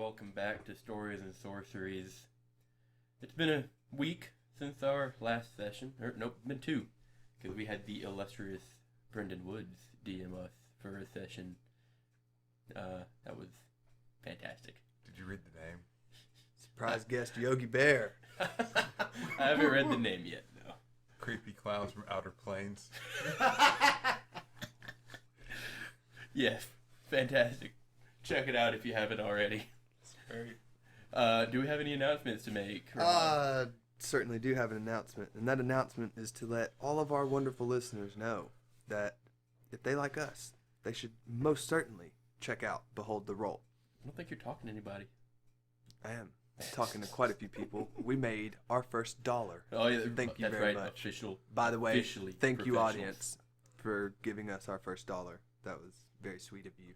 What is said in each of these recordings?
welcome back to Stories and Sorceries. It's been a week since our last session. Nope, been two. Because we had the illustrious Brendan Woods DM us for a session. That was fantastic. Did you read the name? Surprise guest Yogi Bear. I haven't read the name yet, no. Creepy clowns from outer planes. Yes, fantastic. Check it out if you haven't already. Do we have any announcements to make? Certainly do have an announcement. And that announcement is to let all of our wonderful listeners know that if they like us, they should most certainly check out Behold the Roll. I don't think you're talking to anybody. I am talking to quite a few people. We made our first $1. Oh, yeah, thank you that's very right. much. Official. By the way, officially thank you, audience, for giving us our first $1. That was very sweet of you.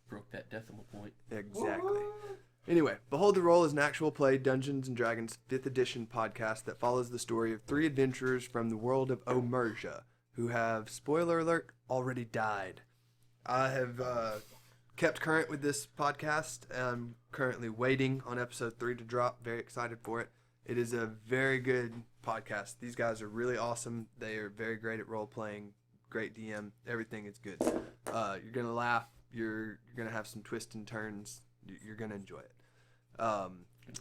Broke that decimal point. Exactly. Anyway, Behold the Roll is an actual play Dungeons & Dragons 5th edition podcast that follows the story of 3 adventurers from the world of Omerja who have, spoiler alert, already died. I have kept current with this podcast. I'm currently waiting on episode 3 to drop. Very excited for it. It is a very good podcast. These guys are really awesome. They are very great at role-playing. Great DM. Everything is good. You're going to laugh. You're going to have some twists and turns. You're going to enjoy it.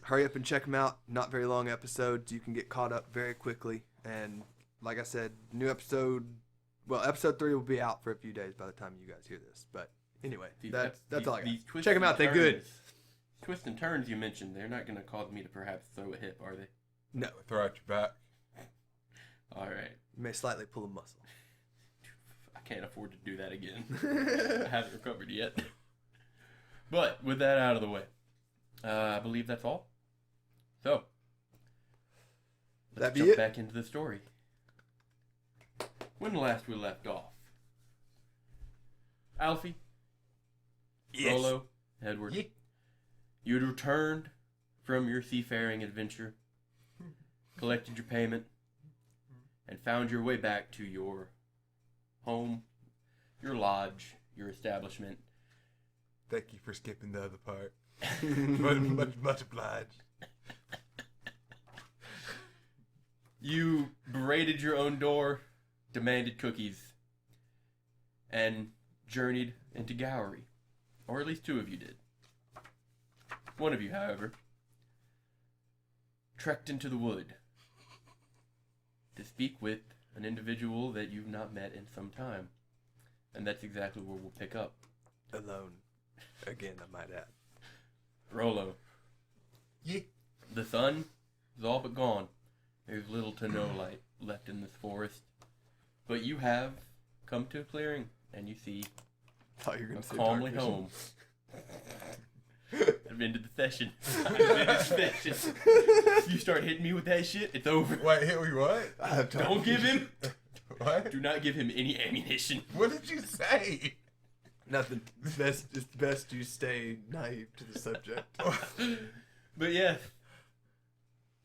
Hurry up and check them out. Not very long episodes. You can get caught up very quickly. And like I said, new episode, episode 3 will be out for a few days by the time you guys hear this. But anyway, that's all I got. Check them out. They're good. Twists and turns you mentioned, they're not going to cause me to perhaps throw a hip, are they? No. Throw out your back. All right. You may slightly pull a muscle. I can't afford to do that again. I haven't recovered yet. But with that out of the way, I believe that's all. So, let's jump back into the story. When last we left off, Alfie, Yes. Rolo, Edward, you had returned from your seafaring adventure, collected your payment, and found your way back to your home, your lodge, your establishment. Thank you for skipping the other part. much obliged. You berated your own door, demanded cookies, and journeyed into Gowry. Or at least 2 of you did. One of you, however, trekked into the wood to speak with an individual that you've not met in some time. And that's exactly where we'll pick up. Alone. Again, I might add. Rolo. The sun is all but gone. There's little to no light left in this forest. But you have come to a clearing, and you see Thought you were going to say calmly dark vision. home. I've ended the session. I've ended the session. You start hitting me with that shit, it's over. Wait, hit me what? I have dark Don't give vision. him. What? Do not give him any ammunition. What did you say? Nothing. It's best you stay naive to the subject. But yeah,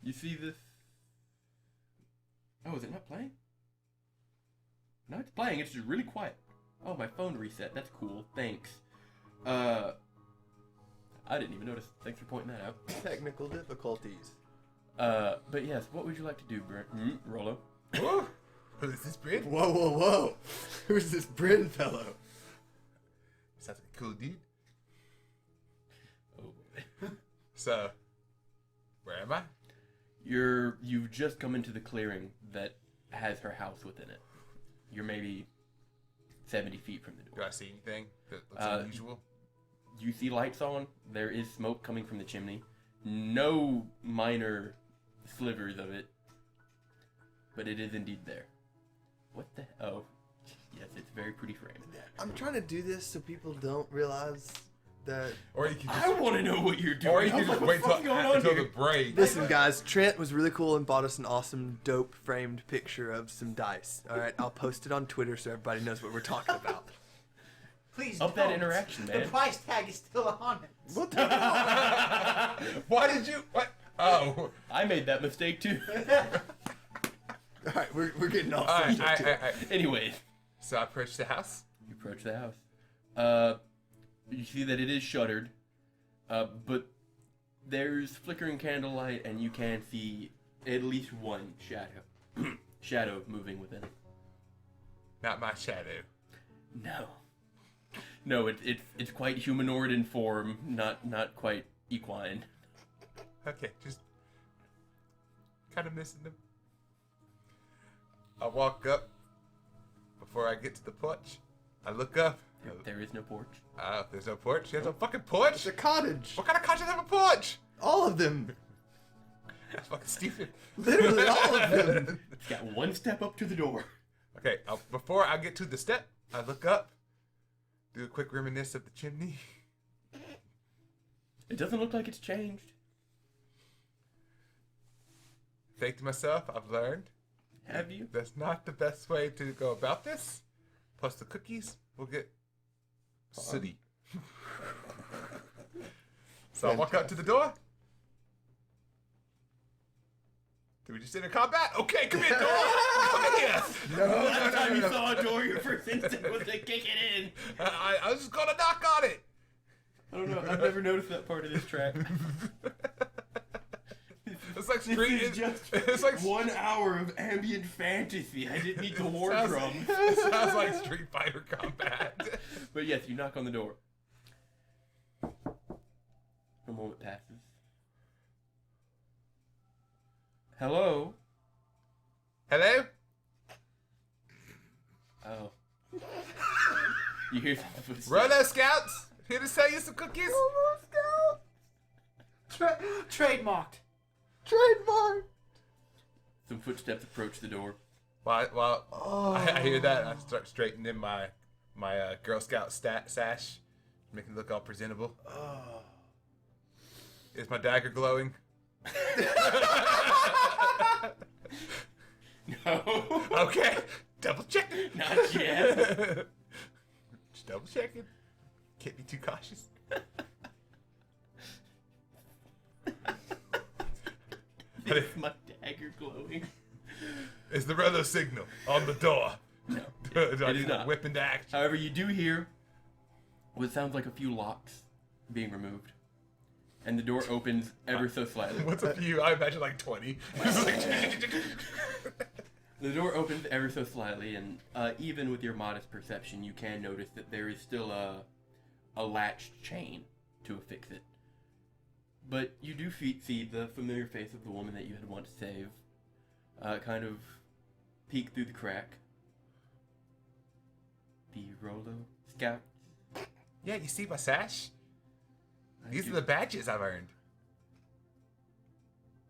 you see this. Oh, is it not playing? No, it's playing. It's just really quiet. Oh, my phone reset. That's cool. Thanks. I didn't even notice. Thanks for pointing that out. Technical difficulties. But yes, what would you like to do, Rolo? Whoa. Is this Bryn? Whoa. Who's this Bryn fellow? Sounds like a cool dude. Oh boy. So, where am I? You've just come into the clearing that has her house within it. You're maybe 70 feet from the door. Do I see anything that looks unusual? You see lights on. There is smoke coming from the chimney. No minor slivers of it. But it is indeed there. What the... Oh. Yes, it's very pretty framed. I'm trying to do this so people don't realize that... Or you can just... I want to know what you're doing. Or you can just wait until the break. Listen, guys, Trent was really cool and bought us an awesome, dope framed picture of some dice. All right, I'll post it on Twitter so everybody knows what we're talking about. Please Up don't. that interaction, man. The price tag is still on it. We'll take it off. Why did you... What? Oh. I made that mistake too. All right, we're getting off. All right, subject here. Anyways. So I approached the house. You approach the house. You see that it is shuttered. But there's flickering candlelight, and you can see at least one shadow moving within it. Not my shadow. No, it's quite humanoid in form, not quite equine. Okay, just kind of missing them. I walk up before I get to the porch. I look up. There is no porch. There's no porch. There's no fucking porch. It's a cottage. What kind of cottage have a porch? All of them. That's fucking stupid. Literally all of them. It's got one step up to the door. Okay, before I get to the step, I look up, do a quick reminisce of the chimney. It doesn't look like it's changed. Think to myself, I've learned. Have you? That's not the best way to go about this. Plus the cookies will get sooty. So I walk up to the door. Did we just enter combat? Okay, come here, door. Come in here. Last time you saw a door, your first instinct was to kick it in. I was just gonna knock on it. I don't know. I've never noticed that part of this track. It's like This street. is just It's like 1 hour of ambient fantasy. I didn't need the war sounds- drums. It sounds like Street Fighter combat. But yes, you knock on the door. A moment passes. Hello? Hello? Oh. You hear some footsteps. Rolo Scouts? Here to sell you some cookies? Trademarked. Trademark. Some footsteps approach the door. Well, I hear that. I start straightening my Girl Scout sash, making it look all presentable. Oh. Is my dagger glowing? No. Okay, double checking. Not yet. Just double checking. Can't be too cautious. Is my dagger glowing? Is the Rolo signal on the door? No. Do I It is need to not. whip into action? However, you do hear what sounds like a few locks being removed. And the door opens ever so slightly. What's a few? I imagine like 20. It's like The door opens ever so slightly, and even with your modest perception, you can notice that there is still a latched chain to affix it. But you do see the familiar face of the woman that you had once saved kind of peek through the crack. The Rolo Scout. Yeah, you see my sash? I These do. are the badges I've earned.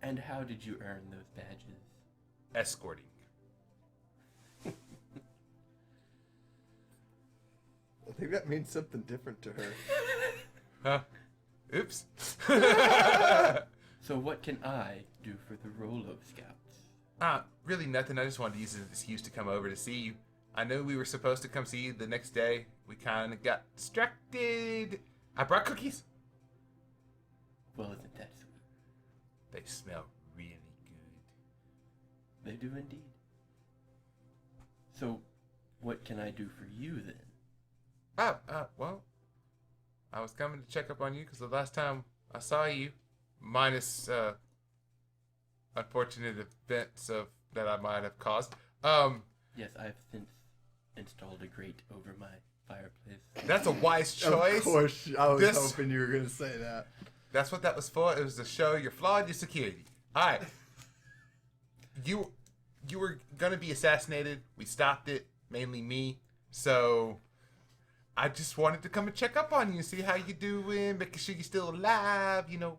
And how did you earn those badges? Escorting. I think that means something different to her. Huh? Oops. So what can I do for the Rolo Scouts? Really nothing. I just wanted to use it as an excuse to come over to see you. I know we were supposed to come see you the next day. We kind of got distracted. I brought cookies. Well, isn't that sweet? They smell really good. They do indeed. So, what can I do for you then? Well, I was coming to check up on you because the last time I saw you, minus unfortunate events that I might have caused. Yes, I've since installed a grate over my fireplace. That's a wise choice. Of course, I was This- hoping you were going to say that. That's what that was for. It was to show your flaw in your security. All right. You were gonna be assassinated. We stopped it, mainly me. So I just wanted to come and check up on you, see how you doing, making sure you're still alive. You know,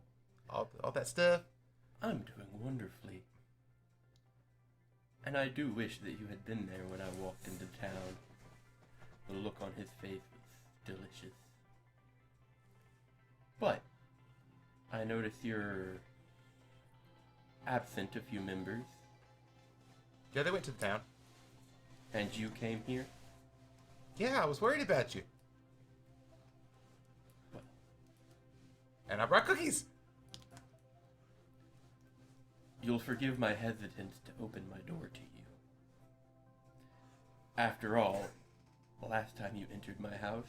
all that stuff. I'm doing wonderfully. And I do wish that you had been there when I walked into town. The look on his face was delicious. But I notice you're absent a few members, Yeah, they went to the town. and you came here. Yeah, I was worried about you. Well, And I brought cookies. you'll forgive my hesitance to open my door to you. After all, last time you entered my house,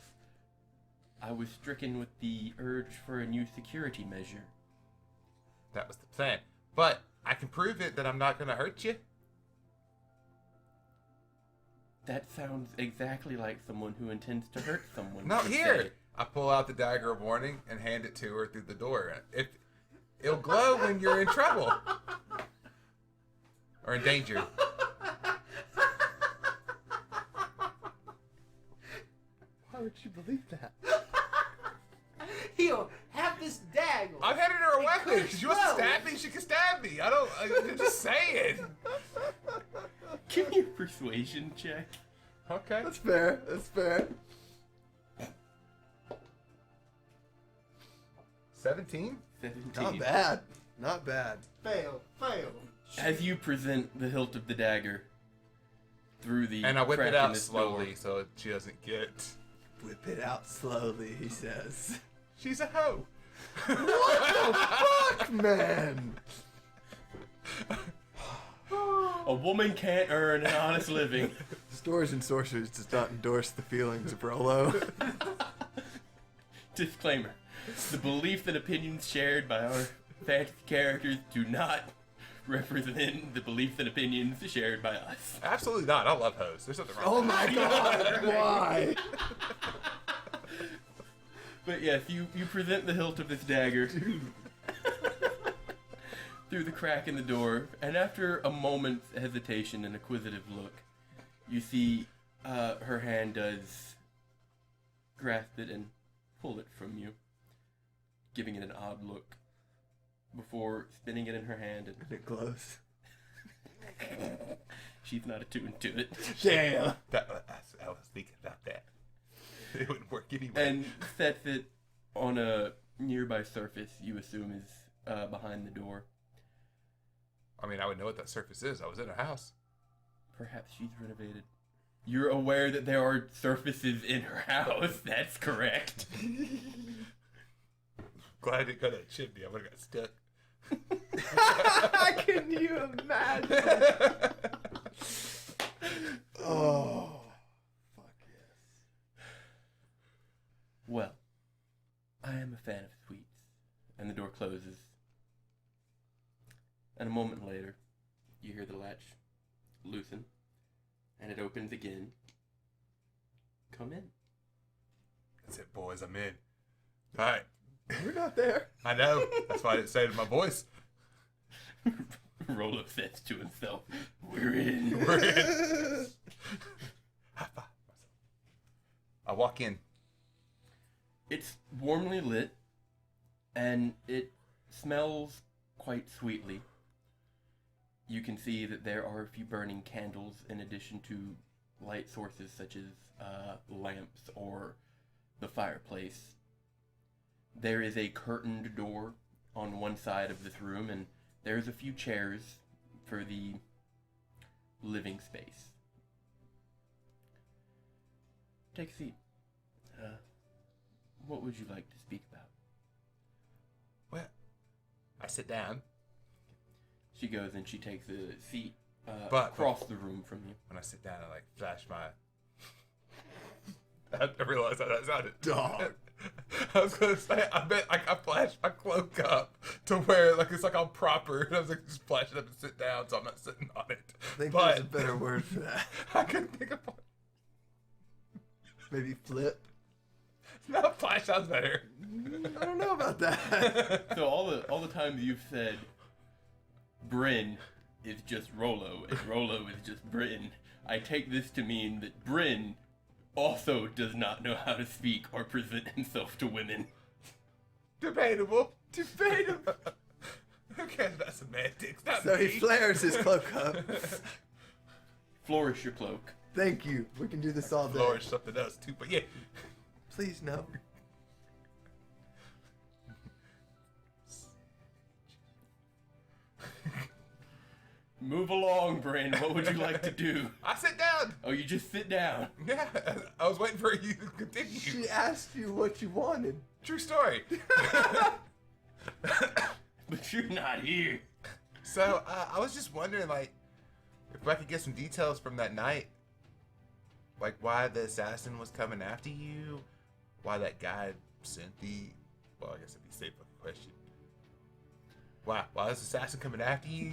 I was stricken with the urge for a new security measure. That was the plan. But I can prove it that I'm not going to hurt you. That sounds exactly like someone who intends to hurt someone. Not would here. say. I pull out the dagger of warning and hand it to her through the door. It'll glow when you're in trouble. Or in danger. Why would you believe that? He'll have this dagger. I'm handing her a weapon. could If she wants to glow. stab me, she can stab me. I'm just saying. Give me a persuasion check. Okay. That's fair. That's fair. 17? 17. Not bad. Not bad. Fail. As you present the hilt of the dagger through the And I whip crack it in out this slowly door, so she doesn't get... Whip it out slowly, he says. She's a hoe. Fuck, man. a woman can't earn an honest living. Stories and Sorcerers does not endorse the feelings of Rolo. Disclaimer. The belief and opinions shared by our fantasy characters do not represent the beliefs and opinions shared by us. Absolutely not. I love hoes. There's nothing wrong Oh with my god, why? But yes, you present the hilt of this dagger through the crack in the door, and after a moment's hesitation and acquisitive look, you see her hand does grasp it and pull it from you, giving it an odd look before spinning it in her hand, and It glows. she's not attuned to it. Damn. I was thinking about that. It wouldn't work anyway. And sets it on a nearby surface you assume is behind the door. I mean, I would know what that surface is. I was in her house. Perhaps she's renovated. You're aware that there are surfaces in her house. That's correct. Glad I didn't go to a chimney. I would have got stuck. Can you imagine? Oh. Fuck yes. Well, I am a fan of sweets. And the door closes. And a moment later, you hear the latch loosen. And it opens again. Come in. That's it, boys. I'm in. All right. We're not there. I know. That's why I didn't say it in my voice. Rolo says to himself, "We're in." We're in. High five. I walk in. It's warmly lit, and it smells quite sweetly. You can see that there are a few burning candles in addition to light sources such as lamps or the fireplace. There is a curtained door on one side of this room, and there's a few chairs for the living space. Take a seat. What would you like to speak about? Well, I sit down. She goes and she takes a seat But- across the room from you. When I sit down, I flash my. I realized how that sounded. Dog. I was gonna say, I bet I flash my cloak up to where it's like all proper, and I was like, just flash it up and sit down, so I'm not sitting on it. I think But there's a better word for that. I couldn't think of one. Maybe flip. No, flash sounds better. I don't know about that. So all the times you've said Bryn is just Rolo and Rolo is just Bryn, I take this to mean that Bryn also does not know how to speak or present himself to women. Debatable. Debatable. Who cares about semantics? Not So he me. flares his cloak up. Flourish your cloak. Thank you. We can do this all day. Flourish something else too, but yeah. Please no. Move along, Bryn. What would you like to do? I sit down. Oh, you just sit down. Yeah, I was waiting for you to continue. She asked you what you wanted. True story. But you're not here. So I was just wondering, if I could get some details from that night, why the assassin was coming after you, why that guy sent the... Well, I guess it'd be a safe fucking question. Why is the assassin coming after you?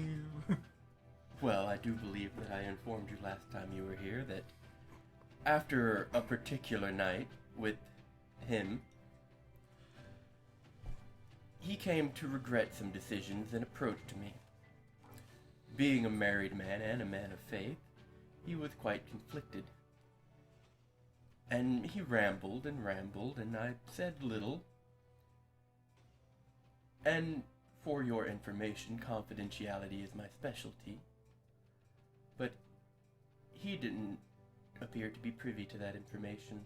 Well, I do believe that I informed you last time you were here that after a particular night with him, he came to regret some decisions and approached me. Being a married man and a man of faith, he was quite conflicted. And he rambled, and I said little. And for your information, confidentiality is my specialty. But he didn't appear to be privy to that information.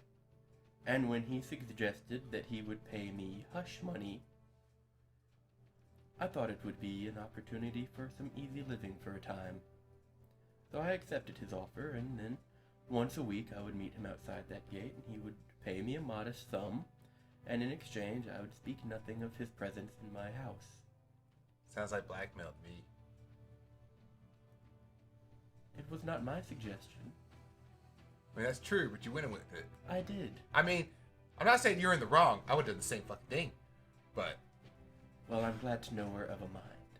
And when he suggested that he would pay me hush money, I thought it would be an opportunity for some easy living for a time. So I accepted his offer, and then once a week I would meet him outside that gate, and he would pay me a modest sum, and in exchange I would speak nothing of his presence in my house. Sounds like blackmail to me. It was not my suggestion. I mean, that's true, but you went with it. I did. I mean, I'm not saying you're in the wrong. I would have done the same fucking thing. But... Well, I'm glad to know we're of a mind.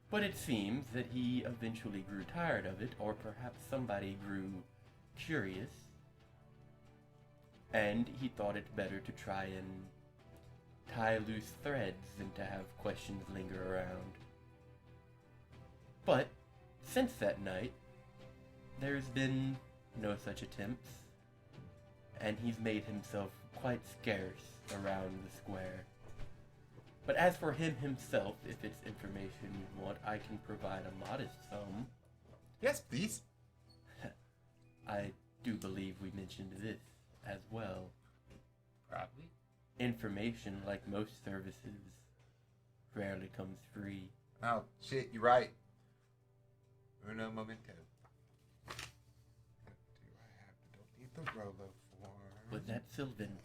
But it seems that he eventually grew tired of it, or perhaps somebody grew curious, and he thought it better to try and tie loose threads than to have questions linger around. But since that night, there's been no such attempts, and he's made himself quite scarce around the square. But as for him himself, if it's information you want, I can provide a modest sum. Yes, please. I do believe we mentioned this as well. Probably. Information, like most services, rarely comes free. Oh, shit, you're right. Uno momento. Do I have to don't need the Rolo form? Was that Sylvan?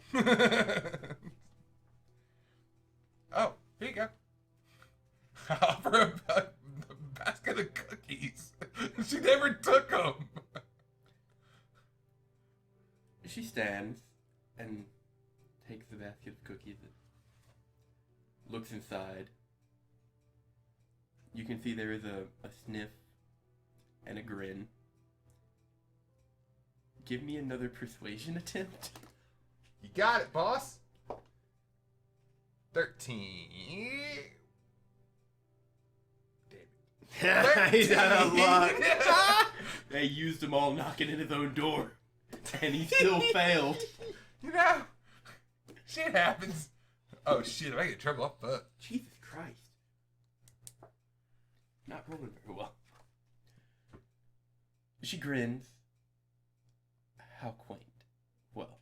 Oh, here you go. I offer her a basket of cookies. She never took them. She stands and takes the basket of cookies and looks inside. You can see there is a sniff and a grin. Give me another persuasion attempt. You got it, boss. 13. He's out of luck. They used them all knocking in his own door, and he still failed. You know, shit happens. Oh shit, if I get in trouble, I'll fuck. Jesus Christ. Not rolling very well. She grins. How quaint. Well,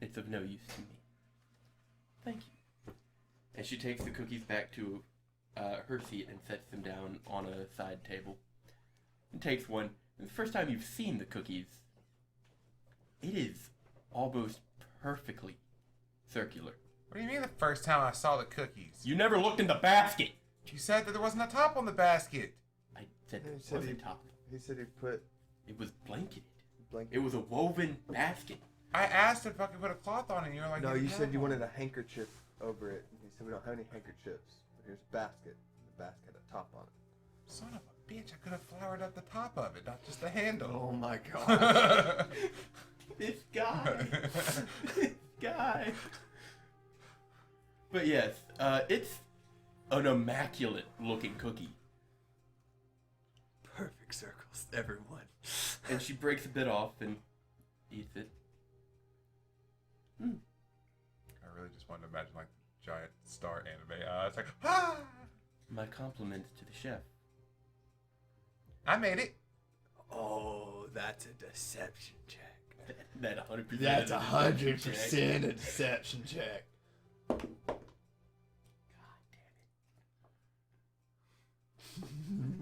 it's of no use to me. Thank you. And she takes the cookies back to her seat and sets them down on a side table. And takes one. And the first time you've seen the cookies, it is almost perfectly circular. What do you mean the first time I saw the cookies? You never looked in the basket! You said that there wasn't a top on the basket. I said He it said wasn't top. He said he put It was blanketed. blanket. It was a woven basket. I asked if I could put a cloth on it, and you were like, No, you said you one. wanted a handkerchief over it. And he said we don't have any handkerchiefs. But here's a basket. And the basket had a top on it. Son of a bitch, I could have flowered up the top of it, not just the handle. Oh my god. This guy. This guy. But yes, it's an immaculate looking cookie. Perfect circles, everyone. And she breaks a bit off and eats it. I really just wanted to imagine like the giant star anime. It's like, ah! My compliments to the chef. I made it. Oh, that's a deception check. That 100%. That's is a deception check. 100% a deception check. God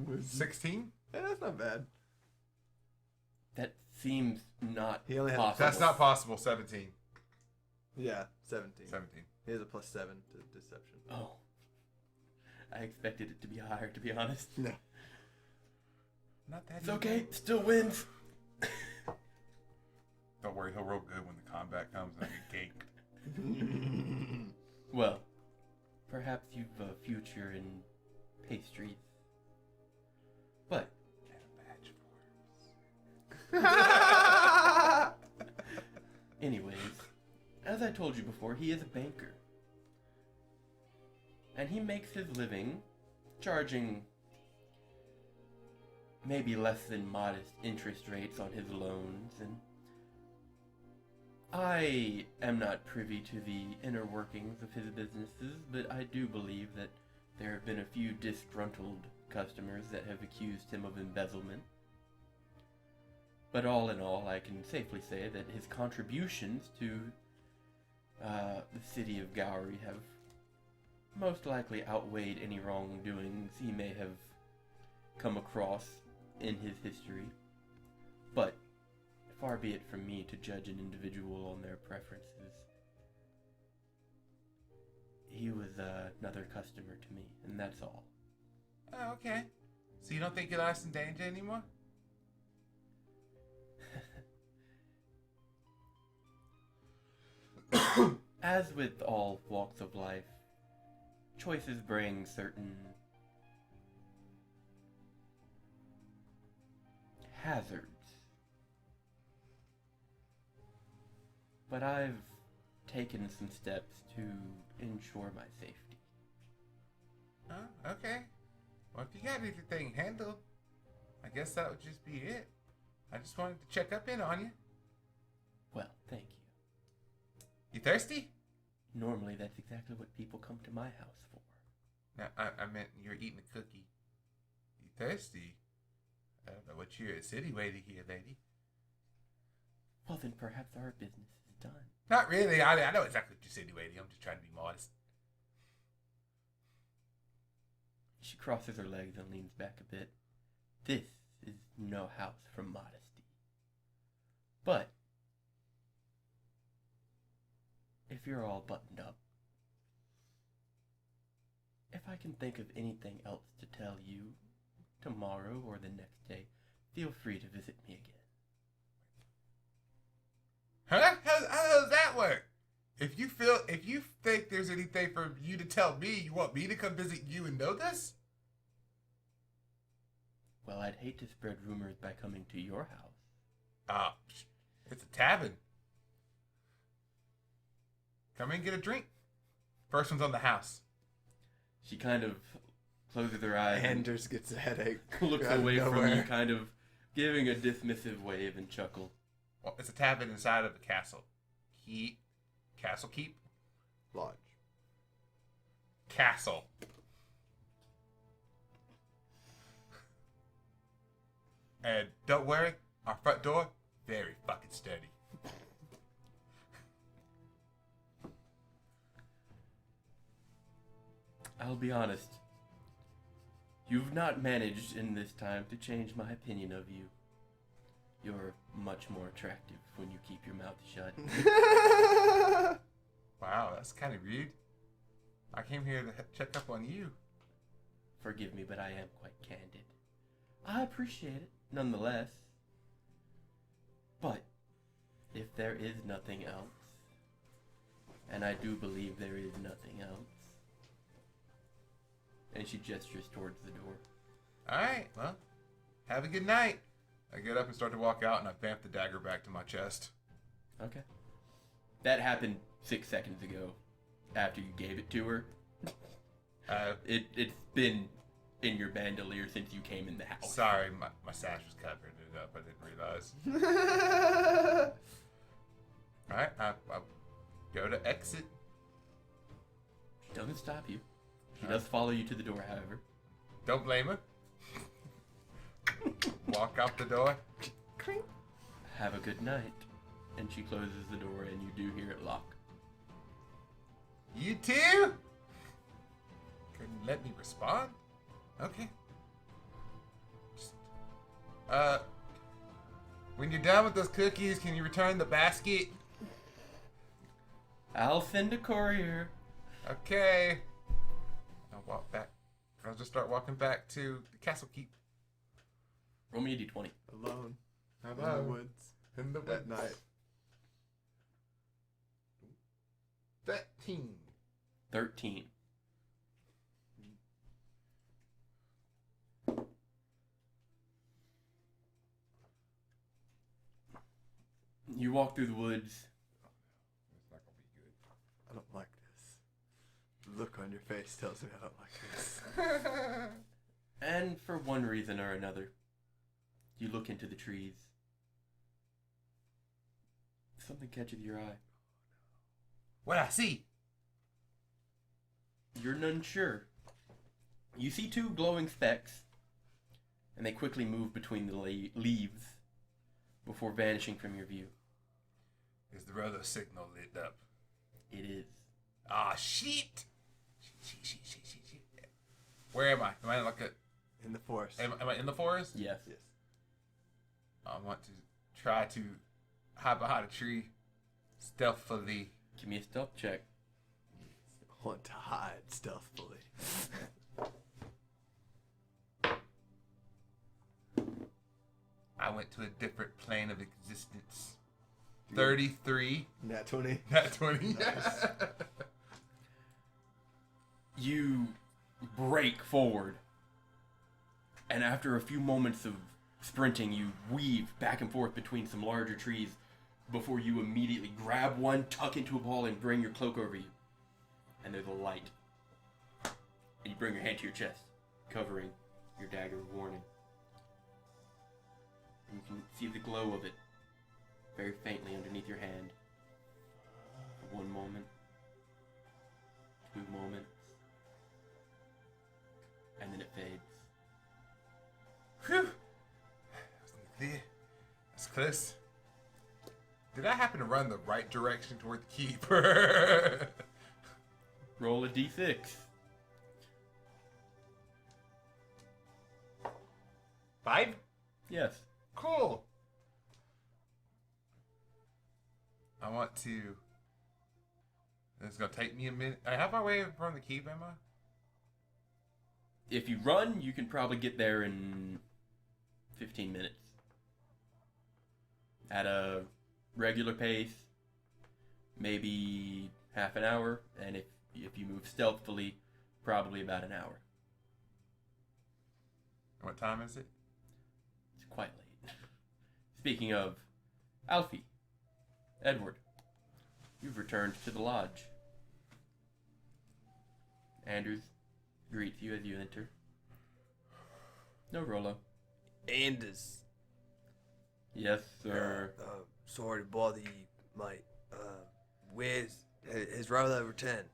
damn it. 16? Yeah, that's not bad. That seems not He only had- possible. That's not possible. 17. Yeah, 17. 17. He has a +7 to deception. Oh. I expected it to be higher, to be honest. No. Not that It's okay. Still wins. The Don't worry, he'll roll good when the combat comes and I get cake. Well, perhaps you've a future in pastries. But anyways, as I told you before, he is a banker. And he makes his living charging maybe less than modest interest rates on his loans, and I am not privy to the inner workings of his businesses, but I do believe that there have been a few disgruntled customers that have accused him of embezzlement. But all in all, I can safely say that his contributions to the city of Gowry have most likely outweighed any wrongdoings he may have come across in his history. But far be it from me to judge an individual on their preferences. He was another customer to me, and that's all. Oh, okay. So you don't think your life's in danger anymore? As with all walks of life, choices bring certain hazards. But I've taken some steps to ensure my safety. Oh, okay. Well, if you got everything handled, I guess that would just be it. I just wanted to check up in on you. Well, thank you. You thirsty? Normally, that's exactly what people come to my house for. No, I meant you're eating a cookie. You thirsty? I don't know what you're a city waiter here, lady. Well, then perhaps our business is done. Not really. I know exactly what you're city waiter. I'm just trying to be modest. She crosses her legs and leans back a bit. This is no house for modesty. But if you're all buttoned up, if I can think of anything else to tell you tomorrow or the next day, feel free to visit me again. Huh? How does that work? If you think there's anything for you to tell me, you want me to come visit you and know this? Well, I'd hate to spread rumors by coming to your house. It's a tavern. Come in and get a drink. First one's on the house. She kind of closes her eyes Anders gets a headache. and looks out of away from nowhere. you, kind of giving a dismissive wave and chuckle. Well, it's a tavern inside of a castle. Castle keep? Lodge. Castle. And don't worry, our front door, very fucking sturdy. I'll be honest. You've not managed in this time to change my opinion of you. You're much more attractive when you keep your mouth shut. Wow, that's kind of rude. I came here to check up on you. Forgive me, but I am quite candid. I appreciate it, nonetheless. But if there is nothing else, and I do believe there is nothing else, and she gestures towards the door. Alright, well, have a good night. I get up and start to walk out, and I vamp the dagger back to my chest. Okay. That happened 6 seconds ago, after you gave it to her. It's been in your bandolier since you came in the house. Sorry, my sash was covering it up. I didn't realize. Alright, I go to exit. She doesn't stop you. She does follow you to the door, however. Don't blame her. Walk out the door. Have a good night. And she closes the door, and you do hear it lock. You too? Couldn't let me respond? Okay. Just, when you're done with those cookies, can you return the basket? I'll send a courier. Okay. I'll walk back. I'll just start walking back to the castle keep. Roll me a d20. Alone. Hello. In the woods. In the At night. 13. 13. You walk through the woods. It's not gonna be good. I don't like this. The look on your face tells me I don't like this. And for one reason or another, you look into the trees. Something catches your eye. What I see? You're none sure. You see two glowing specks, and they quickly move between the leaves before vanishing from your view. Is the roller signal lit up? It is. Ah, shit! Shit. Where am I? Am I like In the forest. am I in the forest? Yes. Yes. I want to try to hide behind a tree stealthily. Give me a stealth check. I want to hide stealthily. I went to a different plane of existence. 33. Nat 20. Not 20. Nice. You break forward, and after a few moments of sprinting, you weave back and forth between some larger trees before you immediately grab one, tuck into a ball, and bring your cloak over you. And there's a light. And you bring your hand to your chest, covering your dagger of warning. And you can see the glow of it very faintly underneath your hand. For 1 moment, 2 moments, and then it fades. Whew. That's close. Did I happen to run the right direction toward the keep? Roll a d6. 5? Yes. Cool. I want to. It's gonna take me a minute. How far away from the keep am I? If you run, you can probably get there in 15 minutes. At a regular pace, maybe half an hour, and if you move stealthily, probably about an hour. What time is it? It's quite late. Speaking of, Alfie, Edward, you've returned to the lodge. Andrews greets you as you enter. No Rolo. Anders. Yes, sir. Sorry to bother you, mate. Where's his Rolo returned?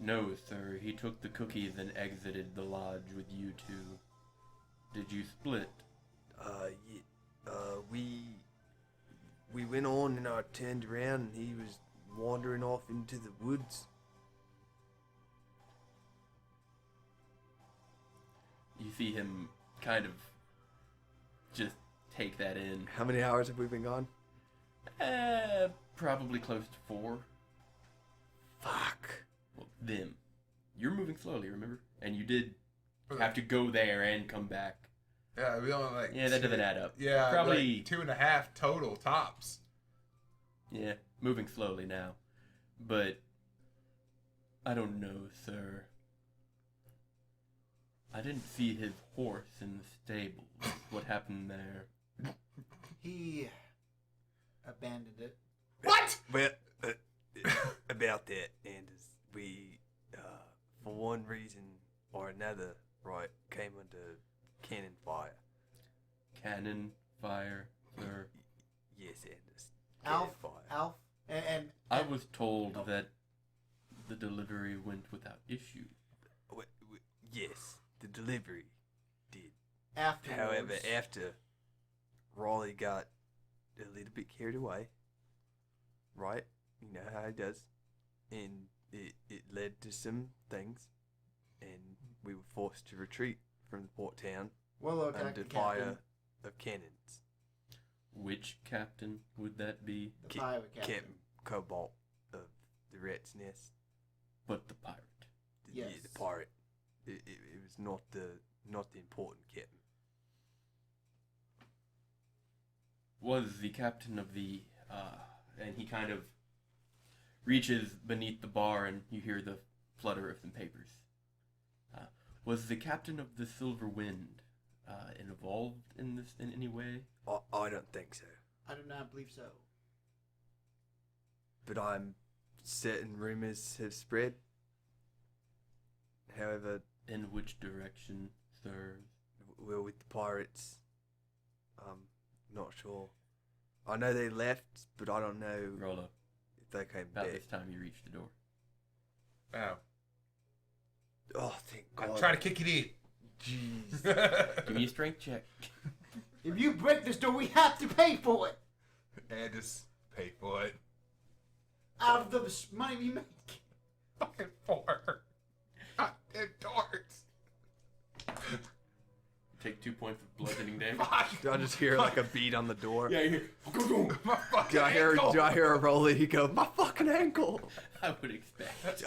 No, sir. He took the cookies and exited the lodge with you two. Did you split? We went on and I turned around and he was wandering off into the woods. You see him kind of just take that in. How many hours have we been gone? Probably close to 4. Fuck. Well, them. You're moving slowly, remember? And you did have to go there and come back. Yeah, we only like. Yeah, that doesn't add up. Yeah, Probably. like 2.5 total tops. Yeah, moving slowly now. But I don't know, sir. I didn't see his horse in the stables. What happened there? He abandoned it. What? Well, about that, Anders, we, for one reason or another, right, came under cannon fire. Cannon fire, sir. Yes, Anders. Alf, Cannon fire. Alf, and I was told that the delivery went without issue. Yes, the delivery did. afterwards. However, after Raleigh got a little bit carried away, right? You know how he does. And it led to some things. And we were forced to retreat from the port town Warlord under Captain, fire of cannons. Which captain would that be? the pirate captain. Captain Cobalt of the Rat's Nest. But the pirate. Yeah, Yes. the pirate. It was not the important captain. Was the captain of the, and he kind of reaches beneath the bar and you hear the flutter of some papers. Was the captain of the Silver Wind involved in this in any way? I don't think so. I do not believe so. But I'm certain rumors have spread. However, In which direction, sir? we're with the pirates. I'm not sure. I know they left, but I don't know Roll up. if they came About back. this time you reach the door. Oh. Oh, thank God. I'm trying to kick it in. Jeez. Give me a strength check. If you break this door, we have to pay for it. And just pay for it. Out of the money we make. Fucking 4. Goddamn darts. Take 2 points of bludgeoning damage. Fuck. Do I just hear like a beat on the door? Yeah, you hear. My fucking Do I hear ankle. a Rolly go, my fucking ankle? I would expect.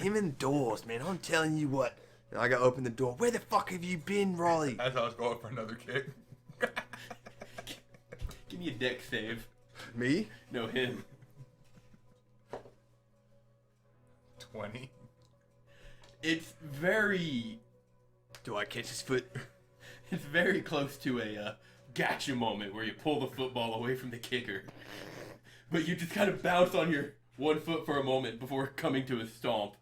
Him indoors, man. I'm telling you what. And I go open the door. Where the fuck have you been, Rolly? As I was going for another kick. Give me a deck save. Me? No, him. 20. It's very. Do I catch his foot? It's very close to a gotcha moment where you pull the football away from the kicker. But you just kind of bounce on your one foot for a moment before coming to a stomp.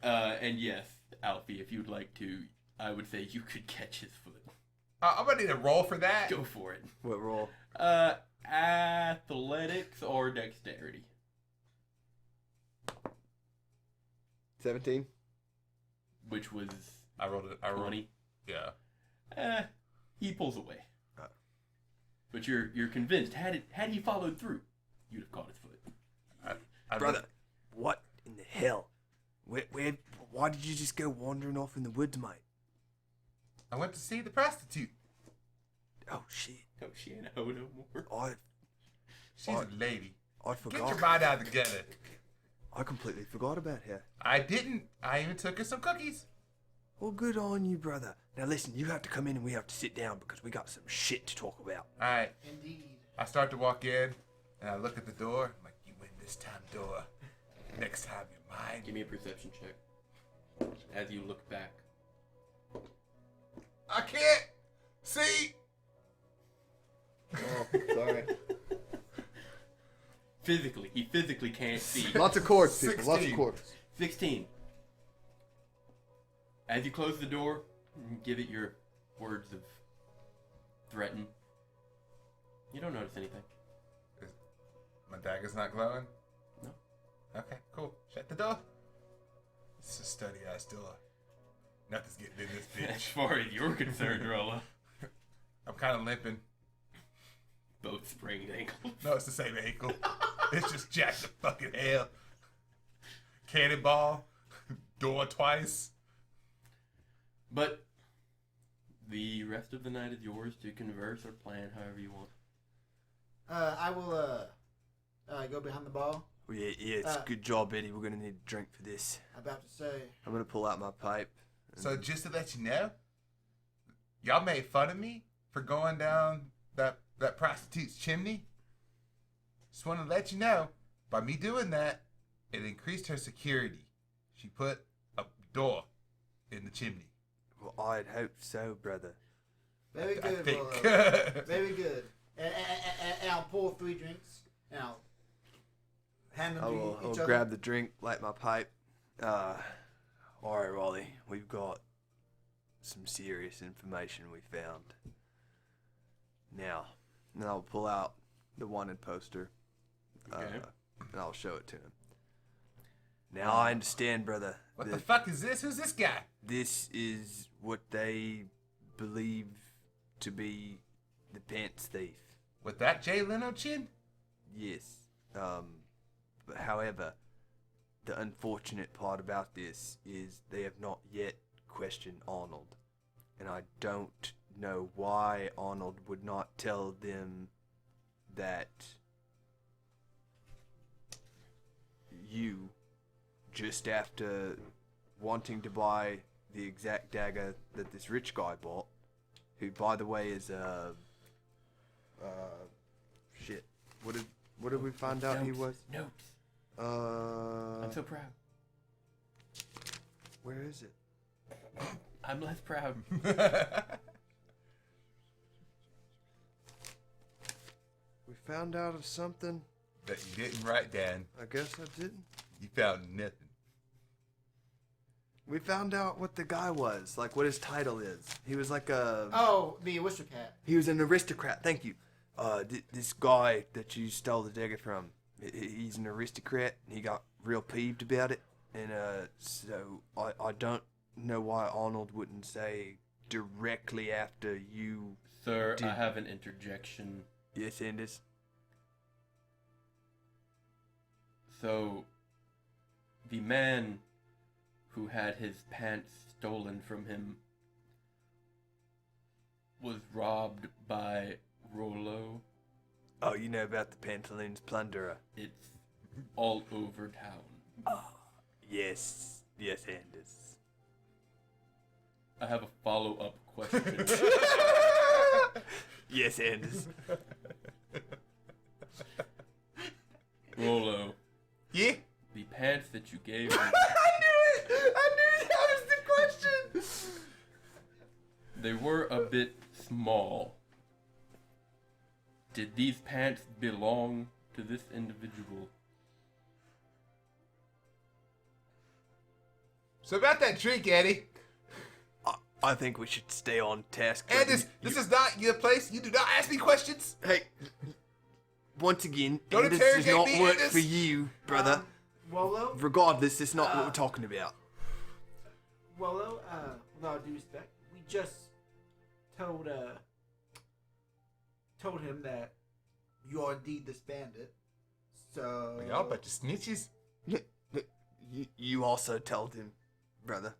And yes, Alfie, if you'd like to, I would say you could catch his foot. I'm gonna need a roll for that. Go for it. What roll? Athletics or dexterity? 17? Which was I rolled it. I rolled 20. Yeah. He pulls away. Oh. But you're convinced, had he followed through, you'd have caught his foot. I Brother, what in the hell? Why did you just go wandering off in the woods, mate? I went to see the prostitute. Oh, shit. Oh, she ain't a hoe no more. She's a lady. I Get forgot. your mind out together. I completely forgot about her. I didn't. I even took her some cookies. Well, good on you, brother. Now listen, you have to come in and we have to sit down because we got some shit to talk about. Alright. Indeed. I start to walk in, and I look at the door. I'm like, you win this time, door. Next time, you're mine. Give me a perception check. As you look back. I can't see. Oh, sorry. He physically can't see. Lots of chords, people. Lots of 16. chords. 16. As you close the door, give it your words of threaten. You don't notice anything. My dagger's not glowing? No. Okay, cool. Shut the door. It's a study ass door. Nothing's getting in this As bitch. far as you're concerned, Rolla. I'm kind of limping. Both sprained ankles. No, it's the same ankle. It's just jacked the fucking hell. Cannonball. Door twice. But the rest of the night is yours to converse or plan however you want. I will go behind the bar. Well, yeah, it's a good job, Eddie. We're gonna need a drink for this. I'm about to say. I'm gonna pull out my pipe. So just to let you know, y'all made fun of me for going down that prostitute's chimney. Just want to let you know, by me doing that, it increased her security. She put a door in the chimney. Well, I'd hope so, brother. Very I good, think. Rolo. Very good. And I'll pour 3 drinks. And I'll hand them I to will each other. grab the drink, light my pipe. Alright, Raleigh. We've got some serious information we found. Now, then I'll pull out the wanted poster. Okay. And I'll show it to him. Now I understand, brother. What that the fuck is this? Who's this guy? This is what they believe to be the pants thief. With that Jay Leno chin? Yes. But however, the unfortunate part about this is they have not yet questioned Arnold. And I don't know why Arnold would not tell them that you, just after wanting to buy the exact dagger that this rich guy bought, who by the way is shit. What did we find out he Notes. was? Notes. I'm so proud. Where is it? I'm less proud. We found out of something. That you didn't write down. I guess I didn't. You found nothing. We found out what the guy was, like what his title is. He was like a. Oh, the aristocrat. He was an aristocrat. Thank you. This guy that you stole the dagger from, he's an aristocrat. And he got real peeved about it, and so I don't know why Arnold wouldn't say directly after you. Sir, Did- I have an interjection. Yes, Anders. So, the man who had his pants stolen from him was robbed by Rollo. Oh, you know about the Pantaloons plunderer? It's all over town. Yes, Anders. I have a follow-up question. Yes, Anders. Rollo, Yeah? the pants that you gave me, I knew that was the question. they were a bit small. Did these pants belong to this individual? So about that drink, Eddie. I think we should stay on task. And this is not your place. You do not ask me questions. Hey, once again, Don't Anders does interrogate not me, work Anders. for you, brother. Wallow? Regardless, it's not what we're talking about. Wallow, with all due respect, we just told him that you are indeed this bandit. So Y'all bunch of snitches. You also told him, brother,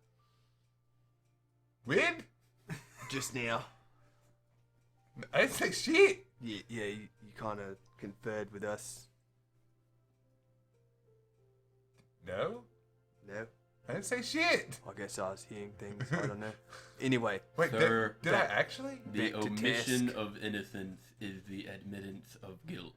When? just now. I didn't say shit. Yeah, you kind of conferred with us. No, No? I didn't say shit. I guess I was hearing things. I don't know. Anyway, Wait, Sir, did I actually? The Back to omission task. of innocence is the admittance of guilt.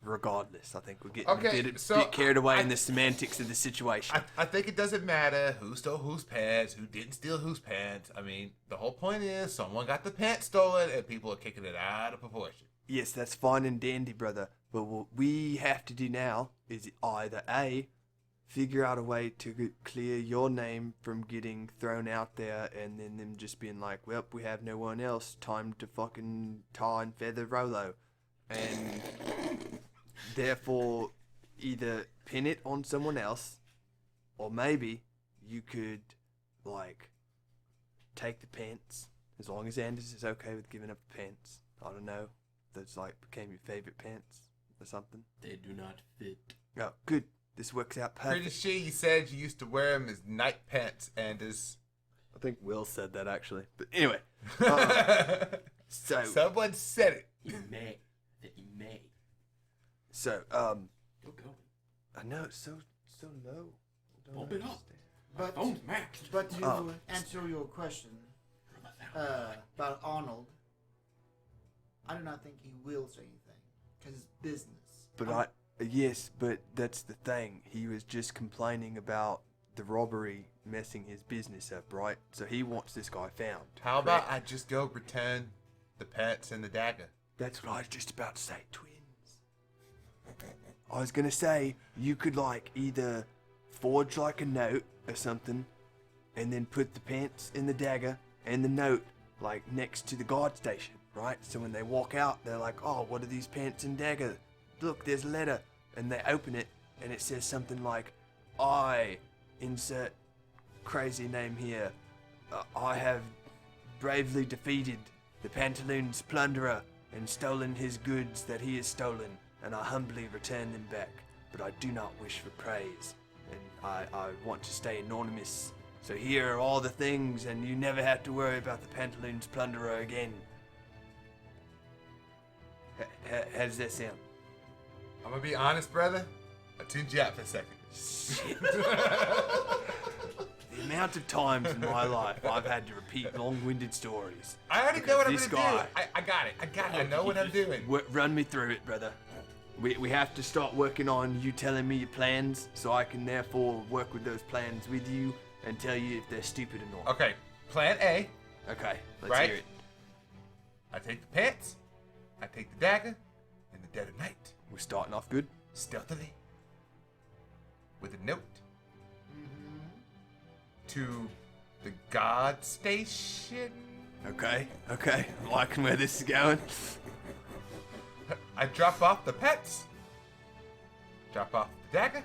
regardless, I think we're getting Okay, a bit so carried away I- in the semantics of the situation. I think it doesn't matter who stole whose pants, who didn't steal whose pants. I mean, the whole point is someone got the pants stolen and people are kicking it out of proportion. Yes, that's fine and dandy, brother. But what we have to do now is either A, figure out a way to clear your name from getting thrown out there, and then them just being like, well, we have no one else. Time to fucking tar and feather Rollo. And therefore, either pin it on someone else, or maybe you could, like, take the pants, as long as Anders is okay with giving up the pants. I don't know. Those, like, became your favorite pants or something. They do not fit. Oh, good. This works out Pretty perfect. sure you said you used to wear them as night pants and as... I think Will said that, actually. But anyway. So, Someone said it. You may. That you may. so, Go go. I know it's so low. I don't Bump it up. understand. But Phone's maxed. but to Oh. answer your question about Arnold, I do not think he will say anything because it's business. But yes, but that's the thing. He was just complaining about the robbery messing his business up, right? So he wants this guy found. How about correct? I just go return the pants and the dagger? That's what I was just about to say, twins. I was gonna say, you could, like, either forge, like, a note or something, and then put the pants in the dagger and the note, like, next to the guard station, right? So when they walk out, they're like, oh, what are these pants and dagger? Look, there's a letter. And they open it, and it says something like, I, insert crazy name here, I have bravely defeated the Pantaloons plunderer and stolen his goods that he has stolen, and I humbly return them back. But I do not wish for praise, and I want to stay anonymous. So here are all the things, and you never have to worry about the Pantaloons plunderer again. How does that sound? I'm gonna be honest, brother. I tuned you out for a second. Shit. The amount of times in my life I've had to repeat long-winded stories. I already know what I'm This gonna guy- do. I got it. I know what I'm doing. Run me through it, brother. We have to start working on you telling me your plans, so I can therefore work with those plans with you and tell you if they're stupid or not. Okay, plan A. Okay, let's Right. hear it. I take the pants. I take the dagger. In the dead of night, We're starting off good. stealthily, with a note Mm-hmm. to the God Station. Okay, I'm liking where this is going. I drop off the pets. Drop off the dagger.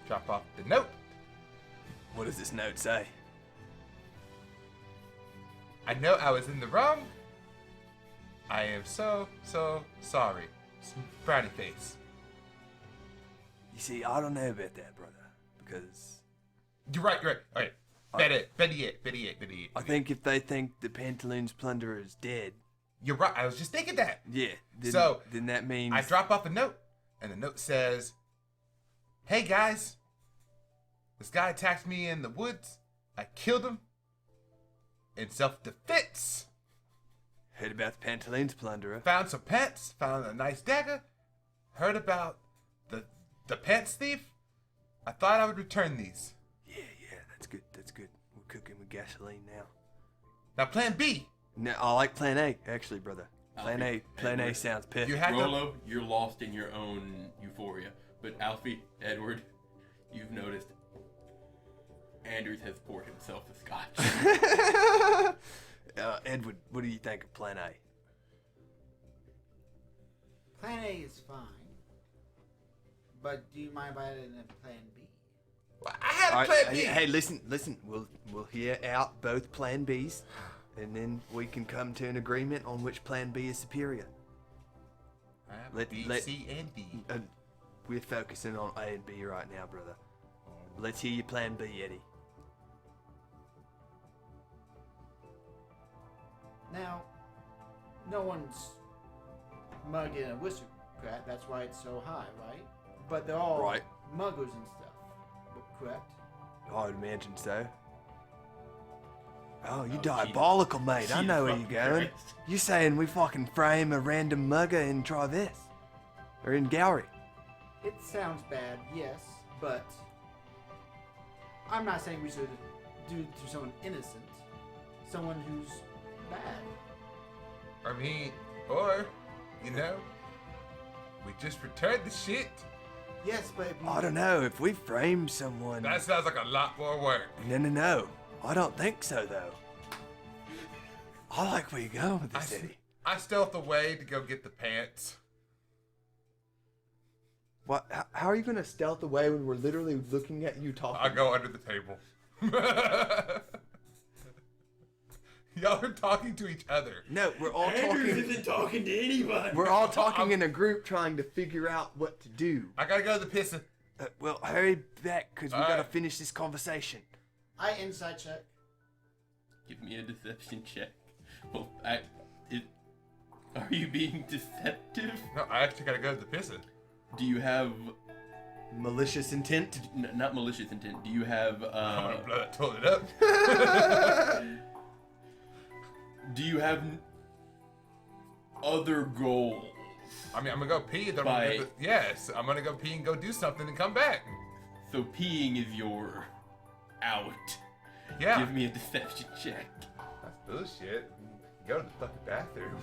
Drop off the note. What does this note say? I know I was in the wrong. I am so sorry. Brownie face. You see, I don't know about that, brother, because You're right. All right. Betty it. I think if they think the Pantaloons plunderer is dead, You're right. I was just thinking that. yeah, then, So, then that means I drop off a note, and the note says, "Hey guys, this guy attacked me in the woods. I killed him in self-defense. heard about the Pantaloons plunderer. Found some pants. Found a nice dagger. Heard about the pants thief. I thought I would return these. Yeah, that's good. We're cooking with gasoline now. Now, Plan B. No, I like Plan A, actually, brother. Plan A Edward. sounds perfect. You have to. Rolo, you're lost in your own euphoria. But Alfie, Edward, you've noticed Anders has poured himself a scotch. Edward, what do you think of Plan A? Plan A is fine. But do you mind if I add in a Plan B? I had a All right, Plan B. hey, listen. We'll hear out both Plan Bs, and then we can come to an agreement on which Plan B is superior. I have let- B, let- C, and D. We're focusing on A and B right now, brother. Let's hear your Plan B, Eddie. Now, no one's mugging a aristocrat. That's why it's so high, right? But they're all Right. muggers and stuff. Correct? I would imagine so. Oh, you Oh, diabolical, mate. I Jesus know where you're fucking going. Christ. You saying we fucking frame a random mugger in Travis? Or in Gowry? It sounds bad, yes, but I'm not saying we should do it to someone innocent. Someone who's bad. I mean, or, you know, we just returned the shit. Yes, but if you, I don't know. If we frame someone... That sounds like a lot more work. No. I don't think so, though. I like where you're going with this, Eddie. I stealth away to go get the pants. What? How are you going to stealth away when we're literally looking at you talking? I go under the table. Y'all are talking to each other. No, we're all Anders talking... isn't talking to anybody. We're all talking in a group trying to figure out what to do. I gotta go to the pisser. Well, hurry back, because we All got to right. finish this conversation. I insight check. Give me a deception check. Well, are you being deceptive? No, I actually gotta go to the pisser. Do you have Malicious intent? not malicious intent? Do you have I'm gonna blow that toilet up. do you have other goals? I mean, I'm gonna go pee. Then By- yes, I'm gonna go pee and go do something and come back. So peeing is your out. Yeah. Give me a deception check. That's bullshit. Go to the fucking bathroom.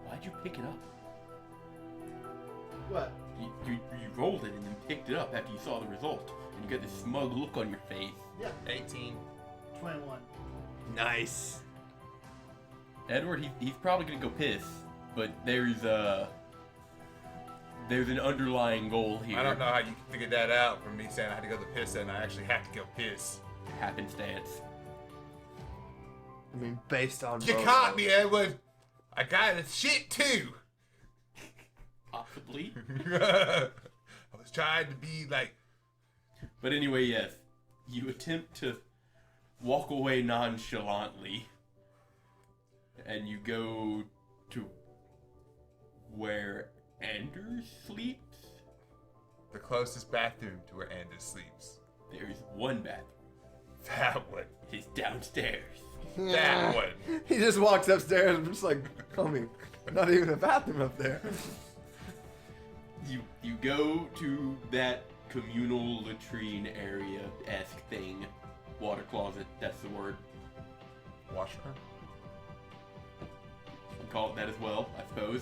Why'd you pick it up? What? You rolled it and then picked it up after you saw the result, and you got this smug look on your face. Yeah, 18. 21. Nice. Edward, he's probably gonna go piss, but there's an underlying goal here. I don't know how you figured that out from me saying I had to go to the piss and I actually have to go piss. Happenstance. I mean, based on... You both- caught me, Edward. I got the shit too. Possibly. I was trying to be like, But anyway, yes. You attempt to walk away nonchalantly, and you go to where Anders sleeps. the closest bathroom to where Anders sleeps. There's one bathroom. That one. It's downstairs. That one. He just walks upstairs and just like, coming. Not even a bathroom up there. You go to that communal latrine-area-esque thing. Water closet, that's the word. Washroom? You can call it that as well, I suppose.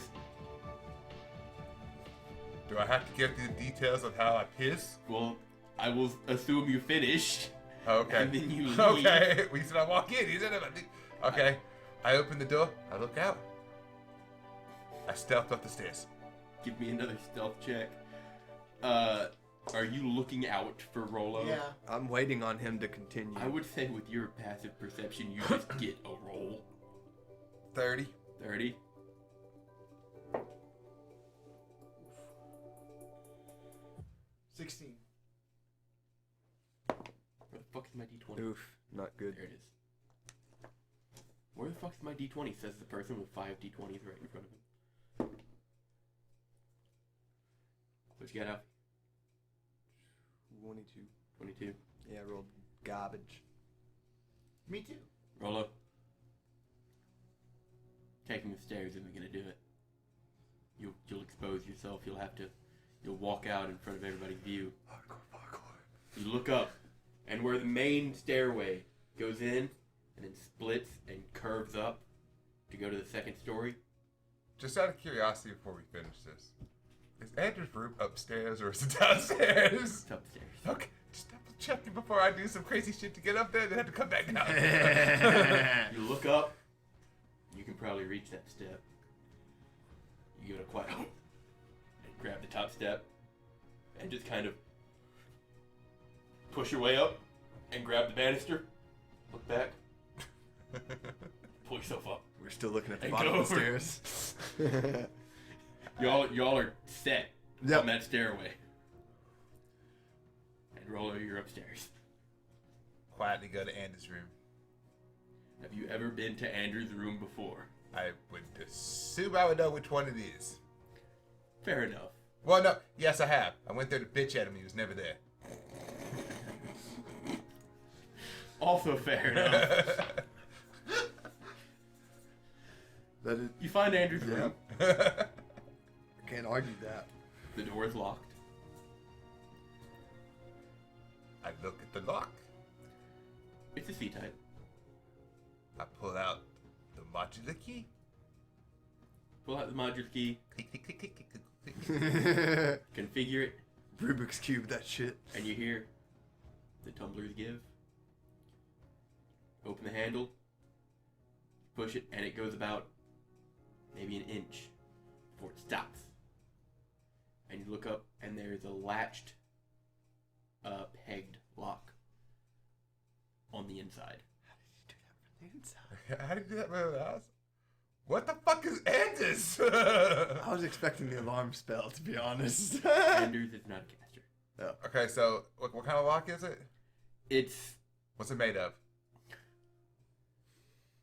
Do I have to get the details of how I piss? Well, I will assume you finished. Okay. And then you leave. Okay. We said I walk in. He said okay. I open the door. I look out. I stealth up the stairs. Give me another stealth check. Are you looking out for Rolo? Yeah. I'm waiting on him to continue. I would say with your passive perception, you just get a roll. 30. 30. $16. Where the fuck is my d20? Oof, not good. There it is. Where the fuck is my d20? Says the person with 5 d20s right in front of him. What you got out? 22. 22. Yeah, I rolled garbage. Me too. Rolo. Taking the stairs isn't gonna do it. You'll expose yourself. You'll walk out in front of everybody's view. You look up, and where the main stairway goes in, and then splits and curves up to go to the second story. Just out of curiosity before we finish this. Is Andrew's room upstairs or is it downstairs? It's upstairs. Okay, just double checking before I do some crazy shit to get up there, then have to come back down. You look up, you can probably reach that step. You give it a quiet and grab the top step and just kind of push your way up and grab the banister. Look back. Pull yourself up. We're still looking at the And bottom go of the over. stairs. Y'all are set Yep. on that stairway. And Rolo, you're upstairs. Quietly go to Andy's room. Have you ever been to Andrew's room before? I would assume I would know which one it is. Fair enough. Well, no, yes, I have. I went there to bitch at him. He was never there. Also fair enough. That is, You find Andrew's room. can't argue that. The door is locked. I look at the lock. It's a C-type. I pull out the modular key. Pull out the modular key, Click, click, click, click, click, click, click. configure it, Rubik's Cube, that shit. and you hear the tumblers give. Open the handle, push it, and it goes about maybe an inch before it stops. And you look up, and there's a latched, pegged lock on the inside. How did you do that with the house? What the fuck is Andis? I was expecting the alarm spell, to be honest. Anders is not a caster. Okay, so what kind of lock is it? It's What's it made of?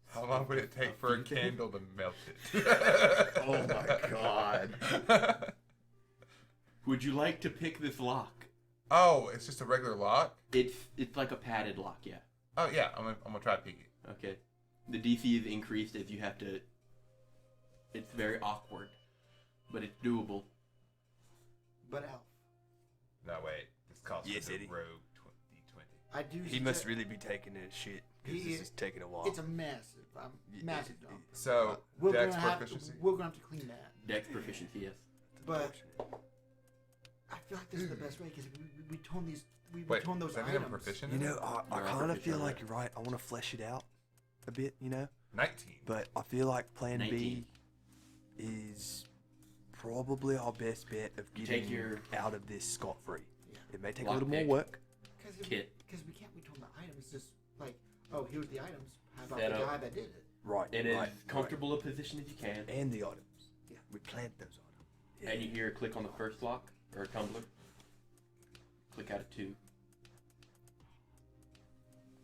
How long would it take for a candle to melt it? Oh my god. Would you like to pick this lock? Oh, it's just a regular lock? It's like a padded lock, yeah. Oh, yeah, I'm gonna try to pick it. Okay. The DC is increased as you have to. It's very awkward, but it's doable. But Alf, No, wait. This calls Yes, for the Eddie. Rogue D20. I do. He must really be taking his shit, because this is taking a while. It's a massive, massive dump. So, We're Dex gonna have proficiency? we're gonna have to clean that. Dex proficiency, yes. But I feel like this is the best way because we tone these. We Wait, tone those does that mean I'm items. proficient? You in know, it? I You're kind of proficient feel on like it. you're right. I want to flesh it out a bit, you know? 19. But I feel like plan 19. B is probably our best bet of You getting take your- out of this scot-free. Yeah. It may take Lock a little more pick. work. Kit. Because we can't retone the items. Just like, oh, here's the items. How about Set the up. guy that did it? Right, In right, as comfortable a position as you can. right. And the items. Yeah. We plant those items. Yeah. And you hear a click on the first lock, or a tumbler. Click out of 2.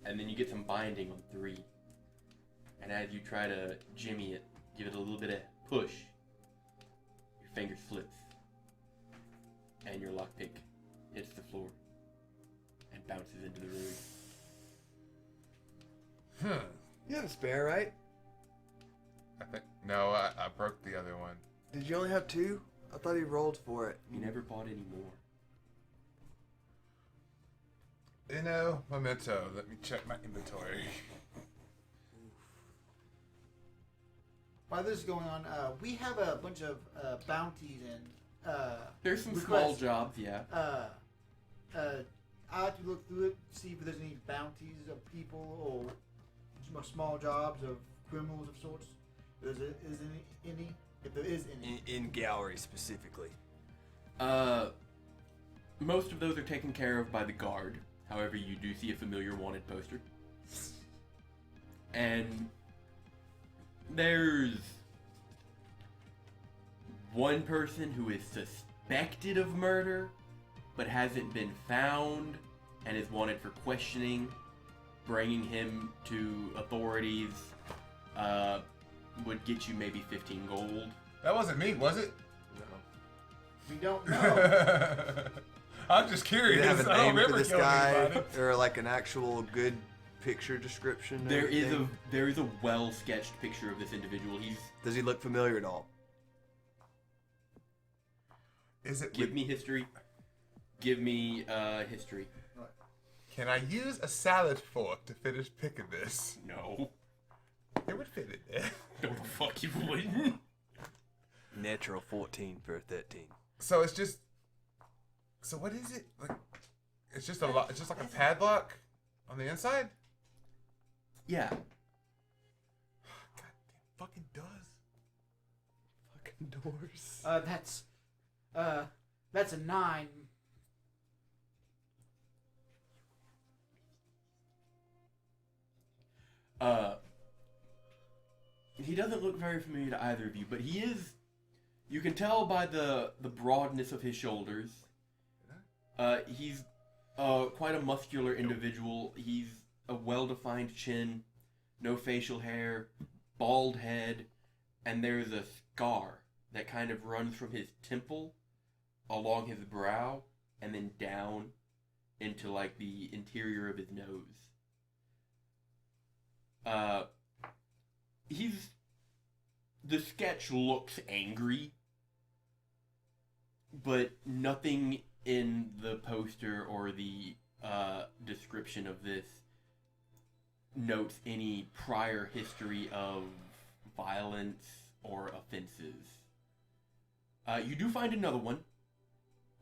And then you get some binding on 3. And as you try to jimmy it, give it a little bit of push, your finger slips. And your lockpick hits the floor and bounces into the room. Hmm. You have a spare, right? I think no, I broke the other one. Did you only have 2? I thought he rolled for it. You never bought any more. You know, memento. Let me check my inventory. While this is going on, we have a bunch of bounties and There's some requests. small jobs, yeah. I have to look through it, see if there's any bounties of people or small jobs of criminals of sorts. Is any? If there is any. In Gowry specifically. Most of those are taken care of by the guard. However, you do see a familiar wanted poster. And there's one person who is suspected of murder, but hasn't been found, and is wanted for questioning. Bringing him to authorities would get you maybe 15 gold. That wasn't me, was it? No. We don't know. I'm just Do curious. you have a I don't name for remember this killing guy, anybody. or like an actual good picture description? and There is everything? a well sketched picture of this individual. Does he look familiar at all? Is it? Give me history. Give me history. Can I use a salad fork to finish picking this? No. It would fit in there. No, the fuck you wouldn't. Natural 14 for 13. So it's just. So what is it? Like, it's just a lot. It's just like a padlock on the inside. Yeah. Goddamn fucking does. Fucking doors. That's a 9. He doesn't look very familiar to either of you, but he is. You can tell by the broadness of his shoulders. He's quite a muscular individual. He's a well-defined chin, no facial hair, bald head, and there's a scar that kind of runs from his temple along his brow and then down into like the interior of his nose. The sketch looks angry, but nothing in the poster or the description of this notes any prior history of violence or offenses. You do find another one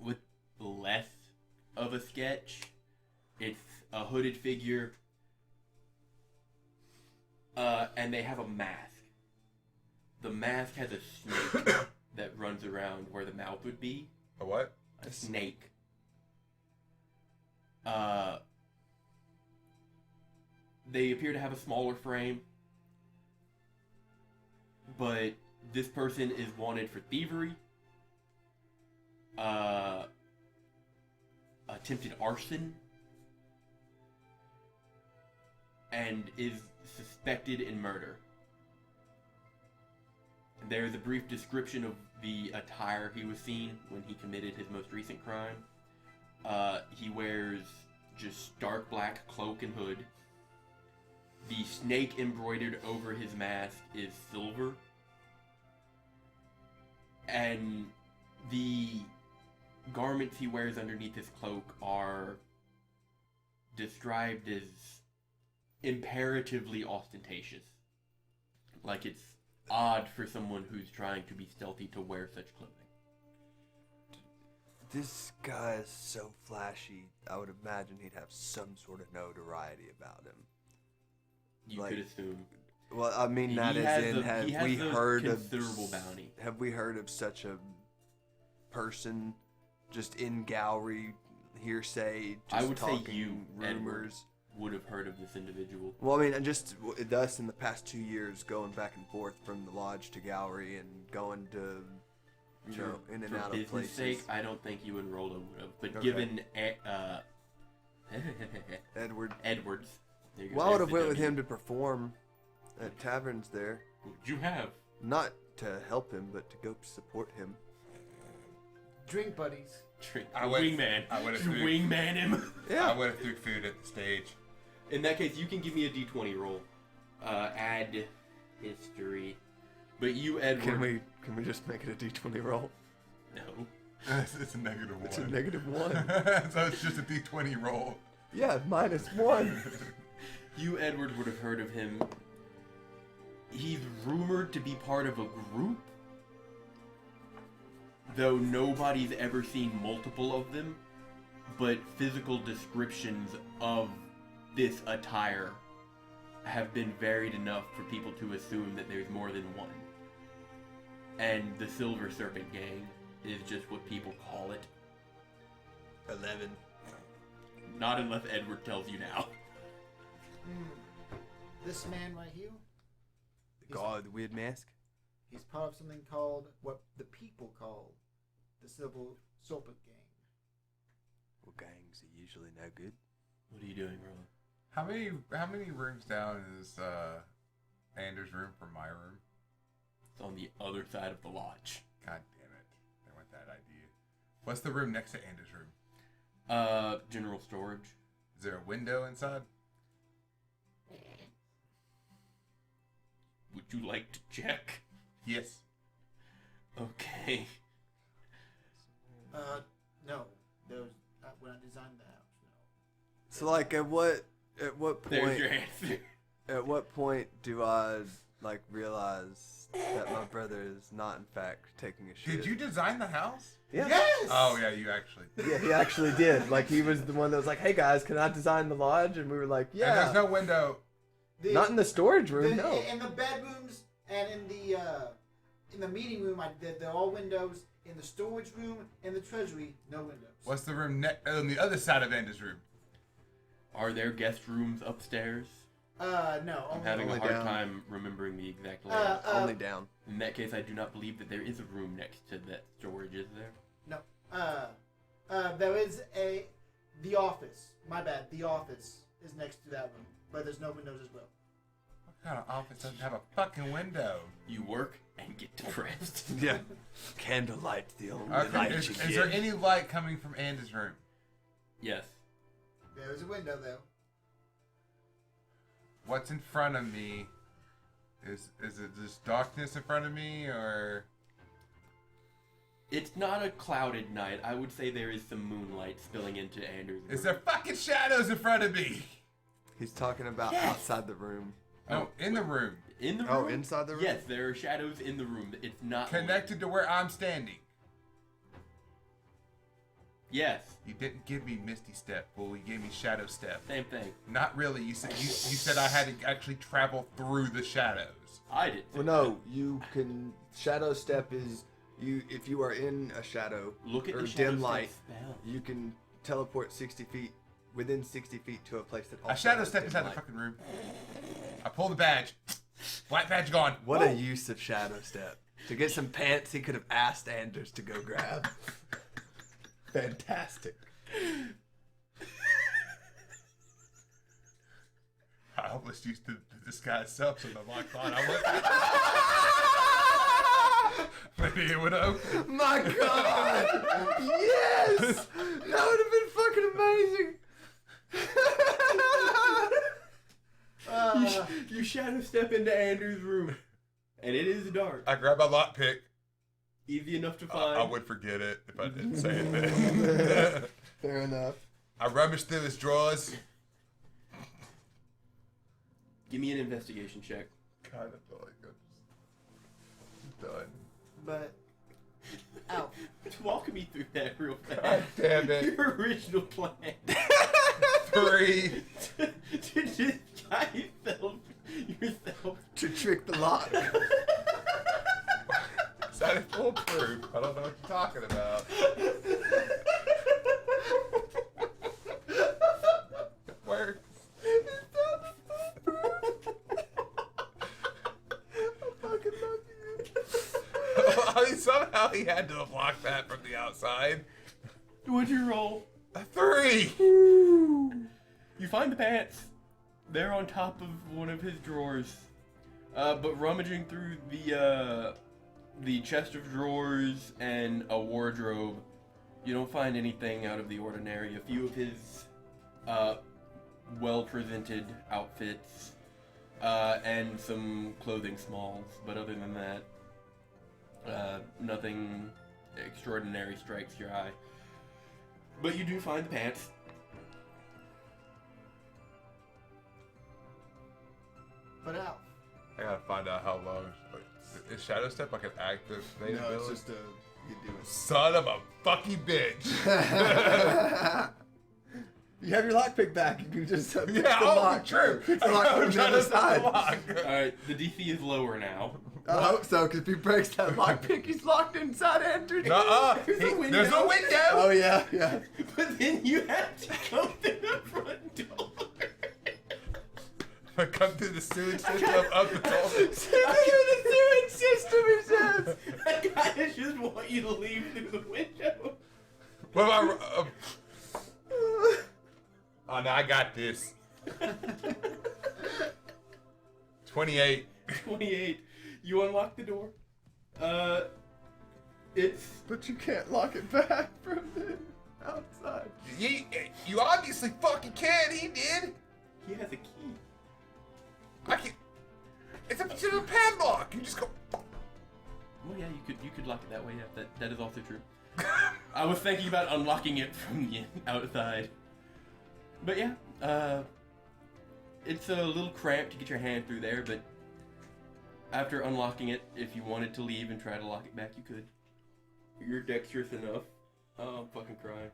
with less of a sketch. It's a hooded figure, and they have a mask. The mask has a snake that runs around where the mouth would be. A what? A snake. They appear to have a smaller frame, but this person is wanted for thievery, attempted arson, and is suspected in murder. There's a brief description of the attire he was seen when he committed his most recent crime. He wears just dark black cloak and hood. The snake embroidered over his mask is silver. And the garments he wears underneath his cloak are described as imperatively ostentatious. Like it's odd for someone who's trying to be stealthy to wear such clothing. This guy is so flashy, I would imagine he'd have some sort of notoriety about him. You Like, could assume. Well, I mean He that has is in, a- he have has we a heard of considerable bounty. Have we heard of such a person just in Gowry, hearsay, just I would say talking you, Edward, rumors? would have heard of this individual. Well, I mean, and just thus in the past 2 years, going back and forth from the lodge to Gowry and going to, you know, in and For out of business places. sake, I don't think you and Rolo would have. But Okay. given Edward. Edwards, there you go, Well, I would there's have went the with W. him to perform at taverns there, You have. not to help him, but to go support him. Drink buddies. I went- Wingman. I went You through- wingman him. Yeah. I would have threw food at the stage. In that case, you can give me a d20 roll. Add history. But you, Edward... Can we just make it a D20 roll? No. It's a -1. It's a -1. So it's just a D20 roll. Yeah, -1. You, Edward, would have heard of him. He's rumored to be part of a group, though nobody's ever seen multiple of them, but physical descriptions of this attire have been varied enough for people to assume that there's more than one. And the Silver Serpent Gang is just what people call it. 11. Not unless Edward tells you now. This man right here, The guy with the weird mask? he's part of something called, what the people call, the Silver Serpent Gang. Well, gangs are usually no good. What are you doing, Roland? How many rooms down is Anders' room from my room? It's on the other side of the lodge. God damn it. I want that idea. What's the room next to Anders' room? General storage. Is there a window inside? Would you like to check? Yes. Okay. No. Those, when I designed the house, no. So, like, at what There's point... your answer. At what point do I, like, realize that my brother is not, in fact, taking a shit? Did you design the house? Yeah. Yes! Oh, yeah, you actually. Yeah, he actually did. Like, he was the one that was like, hey, guys, can I design the lodge? And we were like, yeah. And there's no window. Not in the storage room, no. In the bedrooms and in the meeting room, they're all windows. In the storage room and the treasury, no windows. What's the room on the other side of Anders' room? Are there guest rooms upstairs? No. I'm having a only hard down. time remembering the exact layout. Only down. In that case, I do not believe that there is a room next to that storage, is there? No. There is the office. My bad. The office is next to that room, but there's no windows as well. What kind of office doesn't have a fucking window? You work and get depressed. Yeah. Candlelight's the only Okay, light is you there get. any light coming from Anders' room? Yes. There is a window though. What's in front of me? Is it just darkness in front of me, or... It's not a clouded night. I would say there is some moonlight spilling into Anders' room. Is there fucking shadows in front of me? He's talking about Yes. outside the room. No, in the room. In the room? Oh, inside the room? Yes, there are shadows in the room. It's not Connected to where I'm standing. Yes. You didn't give me Misty Step, fool. You gave me Shadow Step. Same thing. Not really. You said I had to actually travel through the shadows. I did. Well, no, you can... Shadow step is... If you are in a shadow Look at or the shadow dim light, spell. you can teleport 60 feet, within 60 feet to a place that also A Shadow has Step dim inside the light. fucking room. I pull the badge. Black badge gone. What Woo! a use of Shadow Step. To get some pants he could have asked Anders to go grab. Fantastic. I almost used the disguise self so the lock thought I was. Maybe it would have. My God! Yes! That would have been fucking amazing. You shadow step into Anders' room, and it is dark. I grab my lockpick. Easy enough to find. I would forget it if I didn't say it then. Fair enough. I rummage through his drawers. Give me an investigation check. God, I feel like I'm done. But, Alf, Walk me through that real God fast. damn it. Your original plan. 3. to just guide yourself. To trick the lock. Sounded foolproof. I don't know what you're talking about. It works. I mean, somehow he had to have locked that from the outside. What'd you roll? A 3. You find the pants. They're on top of one of his drawers. But rummaging through the chest of drawers and a wardrobe, you don't find anything out of the ordinary. A few of his well-presented outfits And some clothing smalls, but other than that, nothing extraordinary strikes your eye. But you do find the pants. But Alf, I gotta find out how long. Is Shadow Step like an active native No, it's ability? just you do it. Son of a fucking bitch. You have your lockpick back. You can just pick Yeah, the lock. true. Pick the lock I'm from the trying other to find side. the lock. Alright, the DC is lower now. I hope so, because if he breaks that lockpick, he's locked inside Andrew. Nuh-uh. There's a window. There's a window. Oh yeah, yeah. But then you have to go through the front door. I come through the sewage system up the toilet. Through the sewage system, he says. I kinda just want you to leave through the window. What about? Oh no, I got this. 28. 28. You unlock the door. It's But you can't lock it back from the outside. You obviously fucking can. He did. he has a key. I can. It's a padlock. You just go. Well, yeah, you could lock it that way. Yeah, that is also true. I was thinking about unlocking it from the outside. But yeah, it's a little cramped to get your hand through there, but after unlocking it, if you wanted to leave and try to lock it back, you could. You're dexterous enough. Oh, I'm fucking crying.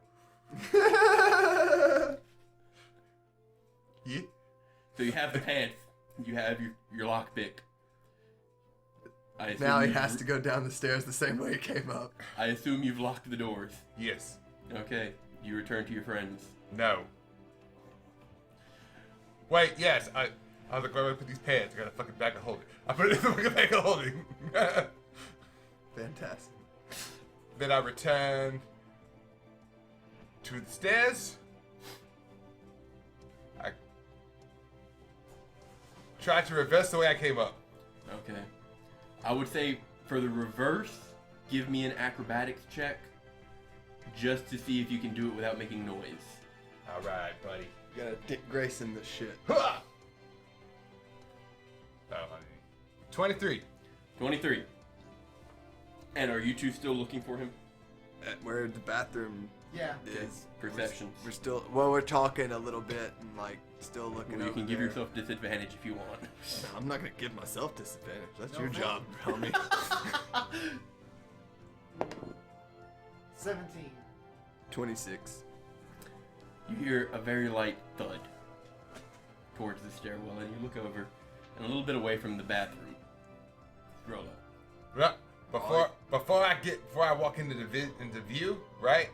Yeah. So you have the pants. You have your lockpick. Now he has to go down the stairs the same way he came up. I assume you've locked the doors. Yes. Okay, you return to your friends. No. Wait. Yes. I was like, where do I put these pants? I got a fucking bag of holding. I put it in the fucking bag of holding. Fantastic. Then I return to the stairs. I tried to reverse the way I came up. Okay. I would say for the reverse, give me an acrobatics check just to see if you can do it without making noise. All right, buddy. You gotta Dick Grayson this shit. Ha! Oh, honey. 23. 23. And are you two still looking for him? Where the bathroom yeah. is. Perception. We're still, we're talking a little bit and like still looking Well, you over can give there. yourself disadvantage if you want. No, I'm not gonna give myself disadvantage. That's No, your man. job, homie. 17. 26. You hear a very light thud towards the stairwell, and you look over, and a little bit away from the bathroom. Rolo. Well, before I walk into into view, right?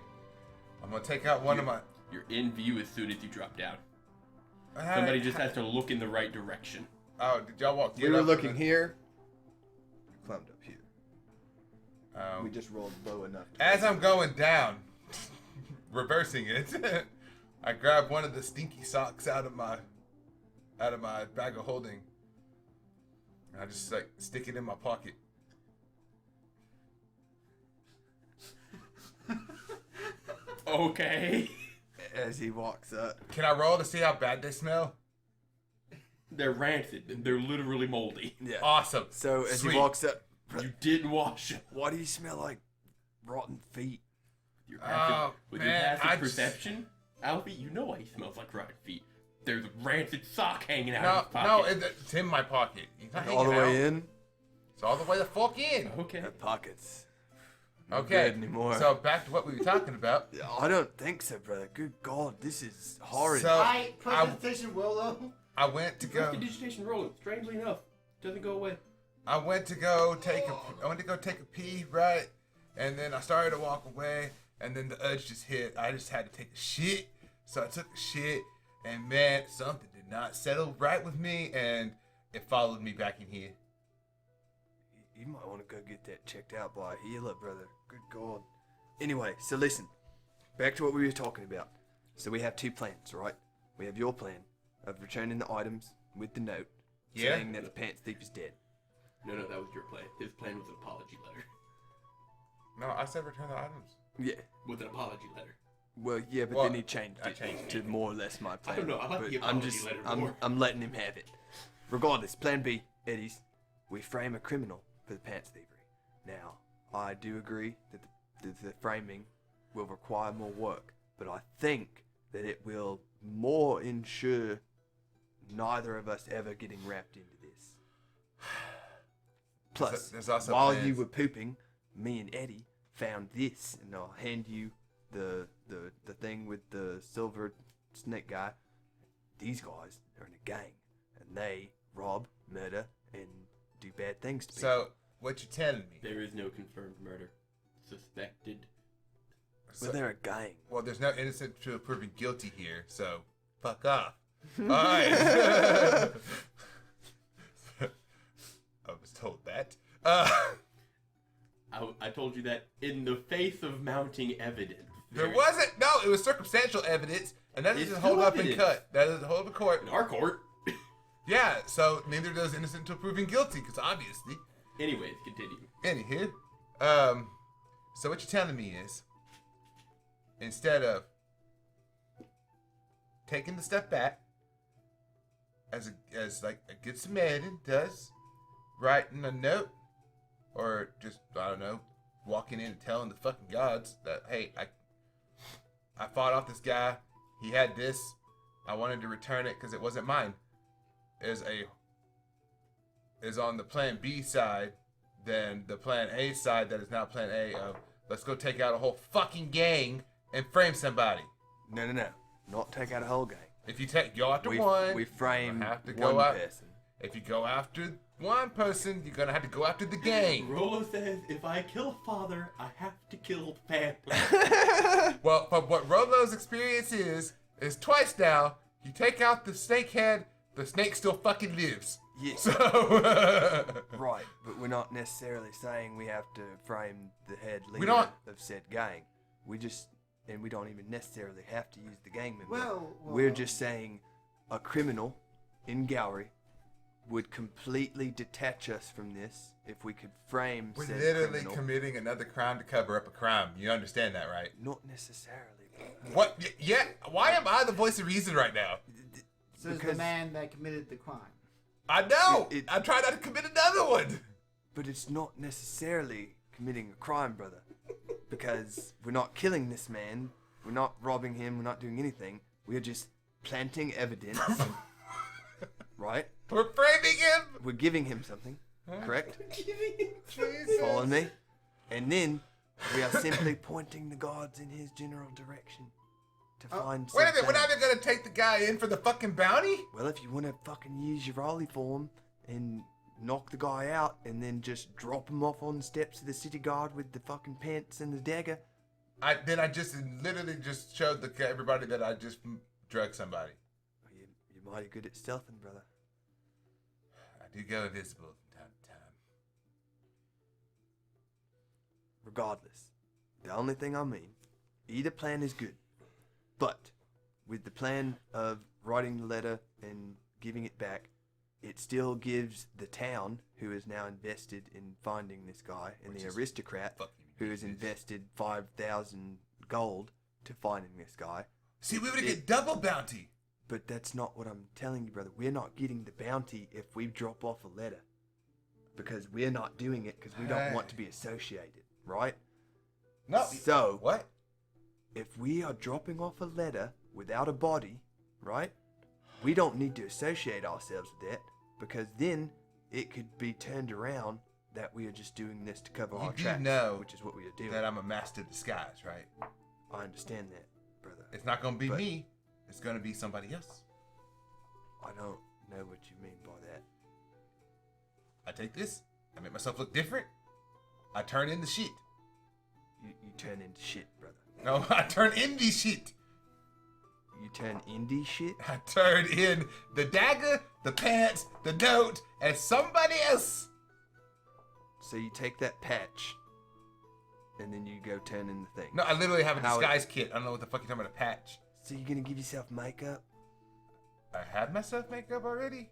I'm gonna take out one of my. You're in view as soon as you drop down. Somebody just has to look in the right direction. Oh, did y'all walk? We were looking here. You climbed up here. We Um, just rolled low enough. as I'm going down, reversing it, I grab one of the stinky socks out of my bag of holding. And I just like stick it in my pocket. Okay. As he walks up. Can I roll to see how bad they smell? They're rancid. They're literally moldy. Yeah. Awesome. So as Sweet. he walks up, You didn't wash them. why do you smell like rotten feet? Your Oh, with man, your I passive just- perception, Alfie, you know why he smells like rotten feet. There's a rancid sock hanging out No, of his pocket. no, it's in my pocket. He's not All the hanging way out. in. It's all the way the fuck in. Okay. The pockets. Not Okay. good anymore. So back to what we were talking about. I don't think so, brother. Good God, this is horrid. So I presentation Willow. I went to go. Prestidigitation rolling. Strangely enough, doesn't go away. I went to go take a pee, right? And then I started to walk away, and then the urge just hit. I just had to take a shit, so I took a shit, and man, something did not settle right with me, and it followed me back in here. You might want to go get that checked out by a healer, brother. Good God. Anyway, so listen. Back to what we were talking about. So we have two plans, right? We have your plan of returning the items with the note Yeah. saying that the pants thief is dead. No, that was your plan. His plan was an apology letter. No, I said return the items. Yeah. With an apology letter. Well, yeah, but Well, then he changed I it changed to more or less my plan. don't know, I like But the apology letter more. I'm letting him have it. Regardless, plan B, Eddies. We frame a criminal for the pants thievery. Now, I do agree that the framing will require more work, but I think that it will more ensure neither of us ever getting wrapped into this. Plus, there's also while plans. you were pooping, me and Eddie found this, and I'll hand you the thing with the silver snake guy. These guys are in a gang, and they rob, murder, and do bad things to people. So, what you telling me? There is no confirmed murder. Suspected. Well, they're a gang. Well, there's no innocent until proven guilty here, so fuck off. Alright. I was told that. I told you that in the face of mounting evidence. There wasn't. No, it was circumstantial evidence, and that It's doesn't hold still up in evidence. cut. That doesn't hold up in court. In our court. Yeah, so neither does innocent until proven guilty, because obviously. Anyways, continue. Anywho, so what you're telling me is, instead of taking the step back, as like a good Samaritan does, writing a note, or just I don't know, walking in and telling the fucking gods that hey, I fought off this guy, he had this, I wanted to return it because it wasn't mine. Is on the plan B side than the plan A side that is now plan A of let's go take out a whole fucking gang and frame somebody. No. Not take out a whole gang. If you go after one, We frame you have to one go out. person. If you go after one person, you're gonna have to go after the gang. Rolo says, if I kill a father, I have to kill the family. Well, but what Rolo's experience is twice now. You take out the snake head, the snake still fucking lives. Yeah. So Right, but we're not necessarily saying we have to frame the head leader don't- of said gang. And we don't even necessarily have to use the gang member. Well, we're just saying a criminal in Gowry would completely detach us from this if we could frame we're said literally criminal. committing another crime to cover up a crime. You understand that, right? Not necessarily. What? Yeah. Why am I the voice of reason right now? So is the because- man that committed the crime. I know. It- I'm trying not to commit another one. But it's not necessarily committing a crime, brother. Because we're not killing this man, we're not robbing him, we're not doing anything. We're just planting evidence. Right? We're framing him. We're giving him something, correct? Jesus. Follow me? And then we are simply pointing the gods in his general direction to find Wait a said minute. We're not thing. even gonna take the guy in for the fucking bounty. Well, if you want to fucking use your Raleigh form and knock the guy out and then just drop him off on the steps of the city guard with the fucking pants and the dagger, I just literally just showed everybody that I just drugged somebody. you're mighty good at stealthing, brother. I do go invisible from time to time. Regardless, the only thing I mean, either plan is good. But with the plan of writing the letter and giving it back, it still gives the town, who is now invested in finding this guy, and Which the is aristocrat, fucking who has ridiculous. invested 5,000 gold to finding this guy. See, we would get double bounty. But that's not what I'm telling you, brother. We're not getting the bounty if we drop off a letter. Because we're not doing it because we don't want to be associated, right? No. So, What? if we are dropping off a letter without a body, right? We don't need to associate ourselves with that because then it could be turned around that we are just doing this to cover You our do tracks, know which is what we are doing. That I'm a master disguise, right? I understand that, brother. It's not gonna be But- me. It's gonna be somebody else. I don't know what you mean by that. I take this. I make myself look different. I turn into shit. You turn into shit, brother. No, I turn into shit. You turn indie shit? I turn in the dagger, the pants, the note, and somebody else. So you take that patch and then you go turn in the thing. No, I literally have a How it- disguise kit. I don't know what the fuck you're talking about, a patch. So you're gonna give yourself makeup? I have myself makeup already.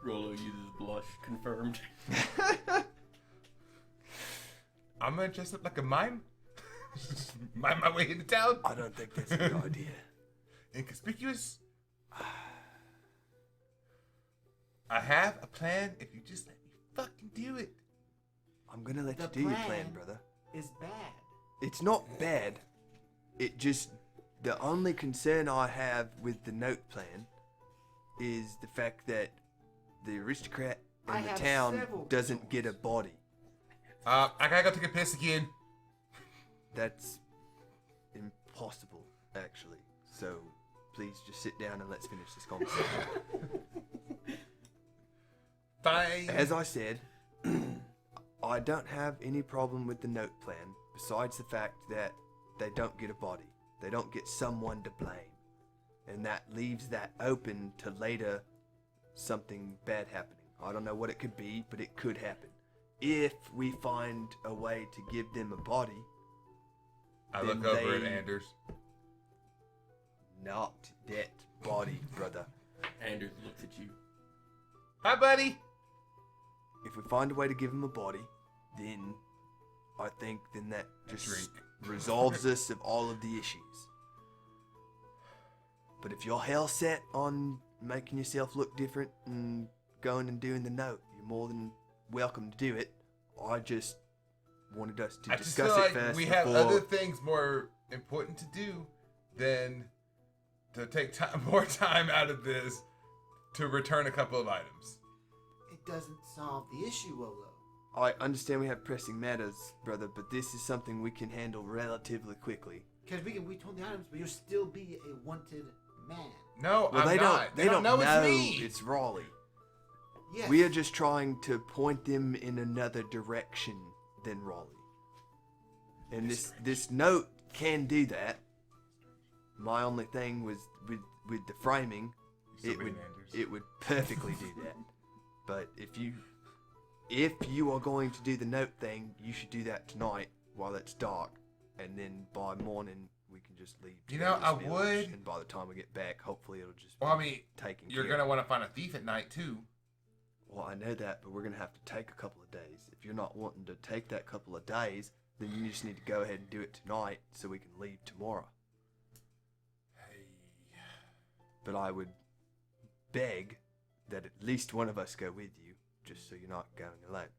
Rolo uses blush, confirmed. I'm gonna dress up like a mime. Mime my way into town. I don't think that's a good idea. Inconspicuous. I have a plan if you just let me fucking do it. I'm gonna let The you do your plan, plan. brother. Is bad. It's not bad. It just... The only concern I have with the note plan is the fact that the aristocrat in I the have town several doesn't get a concerns. body. I gotta go take a piss again. That's impossible, actually. So, please just sit down and let's finish this conversation. Fine. As I said, I don't have any problem with the note plan, besides the fact that they don't get a body. They don't get someone to blame. And that leaves that open to later something bad happening. I don't know what it could be, but it could happen. If we find a way to give them a body, I then look over at they- Anders. not that body, brother. Anders looks at you. Hi, buddy. If we find a way to give him a body, then I think then that just Drink. resolves us of all of the issues. But if you're hell set on making yourself look different and going and doing the note, you're more than welcome to do it. I just wanted us to I just discuss feel it like first we have before... other things more important to do than to take time, more time out of this to return a couple of items. It doesn't solve the issue, Wolo. I understand we have pressing matters, brother, but this is something we can handle relatively quickly. Because we told the items, but you'll still be a wanted man. No, Well, I'm they not. don't know it's me. it's Raleigh. Yes. We are just trying to point them in another direction than Raleigh. And this note can do that. My only thing was with the framing, You it still would being Anders. it would perfectly do that. But if you are going to do the note thing, you should do that tonight while it's dark, and then by morning we can just leave. to You go know, to the I village, would- And by the time we get back, hopefully it'll just Well, I be mean, taken you're care gonna of. want to find a thief at night too. Well, I know that, but we're gonna have to take a couple of days. If you're not wanting to take that couple of days, then you just need to go ahead and do it tonight so we can leave tomorrow. Hey, But I would beg that at least one of us go with you, just so you're not going alone.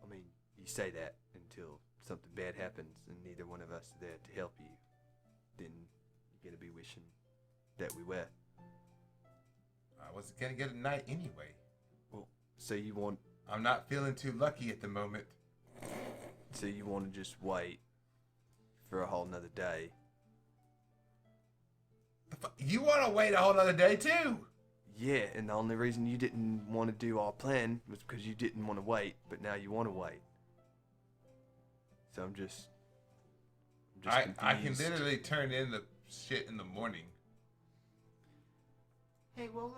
I mean, you say that until something bad happens and neither one of us are there to help you. Then you're gonna be wishing that we were. I was gonna get a night anyway. Well, so you want I'm not feeling too lucky at the moment. So you want to just wait for a whole nother day? You want to wait a whole other day too? Yeah, and the only reason you didn't want to do our plan was because you didn't want to wait, but now you want to wait. So I'm just I can confused. literally turn in the shit in the morning. Hey, Wolo.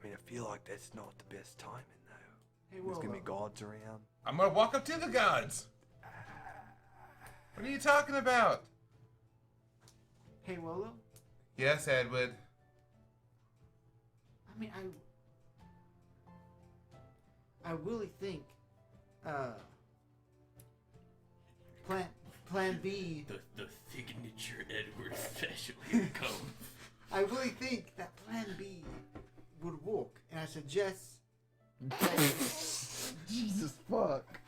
I mean, I feel like that's not the best timing though. Hey, There's gonna be Wolo. guards around. I'm gonna walk up to the gods. What are you talking about? Hey, Wolo. Yes, Edward. I mean, I really think, Plan B. The signature Edward special. Here it comes. I really think that Plan B would work, and I suggest. Jesus fuck.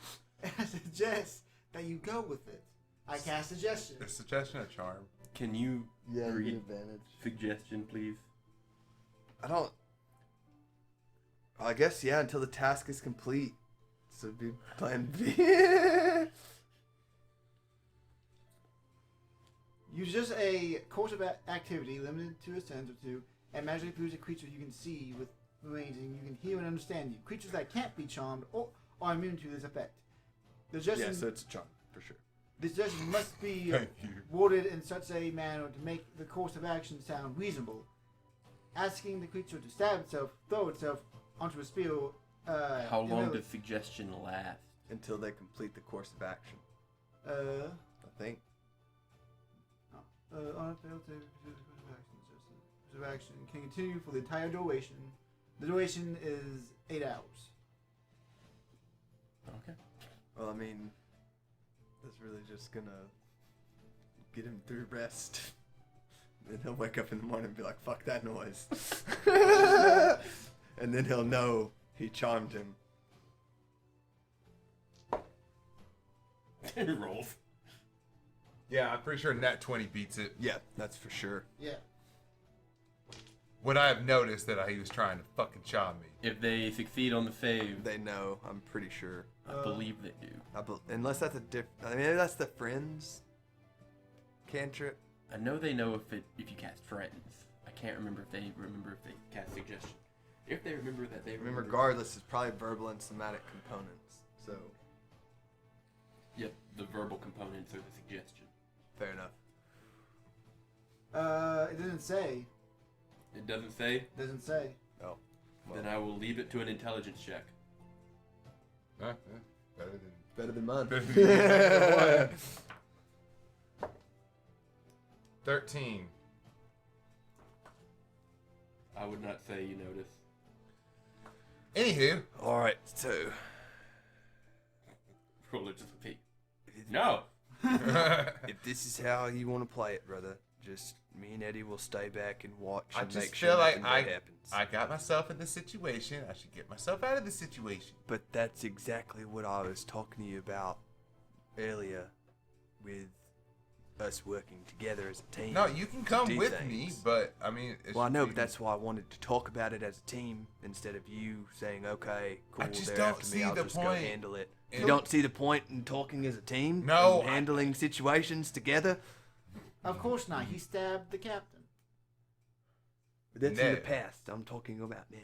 I suggest that you go with it. I cast suggestion. A suggestion, a charm. Can you Yeah, read advantage. suggestion, please? I don't. I guess yeah, until the task is complete. So it'd be plan B. Use just a course of activity limited to a sentence or two, and magically produce a creature you can see with range and you can hear and understand you. Creatures that can't be charmed or are immune to this effect. The suggestion, Yeah, so it's a charm for sure. the suggestion must be Thank you. worded in such a manner to make the course of action sound reasonable. Asking the creature to stab itself, throw itself onto a spear. How long does suggestion last? Until they complete the course of action, Uh, I think. on a failed save, course of action can continue for the entire duration. The duration is 8 hours. Okay. Well, I mean, that's really just gonna get him through rest. And he'll wake up in the morning and be like, fuck that noise. And then he'll know he charmed him. He rolls. Yeah, I'm pretty sure Nat 20 beats it. Yeah, that's for sure. Yeah. Would I have noticed that he was trying to fucking charm me? If they succeed on the save, They know, I'm pretty sure. I believe they do. Unless that's a I mean, maybe that's the friends cantrip. I know they know if you cast friends. I can't remember if they cast suggestion. If they remember that they I mean, remember. regardless, it's probably verbal and somatic components. So, Yep, the verbal components are the suggestion. fair enough. It doesn't say. It doesn't say. Doesn't say. Oh. Well, Then I will leave it to an intelligence check. Better than better than mine. 13. I would not say you notice. Anywho, Alright, so. Roll it just a peek. No. If this is how you want to play it, brother, just me and Eddie will stay back and watch I and just make sure feel like nothing bad happens. I got myself in this situation. I should get myself out of this situation. But that's exactly what I was talking to you about earlier with us working together as a team. No, you can come do with things. me, but I mean, Well, I know, but that's why I wanted to talk about it as a team instead of you saying, okay, cool, I just they're don't after me, see I'll the just go point handle it. in- You don't see the point in talking as a team? No, And handling situations together? Of course not. He stabbed the captain. But that's in the No. past. I'm talking about now.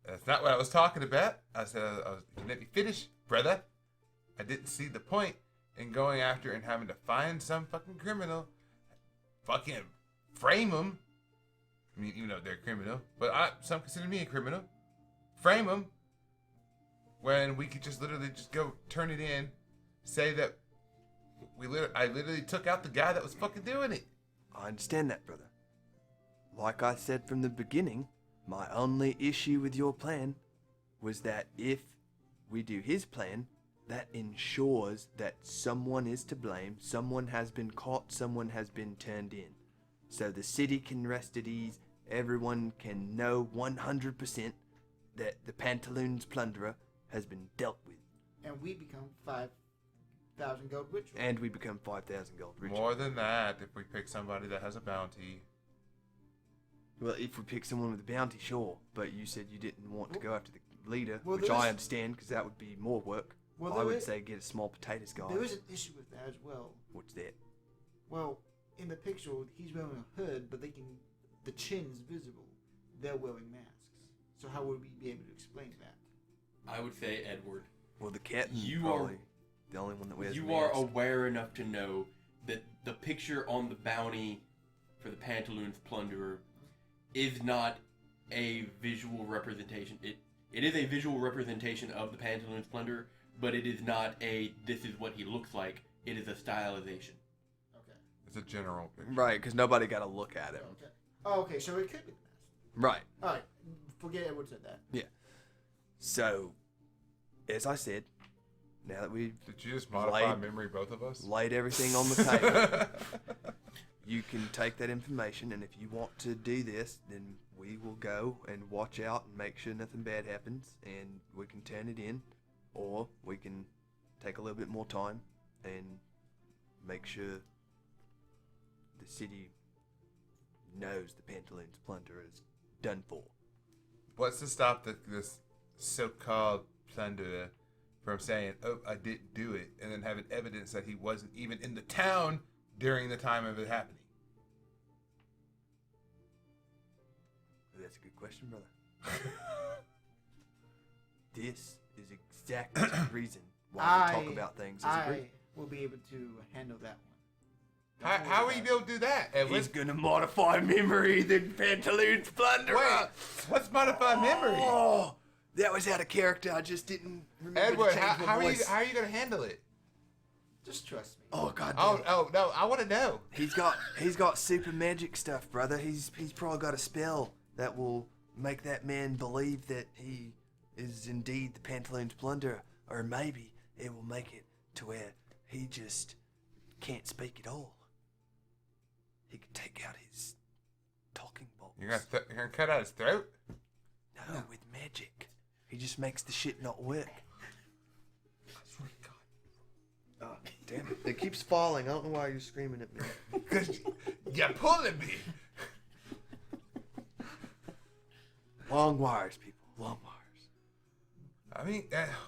That's not what I was talking about. I said, let me finish, brother. I didn't see the point in going after and having to find some fucking criminal, fucking frame them. I mean, even though they're a criminal, but some consider me a criminal. Frame them when we could just literally just go turn it in, say that I literally took out the guy that was fucking doing it. I understand that, brother. Like I said from the beginning, my only issue with your plan was that if we do his plan, that ensures that someone is to blame, someone has been caught, someone has been turned in. So the city can rest at ease, everyone can know 100% that the Pantaloons plunderer has been dealt with. And we become 5,000 gold ritual. And we become 5,000 gold richer. More than that, if we pick somebody that has a bounty. Well, if we pick someone with a bounty, sure. But you said you didn't want to go after the leader, Well, which there I is- understand because that would be more work. Well, I there would is- say get a small potatoes guy. There is an issue with that as well. What's that? Well, in the picture, he's wearing a hood, but the chin's visible. They're wearing masks. So how would we be able to explain that? I would say Edward. Well, the captain You probably the only one that wears a You are mask. aware enough to know that the picture on the bounty for the Pantaloons plunderer is not a visual representation. It is a visual representation of the Pantaloons plunderer, but it is not a this is what he looks like. It is a stylization. Okay. It's a general picture. Right, because nobody got to look at him. Okay. Oh, okay. So it could be the mask. Right. All right. Forget Edward said that. So, as I said, now that we've Did you just modify Laid- memory, both of us? laid everything on the table, you can take that information, and if you want to do this, then we will go and watch out and make sure nothing bad happens, and we can turn it in, or we can take a little bit more time and make sure the city knows the Pantaloons plunder is done for. What's to stop this so-called plunderer from saying, "Oh, I didn't do it," and then having evidence that he wasn't even in the town during the time of it happening? That's a good question, brother. This is exactly the reason why we talk about things as a I group. will be able to handle that one. How are you able to do that, Edward? He's gonna modify memory, the Pantaloons plunderer. Wait, what's modified memory? Oh, that was out of character. I just didn't remember Edward, to change my how voice. are you gonna handle it? Just trust me. Oh God. Oh no, I want to know. He's got super magic stuff, brother. He's probably got a spell that will make that man believe that he is indeed the Pantaloons plunderer, or maybe it will make it to where he just can't speak at all. he could take out his talking bolts. You're gonna cut out his throat? No, with magic. He just makes the shit not work. I swear to God. Oh, damn it. It keeps falling. I don't know why you're screaming at me. Because you're pulling me. Long wires, people. Long wires. I mean,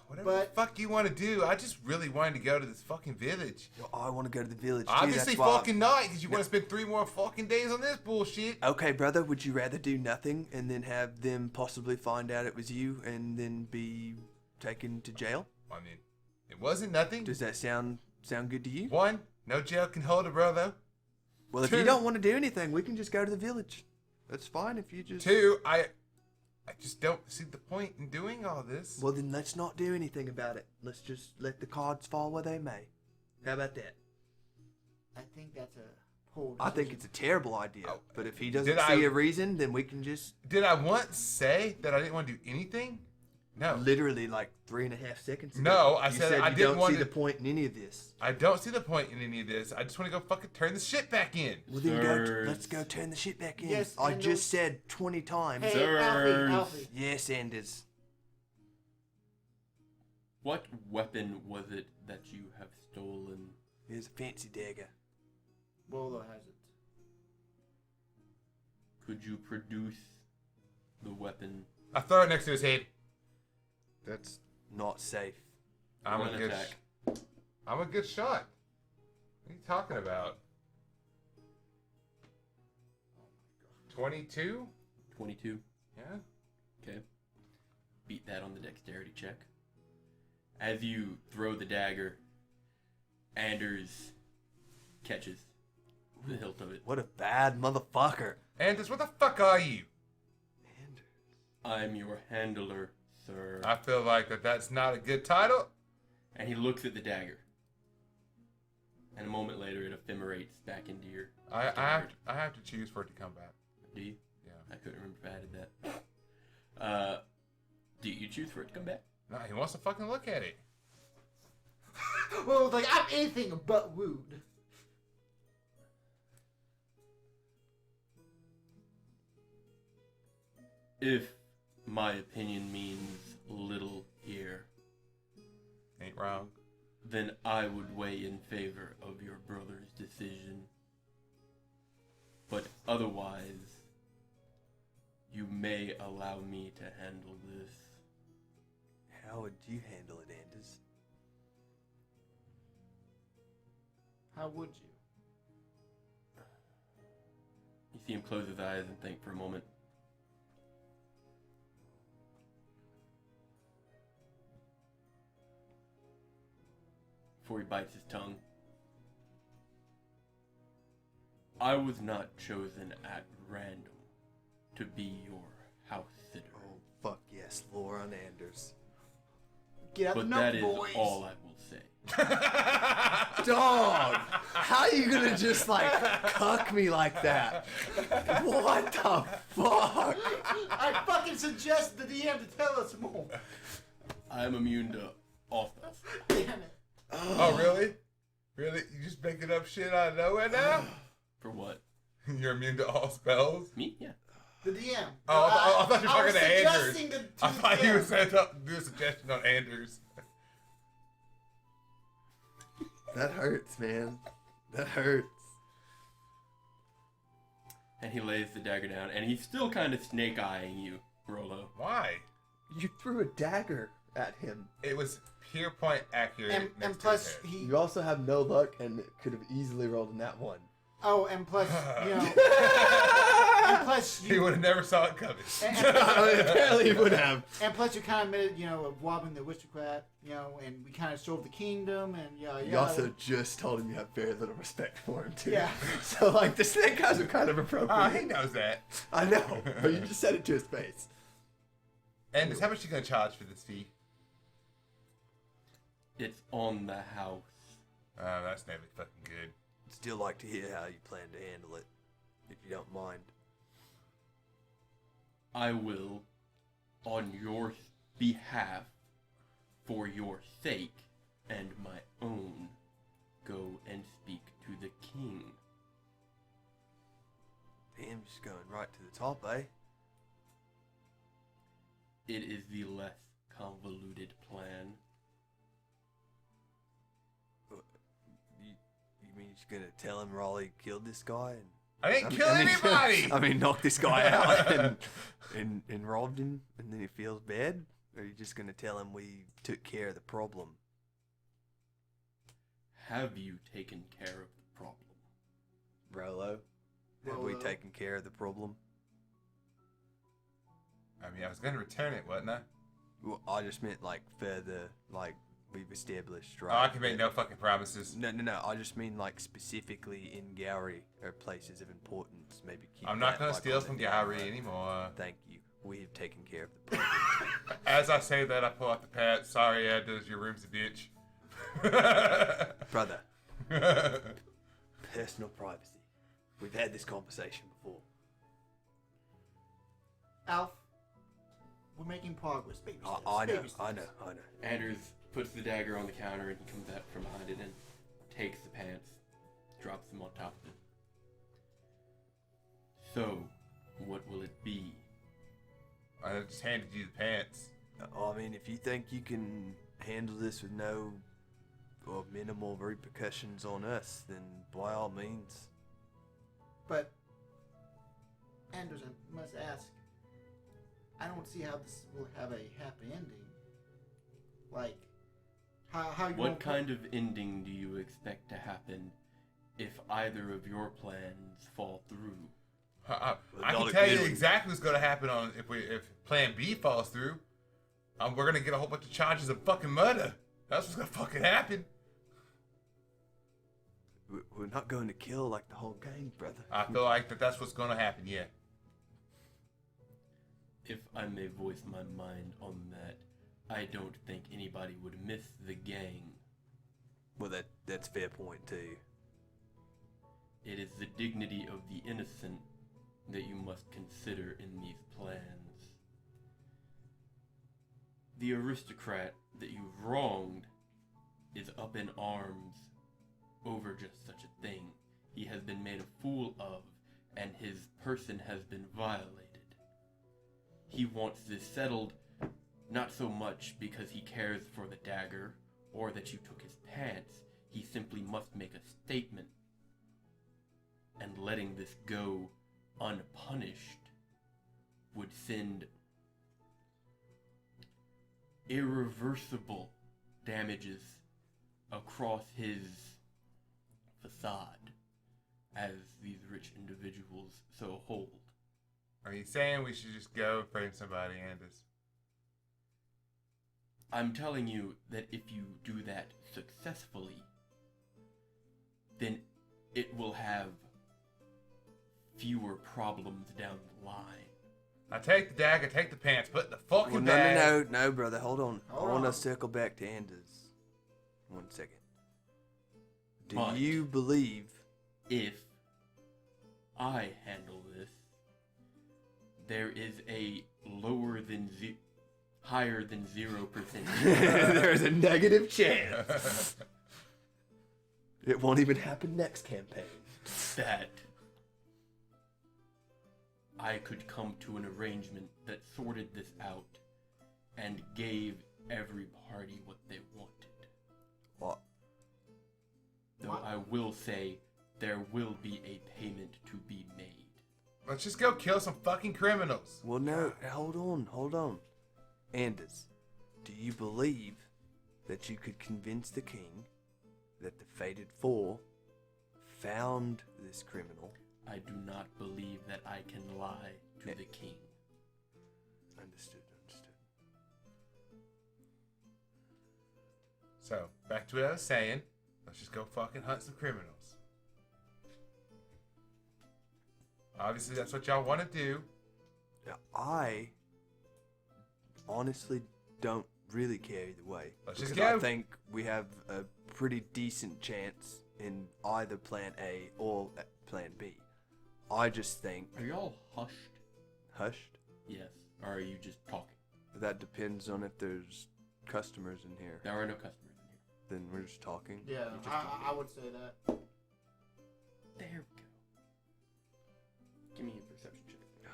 whatever But- the fuck you want to do. I just really wanted to go to this fucking village. Yo, I want to go to the village. too, Obviously that's why fucking not, because you want to spend 3 more fucking days on this bullshit. Okay, brother, would you rather do nothing and then have them possibly find out it was you and then be taken to jail? I mean, it wasn't nothing. Does that sound good to you? 1, no jail can hold a brother. Well, if 2, you don't want to do anything, we can just go to the village. That's fine if you just... 2, I just don't see the point in doing all this. Well, then let's not do anything about it. Let's just let the cards fall where they may. How about that? I think that's a poor I think it's a terrible idea. Oh, But if he doesn't did see I- a reason, then we can just Did I once say that I didn't want to do anything? No. literally like 3.5 seconds ago. No, I you said I you didn't don't want see to- the point in any of this. I don't see the point in any of this. I just want to go fucking turn the shit back in. Well, then Sirs. let's go turn the shit back in. Yes, I and just said 20 times. Hey, Sirs. Alfie. Yes, Anders. What weapon was it that you have stolen? Here's a fancy dagger. Rolo has it. Could you produce the weapon? I throw it next to his head. That's not safe. I'm One a good. attack. I'm a good shot. What are you talking about? 22? 22. Yeah. Okay. Beat that on the dexterity check. As you throw the dagger, Anders catches the hilt of it. What a bad motherfucker. Anders, what the fuck are you? Anders. I'm your handler, sir. I feel like that's not a good title. And he looks at the dagger. And a moment later, it ephemerates back into your I have to choose for it to come back. Do you? Yeah. I couldn't remember if I added that. Do you choose for it to come back? No, he wants to fucking look at it. Well, like, I'm anything but wooed. If my opinion means little here, Ain't wrong. then I would weigh in favor of your brother's decision. But otherwise, you may allow me to handle this. How would you handle it, Anders? How would you? You see him close his eyes and think for a moment. Before he bites his tongue. I was not chosen at random to be your house sitter. Oh, fuck yes, Lauren Anders. Get out But the that milk, is boys. all I will say. Dog! How are you gonna just, like, cuck me like that? What the fuck? I fucking suggest the DM to tell us more. I am immune to all stuff. Damn it. Oh, really? Really? You just making up shit out of nowhere now? For what? You're immune to all spells? Me? Yeah. The DM. Oh, I thought you were I was talking to Anders. suggesting to I the thought you DM. were saying to do a suggestion on Anders. That hurts, man. That hurts. And he lays the dagger down, and he's still kind of snake-eyeing you, Rolo. Why? You threw a dagger at him. It was pure point accurate. And next to plus, his head. he. You also have no luck and could have easily rolled in that one. Oh, and plus, you know. And plus, He you. would have never saw it coming. Apparently he would have. And plus, you kind of made it, you know, of robbing the aristocrat, you know, and we kind of stole the kingdom, and yeah, You also just told him you have very little respect for him, too. Yeah. So, like, the snake eyes are kind of He appropriate. knows that. I know, but you just said it to his face. Anders, how much you gonna charge for this fee? It's on the house. That's never fucking good. Still like to hear how you plan to handle it, if you don't mind. I will, on your behalf, for your sake and my own, go and speak to the king. Damn, just going right to the top, eh? It is the less convoluted plan. You mean you're gonna tell him Raleigh killed this guy? And I didn't kill anybody! I mean, knocked this guy out and robbed him, and then he feels bad? Or are you just gonna tell him we took care of the problem? Have you taken care of the problem? Rolo, have we Rolo. taken care of the problem? I mean, I was gonna return it, wasn't I? Well, I just meant like further, like we've established, Oh, right? I can make no fucking promises. No. I just mean like specifically in Gowry or places of importance. Maybe keep. I'm not that, gonna like, steal on the from down Gowry low. anymore. Thank you. We have taken care of the problem. As I say that, I pull out the pad. Sorry, Ed, your room's a bitch. Brother, personal privacy. We've had this conversation before. Alf, we're making progress, baby steps. I know, baby steps. I know. Anders puts the dagger on the counter and he comes out from behind it and takes the pants, drops them on top of it. So, what will it be? I just handed you the pants. I mean, if you think you can handle this with no or minimal repercussions on us, then by all means. But, Anders, I must ask, I don't see how this will have a happy ending. Like, how you What kind of ending do you expect to happen if either of your plans fall through? I not can a tell good you one. exactly what's gonna happen on if Plan B falls through. We're gonna get a whole bunch of charges of fucking murder. That's what's gonna fucking happen. We're not going to kill like the whole gang, brother. I feel like that's what's gonna happen. Yeah. If I may voice my mind on that, I don't think anybody would miss the gang. Well, that's a fair point too. It is the dignity of the innocent that you must consider in these plans. The aristocrat that you've wronged is up in arms over just such a thing. He has been made a fool of, and his person has been violated. He wants this settled, not so much because he cares for the dagger, or that you took his pants. He simply must make a statement. And letting this go unpunished would send irreversible damages across his facade, as these rich individuals so hold. Are you saying we should just go and frame somebody, Anders? I'm telling you that if you do that successfully, then it will have fewer problems down the line. I take the dagger, take the pants, put it in the fucking Well, bag. no, brother. Hold on. Hold I want on. to circle back to Anders. 1 second. Do But- you believe? If I handle this, there is a higher than 0% There's a negative chance. It won't even happen next campaign. that I could come to an arrangement that sorted this out and gave every party what they wanted. What? Though What? I will say there will be a payment to be made. Let's just go kill some fucking criminals. Well, no. Hold on. Anders, do you believe that you could convince the king that the Fated Four found this criminal? I do not believe that I can lie to the king. Understood. So, back to what I was saying. Let's just go fucking hunt some criminals. Obviously, that's what y'all want to do. Now, I honestly don't really care either way. Let's just because go. I think we have a pretty decent chance in either Plan A or Plan B. I just think Are y'all hushed? hushed. Yes. Or are you just talking? That depends on if there's customers in here. There are no customers in here. Then we're just talking. Yeah, I would say that. There we go. Give me a perception check. Oh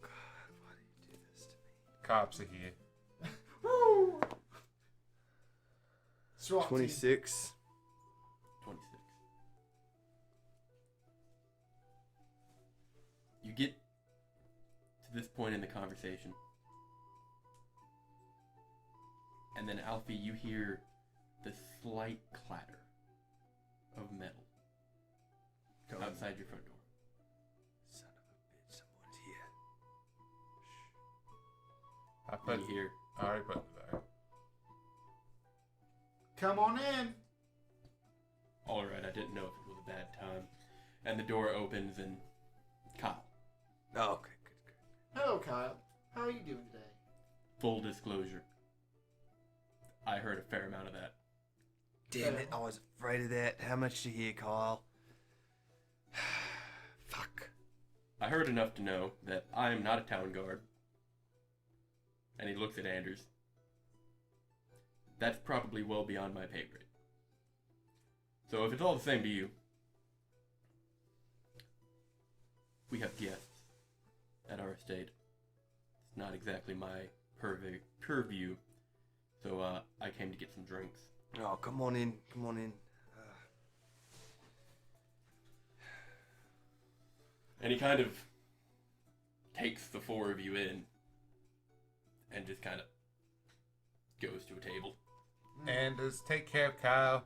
God, why do you do this to me? Cops are here. Woo! SWAT team. 26. 26. You get to this point in the conversation, and then Alfie, you hear the slight clatter of metal outside your front door. Son of a bitch, someone's here. I put. You hear, I already put it there. Come on in. all right, I didn't know if it was a bad time. And the door opens and Kyle. Oh, okay, good. Hello, Kyle. How are you doing today? Full disclosure, I heard a fair amount of that. Damn it, I was afraid of that. How much to hear, Kyle? Fuck. I heard enough to know that I am not a town guard. And he looks at Anders. That's probably well beyond my pay grade. So if it's all the same to you, we have guests at our estate. It's not exactly my purview, so I came to get some drinks. Oh, come on in. Come on in. And he kind of takes the four of you in and just kind of goes to a table. And just take care of Kyle,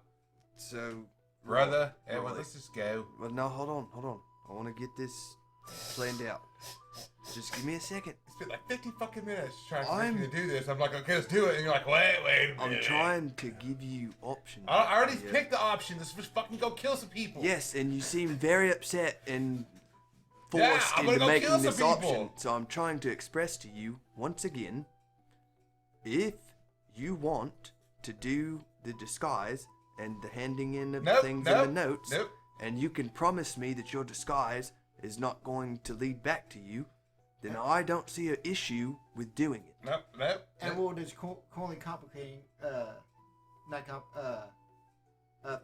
So, brother. Well, Well, let's just go. well, no, hold on. I want to get this planned out. Just give me a second. It's been like 50 fucking minutes trying to I'm- get me to do this. I'm like, okay, let's do it. And you're like, wait a minute. I'm trying to give you options. I already Yeah. picked the option. Let's just fucking go kill some people. Yes, and you seem very upset and forced Yeah, I'm gonna into go making kill this some option. people. So I'm trying to express to you once again, if you want to do the disguise and the handing in of Nope, things nope, and the notes, nope. and you can promise me that your disguise is not going to lead back to you, then I don't see an issue with doing it. Nope. And we're just currently complicating,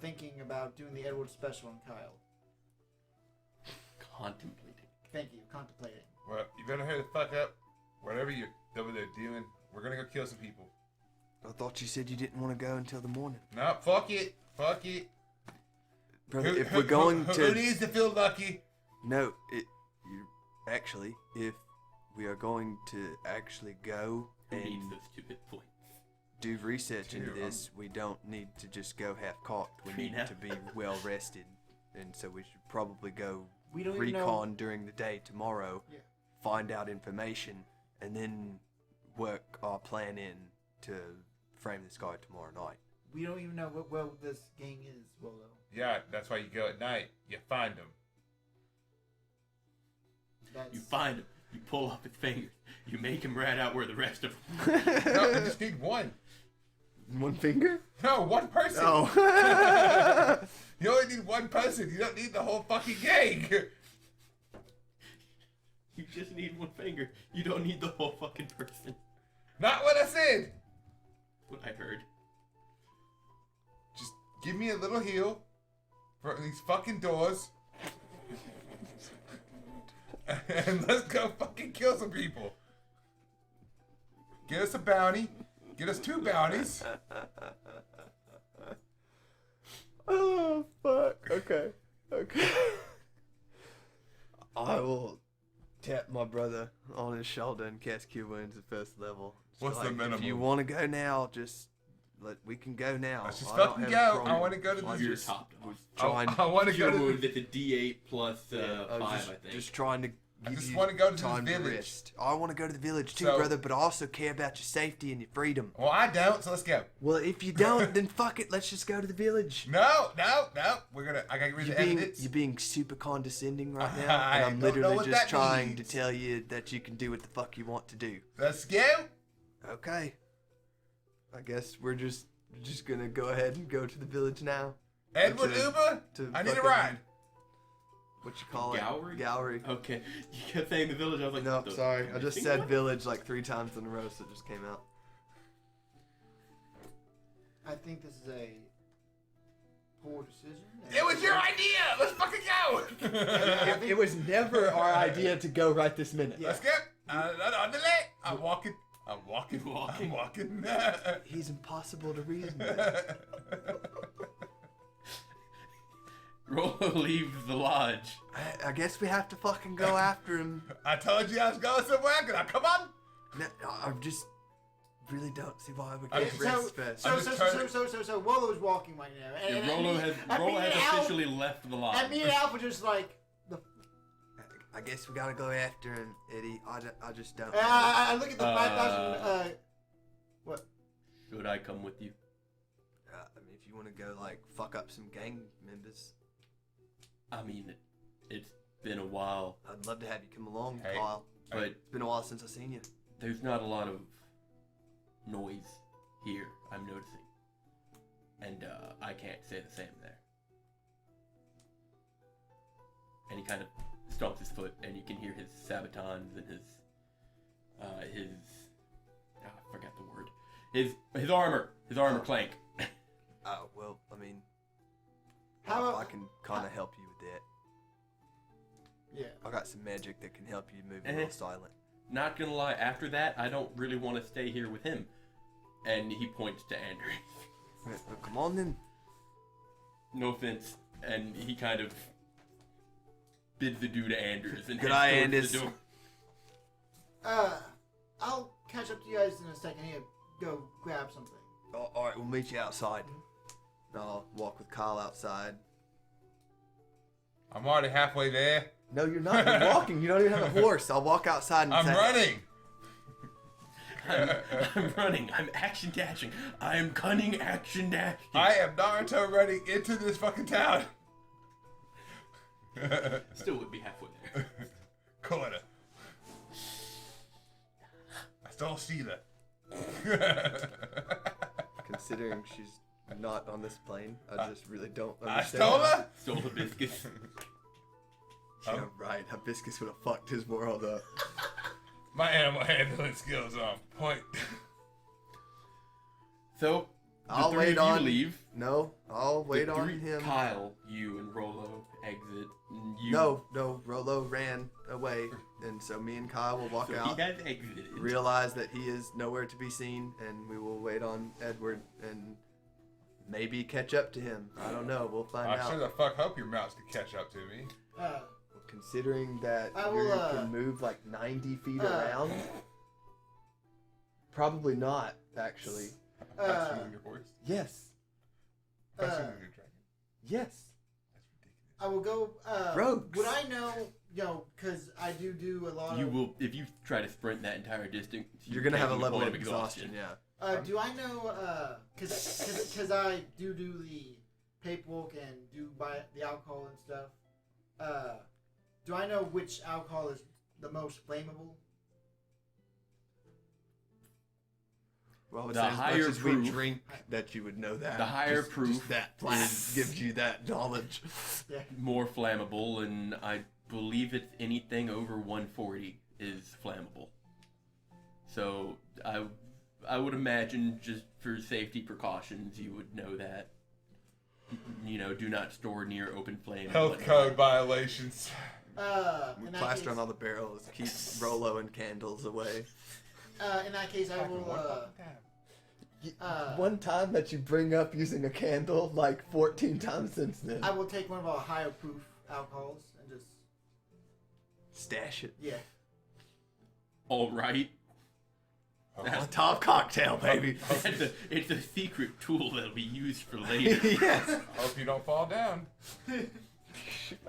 thinking about doing the Edward special on Kyle. Contemplating. Thank you, contemplating. Well, you better hurry the fuck up. Whatever you're over there doing, we're gonna go kill some people. I thought you said you didn't want to go until the morning. No, fuck it. Brother, if we're going who to... needs to feel lucky? No, actually, if we are going to actually go Who needs and those 2 hit points? do research into Dude, this, we don't need to just go half-cocked. We need Yeah. to be well-rested. And so we should probably go We don't even know. recon during the day tomorrow, Yeah. find out information, and then work our plan in to frame this guy tomorrow night. We don't even know what well this gang is, Willow. Yeah, that's why you go at night. You find them. That's You find him, you pull off his fingers, you make him rat out where the rest of them. No, you just need one. One finger? No, one person. Oh. You only need one person. You don't need the whole fucking gang. You just need one finger. You don't need the whole fucking person. Not what I said. What I heard. Just give me a little heal for these fucking doors. And let's go fucking kill some people. Get us a bounty. Get us 2 bounties. Oh, fuck. Okay. I will tap my brother on his shoulder and cast Cure Wounds at first level. Just What's the If minimum? you want to go now, we can go now. Let's just I don't fucking have a go. problem. I want to go to I'm the... You're just topped off. trying. I want to go Cure to wound the... at the D8 plus 5, I think. Just trying to. I Give just you want to go to time the to village. rest. I want to go to the village too, So- brother, but I also care about your safety and your freedom. Well, I don't, so let's go. Well, if you don't, then fuck it. Let's just go to the village. No. We're gonna... I gotta read You're the being, evidence. you're being super condescending right now, I and I'm don't know literally what just that trying to means. tell you that you can do what the fuck you want to do. Let's go. Okay. I guess we're just gonna go ahead and go to the village now. Edward To- Uber, to I need a fucking- ride. What you call it? Gowry? Gowry. Okay. You kept saying the village, I was like, No, the sorry. I just missing said one? village like 3 times in a row, so it just came out. I think this is a poor decision. It was your idea. Let's fucking go. It was never our idea to go right this minute. Yeah. Let's go. On the leg. I'm walking. He's impossible to reason with. Rollo leaves the lodge. I guess we have to fucking go after him. I told you I was going somewhere. Now, come on. No, I just really don't see why we I'm can't just- rest fest. So Rollo's walking right now. And Rollo has officially left the lodge. And me and Alf are just like, I guess we gotta go after him, Eddie. I just don't. I look at the 5,000. What? Should I come with you? I mean, if you want to go like fuck up some gang members, I mean, it's been a while, I'd love to have you come along, Hey. Kyle. but It's been a while since I've seen you. there's not a lot of noise here, I'm noticing. And I can't say the same there. And he kind of stomps his foot, and you can hear his sabatons and his I forgot the word. His armor clank. Oh well, I mean, How I can kind of help you with that. Yeah. I got some magic that can help you move a little silent. Not gonna lie, after that, I don't really want to stay here with him. And he points to Anders. Well, come on then. No offense. And he kind of bids adieu to Anders and Good heads eye, towards Anders. the door. I'll catch up to you guys in a second. Here, go grab something. Oh, all right, we'll meet you outside. I'll walk with Kyle outside. I'm already halfway there. No, you're not. You're walking. You don't even have a horse. I'll walk outside and I'm say, running. I'm running. I'm action dashing. I'm cunning action dashing. I am Naruto running into this fucking town. Still would be halfway there. Corner. I stole Sheila. Considering she's not on this plane, I just really don't I understand. stole her? Stole the biscuits. Yeah, right. Hibiscus would have fucked his world up. My animal handling skills are on point. So, the I'll three wait of you on. leave. No, I'll wait The on three- him. Kyle, you and Rollo exit. And you, No, Rollo ran away, and so me and Kyle will walk so out. he has exited. Realize that he is nowhere to be seen, and we will wait on Edward and maybe catch up to him. I don't know. We'll find I out. sure the fuck hope your mouse can catch up to me. Considering that I you will, can move like 90 feet around, probably not, actually. That's moving your horse. Yes. That's moving your dragon. Yes. That's ridiculous. I will go. Rogues. Would I know, because I do a lot You of. will, if you try to sprint that entire distance, You're going to have a taking level point of exhaustion, yeah. Do I know? Because I do the paperwork and do buy the alcohol and stuff. Do I know which alcohol is the most flammable? Well, it's The as much higher as we proof- drink that you would know that. The higher Just proof that is- gives you that knowledge. Yeah. more flammable, and I believe it's anything over 140 is flammable. So I would imagine, just for safety precautions, you would know that. You know, do not store near open flame. and Health whatnot. code violations. We In that plaster case, on all the barrels, keep Rollo and candles away. in that case, I will. One time that you bring up using a candle, like 14 times since then. I will take one of our higher proof alcohols and just Stash it. yeah. All right. On top cocktail, baby. It's a secret tool that'll be used for later. Yes. Hope you don't fall down.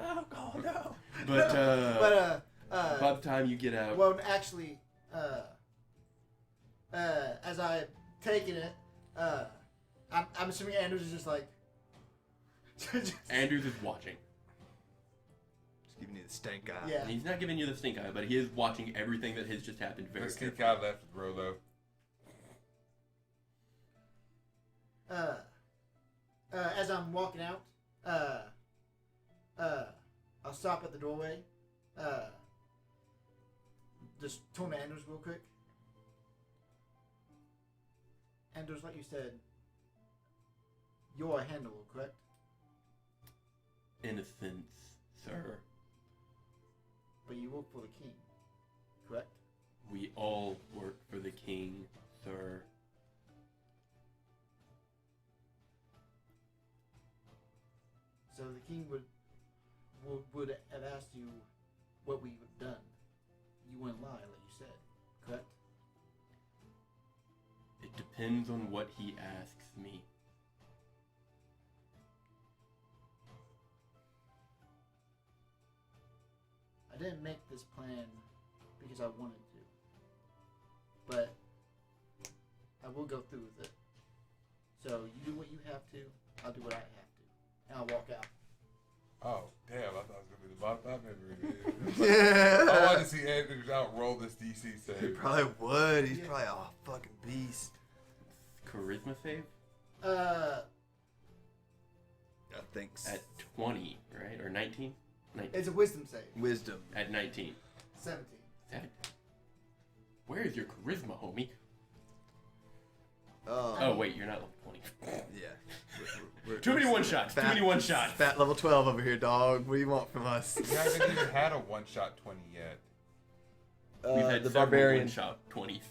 Oh, God, no. But But by the time you get out, well, actually, as I'm taking it, I'm assuming Anders is just like. Anders is watching. Just giving you the stank eye. Yeah. And he's not giving you the stink eye, but he is watching everything that has just happened very Let's keep carefully. guy left with Rolo. As I'm walking out, I'll stop at the doorway. Just turn to Anders real quick. Anders, like you said, you're a handler, correct? innocence, sir. But you work for the king, correct? We all work for the king, sir. So the king would have asked you what we've done. You wouldn't lie, like you said, correct? It depends on what he asks me. I didn't make this plan because I wanted to, but I will go through with it. So you do what you have to, I'll do what I have to, and I'll walk out. Oh, damn, I thought it was going to be the bottom memory. I wanted to see Andrew outroll this DC He save. probably would. He's probably a fucking beast. Charisma save? I think At 20, right? Or 19? 19. It's a wisdom save. wisdom. At 19. 17. Where is your charisma, homie? Oh, Oh, wait, you're not level 20. yeah. Too many one-shots. Too many one-shots. Fat level 12 over here, dog. What do you want from us? We haven't even had a one-shot 20 yet. We've had the several barbarian. one-shot 20s.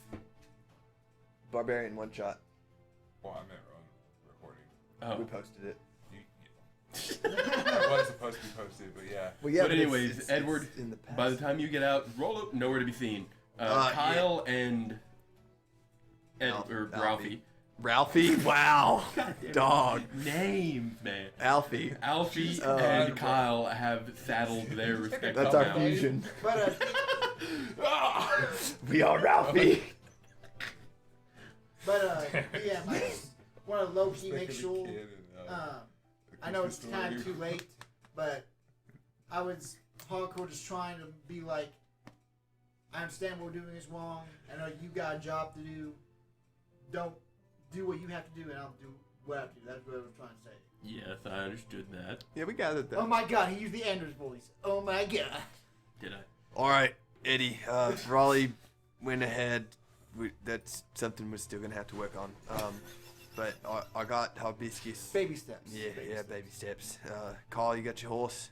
Barbarian one shot. Well, I meant wrong recording. Oh. We posted it. That was supposed to be posted, but yeah. Well, yeah, But it's- anyways, it's Edward, in the past. By the time you get out, roll up, nowhere to be seen. Kyle and or Ralphie. Ralphie? Wow. Dog. Names, man. Alfie. Alfie Oh. and Kyle have saddled their respective That's our mounts. fusion. But We are Ralphie. yeah, I just want to low key make Think of a sure. kid and, I know it's Christmas kind of story. too late, but I was hardcore just trying to be like, I understand what we're doing is wrong. I know you got a job to do. Don't do what you have to do, and I'll do what I have to do. That's what I was trying to say. Yes, I understood that. Yeah, we gathered that. Oh my god, he used the Anders voice. Oh my god. Did I? All right, Eddie. Raleigh went ahead. That's something we're still gonna have to work on. But I got Hibiscus. Baby steps. Yeah, baby steps. Carl, you got your horse?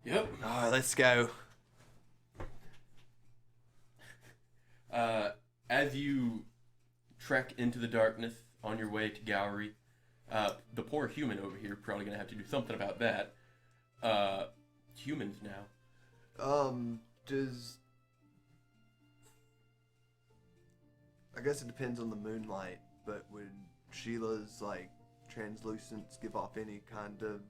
Yep. All right, let's go. As you trek into the darkness on your way to Gowry, the poor human over here probably gonna have to do something about that. Humans now. Does I guess it depends on the moonlight, but would Sheila's like translucence give off any kind of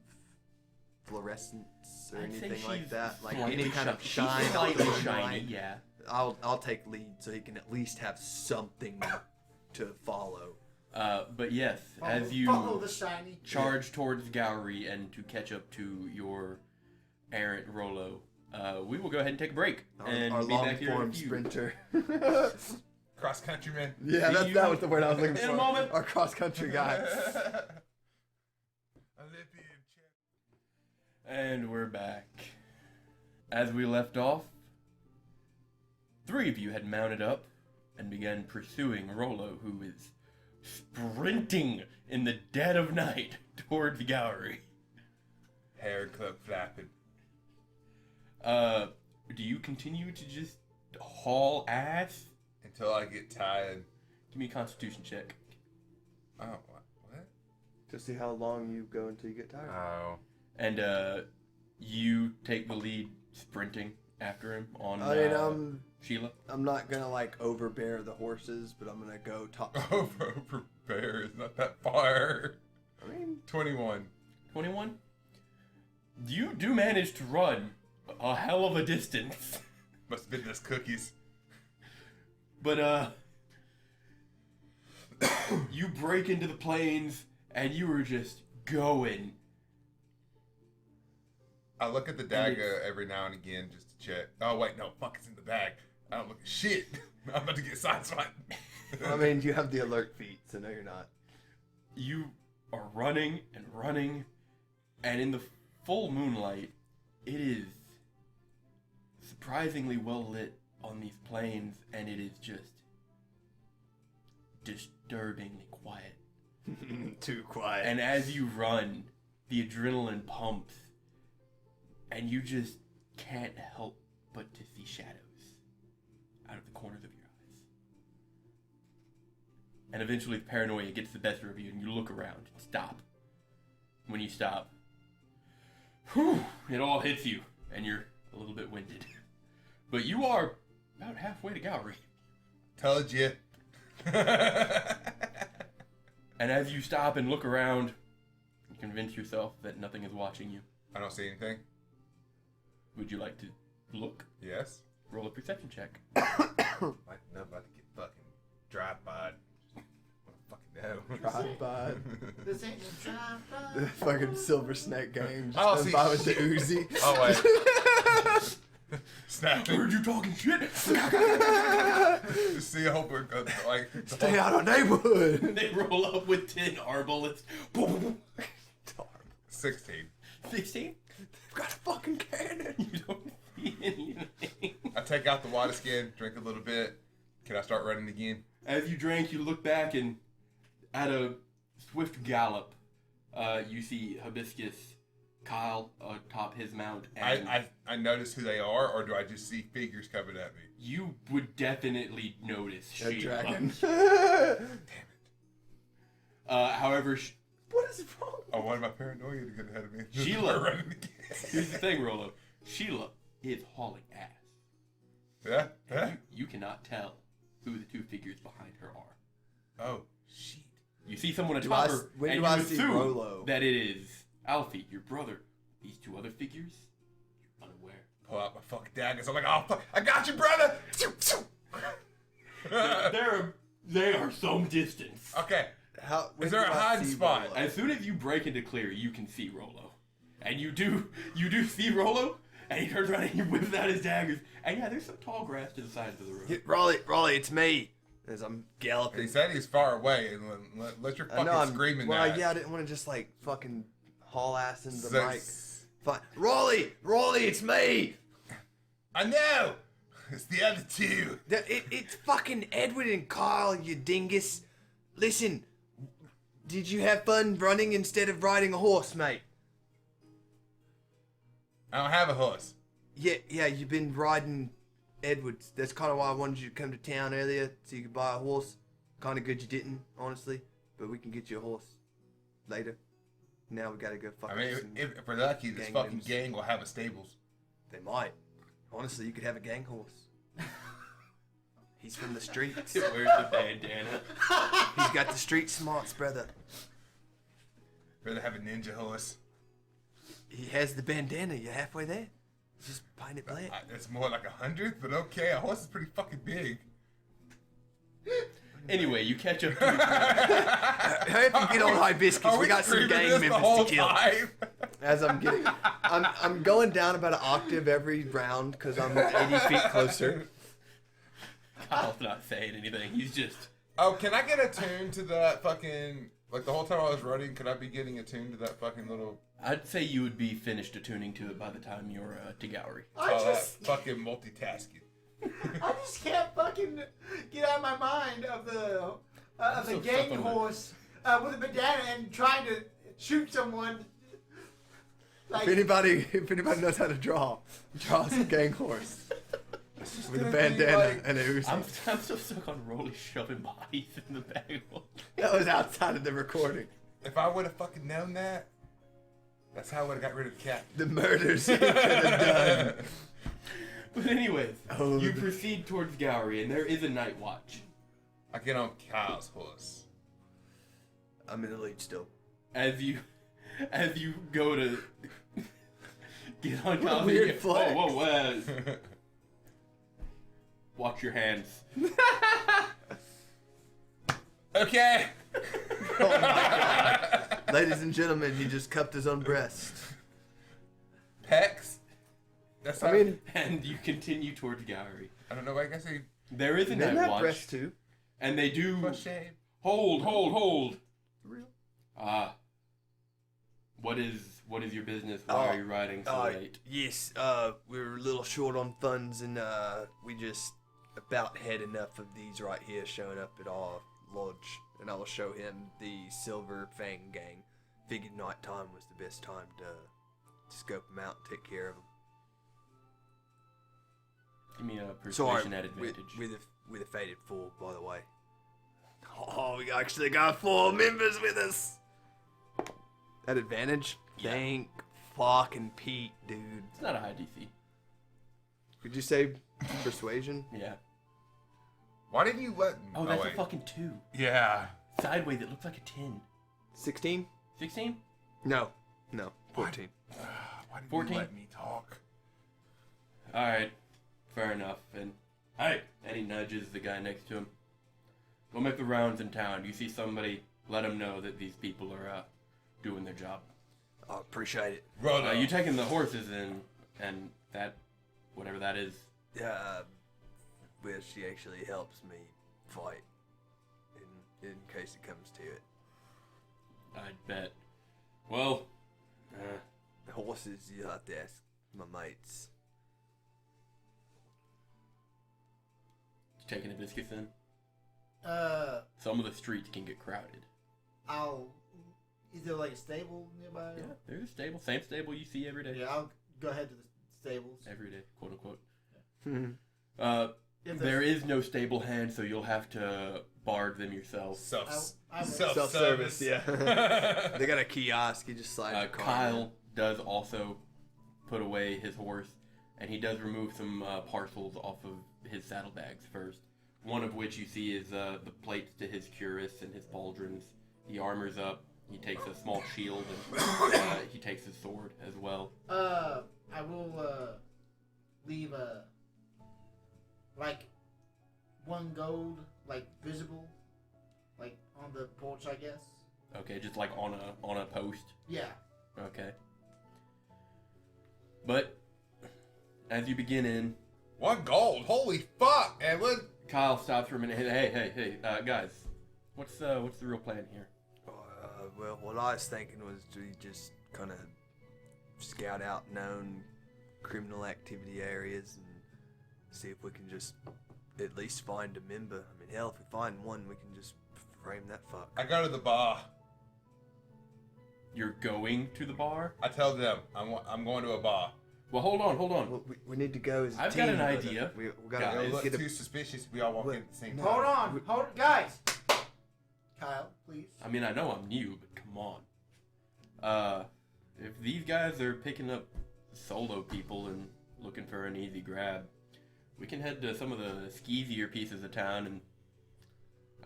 fluorescence or I'd say anything like she's that? Like slightly any kind of she's shine off the slightly moonlight? shiny, yeah. I'll take lead so he can at least have something to follow. But yes, as Follow you the shiny. charge towards Gowry and to catch up to your errant Rolo, we will go ahead and take a break and our be back here in a long-form few. sprinter. Cross country man. Yeah, See that you was the word I was looking in for. a moment. Our cross-country guy. Olympian champ. And we're back. As we left off, 3 of you had mounted up and began pursuing Rolo, who is sprinting in the dead of night towards Gowry. Hair clip flapping. Do you continue to just haul ass? Until I get tired. Give me a constitution check. Oh, what? To see how long you go until you get tired. Oh. And you take the lead sprinting after him on Sheila. I'm not gonna like overbear the horses, but I'm gonna go top. Over bear is not that far. I mean, 21. 21? You do manage to run a hell of a distance. Must have been those cookies. But, you break into the plains, and you were just going. I look at the dagger every now and again just to check. Oh, wait, no, fuck, it's in the bag. I don't look at shit. I'm about to get sideswiped. I mean, you have the alert feat, so no, you're not. You are running and running, and in the full moonlight, it is surprisingly well lit on these plains, and it is just disturbingly quiet. Too quiet. And as you run, the adrenaline pumps, and you just can't help but to see shadows out of the corners of your eyes. And eventually the paranoia gets the better of you, and you look around and stop. When you stop, it all hits you, and you're a little bit winded. But you are about halfway to Gowry. Told you. And as you stop and look around, you convince yourself that nothing is watching you. I don't see anything. Would you like to look? Yes. Roll a perception check. Like, no, about to get fucking drive-by. Fucking no. Drive-by. This ain't no drive-by. The fucking Silver Snake gang. I don't Just see by with the shit. Uzi. Oh, wait. Snap. Heard you talking shit. See, I hope we're good. Like, Stay out of our neighborhood. They roll up with 10 arbalets. 16. 16? They've got a fucking cannon. You don't see anything. I take out the water skin, drink a little bit. Can I start running again? As you drank, you look back, and at a swift gallop, you see Hibiscus, Kyle atop his mount, and I notice who they are, or do I just see figures coming at me? you would definitely notice A Sheila. dragon. Damn it. However, What is wrong? I wanted my paranoia to get ahead of me. Sheila. Running again. here's the thing, Rolo. Sheila is hauling ass. Yeah? Yeah? You cannot tell who the two figures behind her are. Oh, shit. You see someone Do atop I- her, when and do you I see assume Rolo? that it is Alfie, your brother. These two other figures, you're unaware. Pull out my fucking daggers. I'm like, oh, fuck. I got you, brother. They are some distance. Okay. When Is there do a I hiding see spot? Rolo? As soon as you break into clear, you can see Rolo. And you do see Rolo, and he turns around and he whips out his daggers. And yeah, there's some tall grass to the sides of the room. Rolly, it's me. As I'm He galloping. said he's far away, and let your I fucking know I'm screaming well, that. yeah, I didn't want to just like fucking haul ass into the So- mic. Fine. Rolly, it's me. I know. It's the other two. It's fucking Edward and Kyle, you dingus. Listen, did you have fun running instead of riding a horse, mate? I don't have a horse. Yeah, you've been riding Edwards. That's kind of why I wanted you to come to town earlier so you could buy a horse. Kind of good you didn't, honestly. But we can get you a horse later. Now we gotta go I fucking. mean, some- if we're lucky, this gang fucking names. gang will have a stables. They might. Honestly, you could have a gang horse. He's from the streets. Where's the bandana? He's got the street smarts, brother. Rather have a ninja horse. He has the bandana. You're halfway there. Just paint it black. It's more like 100th, but okay. A horse is pretty fucking big. Anyway, you catch up to Hurry up and get on Hibiscus. Are We got some screaming gang this the members whole to kill. time? As I'm getting, I'm going down about an octave every round because I'm 80 feet closer. Kyle's not saying anything. He's just... Oh, can I get attuned to that fucking... Like, the whole time I was running, could I be getting attuned to that fucking little... I'd say you would be finished attuning to it by the time you're to Gowry. that fucking multitasking. I just can't fucking get out of my mind of the so gang stuck on horse with a bandana and trying to shoot someone. Like, If anybody knows how to draw some gang horse with a gonna be bandana like- and a Uzi. I'm still stuck on Rolly shoving bodies in the bag. That was outside of the recording. If I would have fucking known that, that's how I would have got rid of the cat. The murders he could have done. But anyways, Oh, you proceed towards Gowry, and there is a night watch. I get on Kyle's horse. I'm in the lead still. As you go to get on What a top of weird it. flex. Whoa, watch your hands. Okay. Oh my god. Ladies and gentlemen, he just cupped his own breast. Pecs. That's I mean, And you continue towards Gowry. I don't know. I guess they There is a men night have watch, breasts too. and they do for shame. hold. Real. What is your business? Why are you riding so late? Yes, we're a little short on funds and we just about had enough of these right here showing up at our lodge. And I will show him the Silver Fang gang. figured night time was the best time to scope them out and take care of them. Give me a Sorry, persuasion at advantage. with a faded 4, by the way. Oh, we actually got 4 members with us. At advantage? Yeah. Thank fucking Pete, dude. It's not a high DC. Could you say persuasion? Yeah. Why didn't you let? Oh, that's wait. a fucking 2. Yeah. Sideways, it looks like a 10. 16? 16? No, 14. Why didn't 14? you let me talk? Alright. Fair enough. And, hey, and he nudges the guy next to him. Go make the rounds in town. You see somebody, let them know that these people are doing their job. I appreciate it. Brother. You taking the horses in, and that, whatever that is. Well, she actually helps me fight in case it comes to it. I'd bet. Well, The horses, you'll have to ask my mates. taking a biscuit then? Uh, Some of the streets can get crowded. Is there like a stable nearby? Yeah, there's a stable. Same stable you see every day. Yeah, I'll go ahead to the stables. Every day, quote unquote. If There is no stable hand, so you'll have to bard them yourself. Self-service. Yeah. They got a kiosk. You just slide your car Kyle does also put away his horse, and he does remove some parcels off of his saddlebags first. One of which you see is the plates to his cuirass and his pauldrons. He armors up. He takes a small shield, and he takes his sword as well. I will leave like 1 gold, like visible, like on the porch, I guess. Okay, just like on a post. Yeah. Okay. But as you begin in, 1 gold. Holy fuck, Edwin. Kyle stops for a minute. Hey, guys, what's the real plan here? Well, what I was thinking was to just kind of scout out known criminal activity areas and see if we can just at least find a member. I mean, hell, if we find one, we can just frame that fuck. I go to the bar. You're going to the bar? I tell them I'm going to a bar. Well, hold on. Well, we need to go as a I've team. got an brother. idea. We Guys, gotta Don't look get too a... suspicious if we all walk in at the same time. Hold on, guys. Kyle, please. I mean, I know I'm new, but come on. If these guys are picking up solo people and looking for an easy grab, we can head to some of the skeezier pieces of town, and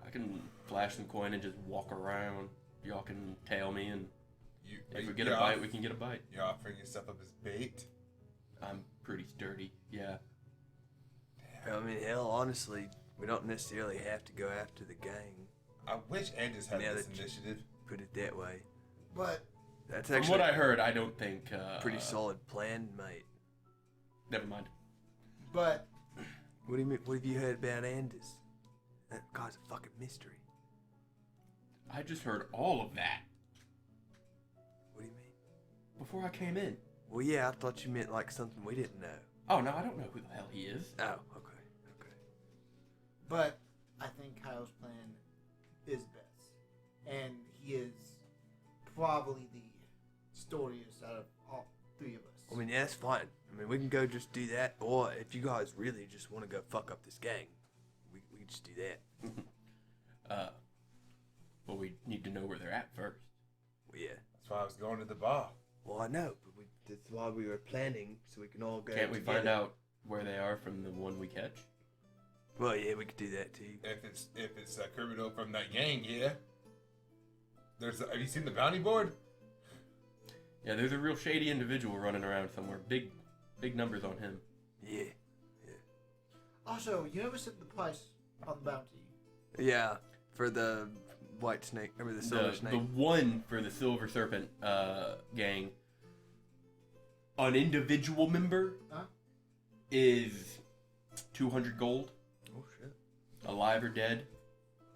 I can flash some coin and just walk around. Y'all can tail me, and if we get a bite, we can get a bite. You're offering yourself up as bait? I'm pretty sturdy, yeah. I mean, hell, honestly, we don't necessarily have to go after the gang. I wish Andrews had Yeah, this that- initiative. Put it that way. But That's From actually what I heard, I don't think... pretty solid plan, mate. Never mind. but What do you mean? What have you heard about Anders? That guy's a fucking mystery. I just heard all of that What do you mean? before I came in. Well, yeah, I thought you meant like something we didn't know. Oh, no, I don't know who the hell he is. Oh, okay. But I think Kyle's plan is best, and he is probably the storiest out of all 3 of us. I mean, yeah, that's fine. I mean, we can go just do that, or if you guys really just want to go fuck up this gang, we can just do that. Well, we need to know where they're at first. Well, yeah. That's why I was going to the bar. Well, I know, but that's why we were planning, so we can all go Can't we together. find out where they are from the one we catch? Well, yeah, we could do that too. If it's a criminal from that gang, yeah. Have you seen the bounty board? Yeah, there's a real shady individual running around somewhere. Big numbers on him. Yeah. Also, you never said the price on the bounty. Yeah, for the white snake, or the silver snake. The one for the Silver Serpent gang, an individual member Huh? is 200 gold, Oh, shit. alive or dead.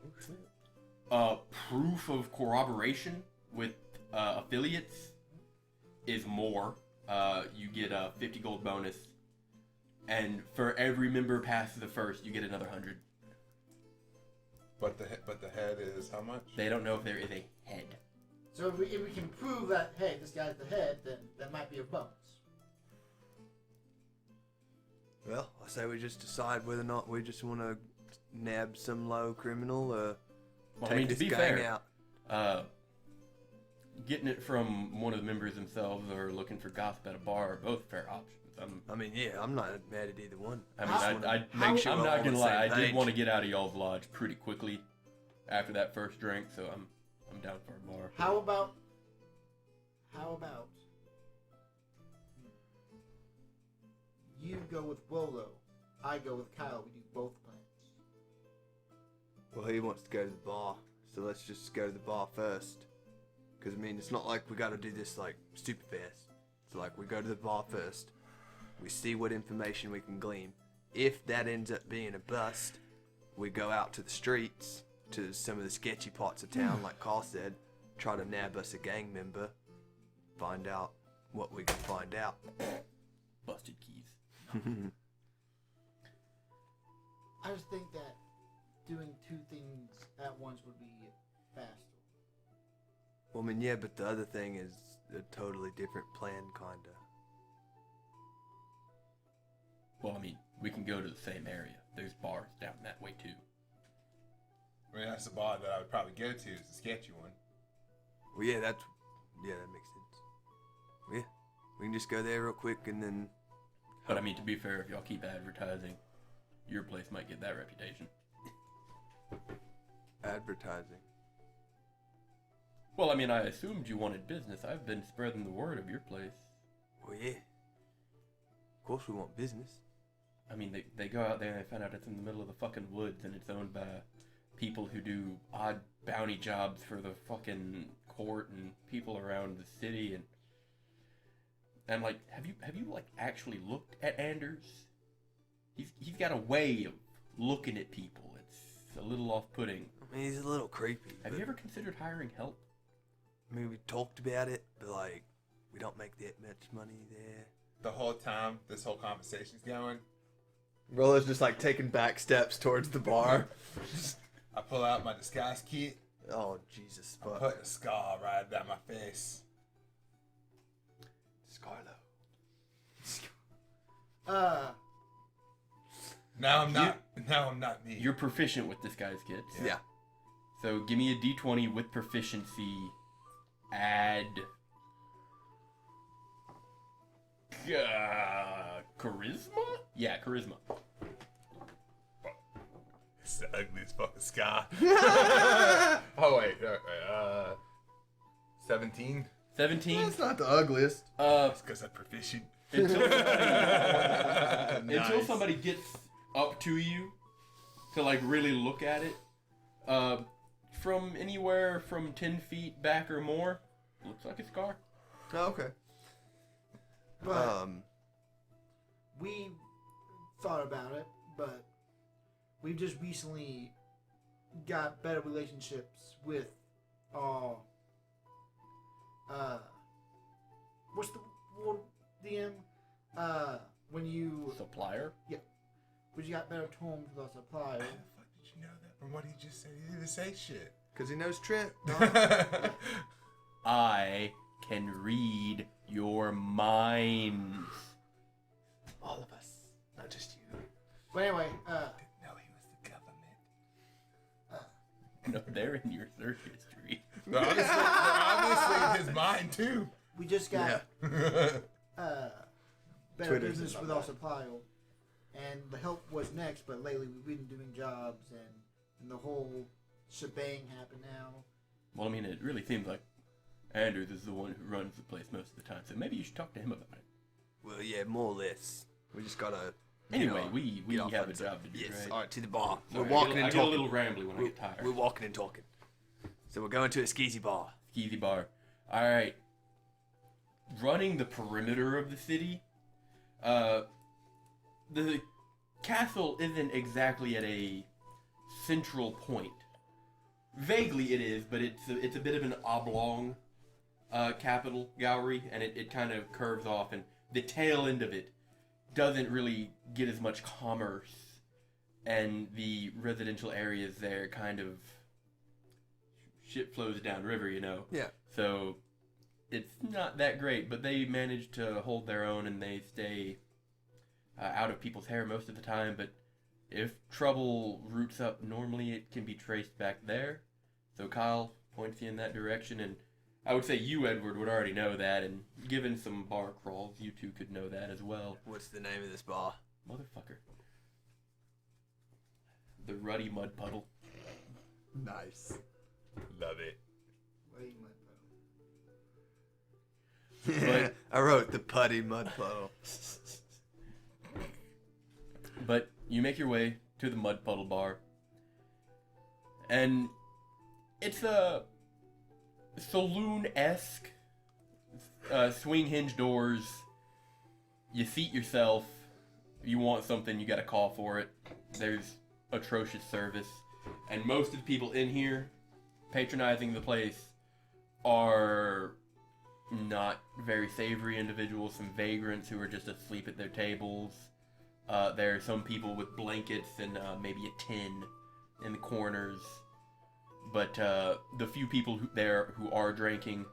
Oh, shit. Proof of corroboration with affiliates is more. You get a 50 gold bonus, and for every member past the first, you get another 100. But the head is how much? They don't know if there is a head. So So if we can prove that, hey, this guy's the head, then that might be a bonus. Well, I say we just decide whether or not we just want to nab some low criminal or Well, take I mean, to this be gang fair, out. Getting it from one of the members themselves or looking for gossip at a bar are both fair options. I mean, yeah, I'm not mad at either one. I just mean, wanna I'm make sure we're all not on gonna the lie. same I did page. want to get out of y'all's lodge pretty quickly after that first drink, so I'm down for a bar. How about you go with Wolo, I go with Kyle. We do both plans. Well, he wants to go to the bar, so let's just go to the bar first. Because, I mean, it's not like we got to do this, like, super fast. It's like we go to the bar first. We see what information we can glean. If that ends up being a bust, we go out to the streets, to some of the sketchy parts of town, like Carl said, try to nab us a gang member, find out what we can find out. Busted keys. I just think that doing two things at once would be faster. Well, I mean, yeah, but the other thing is a totally different plan, kinda. Well, I mean, we can go to the same area. There's bars down that way too. I mean, that's the bar that I would probably go to. Is the sketchy one. Well, yeah, that makes sense. Well, yeah, we can just go there real quick and then. But I mean, to be fair, if y'all keep advertising, your place might get that reputation. Advertising. Well, I mean, I assumed you wanted business. I've been spreading the word of your place. Well, yeah. Of course we want business. I mean, they go out there and they find out it's in the middle of the fucking woods and it's owned by people who do odd bounty jobs for the fucking court and people around the city and like, have you like actually looked at Anders? He's got a way of looking at people. It's a little off-putting. I mean, he's a little creepy. Have you ever considered hiring help? I mean, we talked about it, but like, we don't make that much money there. The whole time this whole conversation's going, Roller's just like taking back steps towards the bar. I pull out my disguise kit. Oh, Jesus. I put a scar right down my face. Scarlo. Now I'm not me. You're proficient with disguise kits. Yeah. So give me a d20 with proficiency. Add charisma? Yeah, charisma. It's the ugliest fucking scar. Oh wait, 17. 17. That's not the ugliest. It's because I'm proficient. Until Nice. somebody gets up to you to like really look at it, from anywhere from 10 feet back or more, looks like a scar. Oh, okay. But we thought about it, but we've just recently got better relationships with our what's the word, DM? When you Supplier? when you got better terms with our supplier. How the fuck did you know that from what he just said? He didn't say shit. Because he knows Trent. I can read your minds. All of us. Not just you. But anyway, Didn't know he was the government. No, they're in your search history. They're obviously in his mind too. we just got better Twitter's business not with bad. our supplier, and the help was next. But lately, we've been doing jobs, and the whole shebang happened now. Well, I mean, it really seems like Anders is the one who runs the place most of the time, so maybe you should talk to him about it. Well, yeah, more or less. We just gotta. Anyway, we get off have a on job to do, Yes. right? All right, to the bar. Sorry, We're walking I and get a talking. little rambly when I get tired. We're walking and talking. So we're going to a skeezy bar. Skeezy bar. Alright. Running the perimeter of the city, the castle isn't exactly at a central point. Vaguely it is, but it's a bit of an oblong capital, Gowry, and it kind of curves off, and the tail end of it doesn't really get as much commerce, and the residential areas there kind of shit flows downriver, you know. Yeah. So it's not that great, but they manage to hold their own and they stay out of people's hair most of the time. But if trouble roots up, normally it can be traced back there. So Kyle points you in that direction, and I would say you, Edward, would already know that, and given some bar crawls, you two could know that as well. What's the name of this bar? Motherfucker. The Ruddy Mud Puddle. Nice. Love it. Wait, my phone. But- I wrote the putty mud puddle. But you make your way to the Mud Puddle Bar, and it's a saloon-esque, swing hinge doors. You seat yourself. You want something, you gotta call for it. There's atrocious service, and most of the people in here patronizing the place are not very savory individuals. Some vagrants who are just asleep at their tables. There are some people with blankets and maybe a tin in the corners. But the few people there who are drinking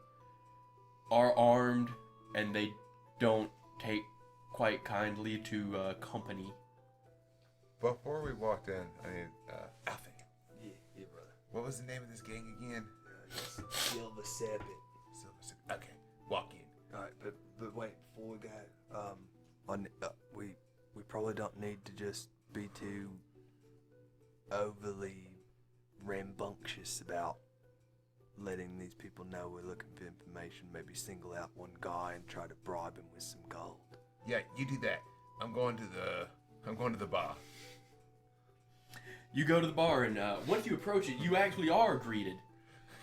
are armed, and they don't take quite kindly to company. Before we walked in, I mean, Alfie, Yeah, brother. what was the name of this gang again? Silver Serpent. Okay, walk in. All right, but wait, before we go, we probably don't need to just be too overly rambunctious about letting these people know we're looking for information. Maybe single out one guy and try to bribe him with some gold. Yeah, you do that. I'm going to the bar. You go to the bar, and once you approach it, you actually are greeted.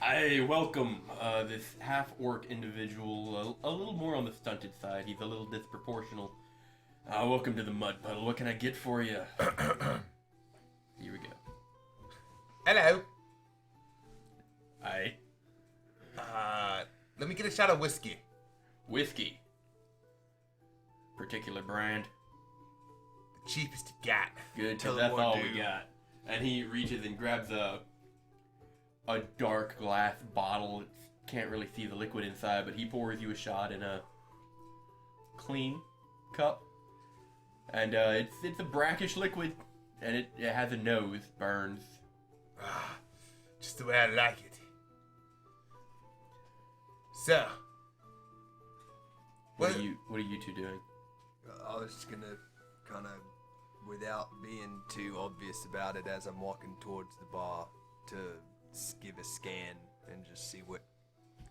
I welcome this half-orc individual, a little more on the stunted side. He's a little disproportional. Welcome to the Mud Puddle. What can I get for you? Here we go. Hello. Aye. Let me get a shot of whiskey. Whiskey. Particular brand. The cheapest you got. Good, Tell because him that's what all to we do. got. And he reaches and grabs a dark glass bottle. Can't really see the liquid inside, but he pours you a shot in a clean cup. And it's a brackish liquid, and it has a nose, burns. Just the way I like it. So, What are you two doing? I was just gonna kind of, without being too obvious about it, as I'm walking towards the bar, to give a scan and just see what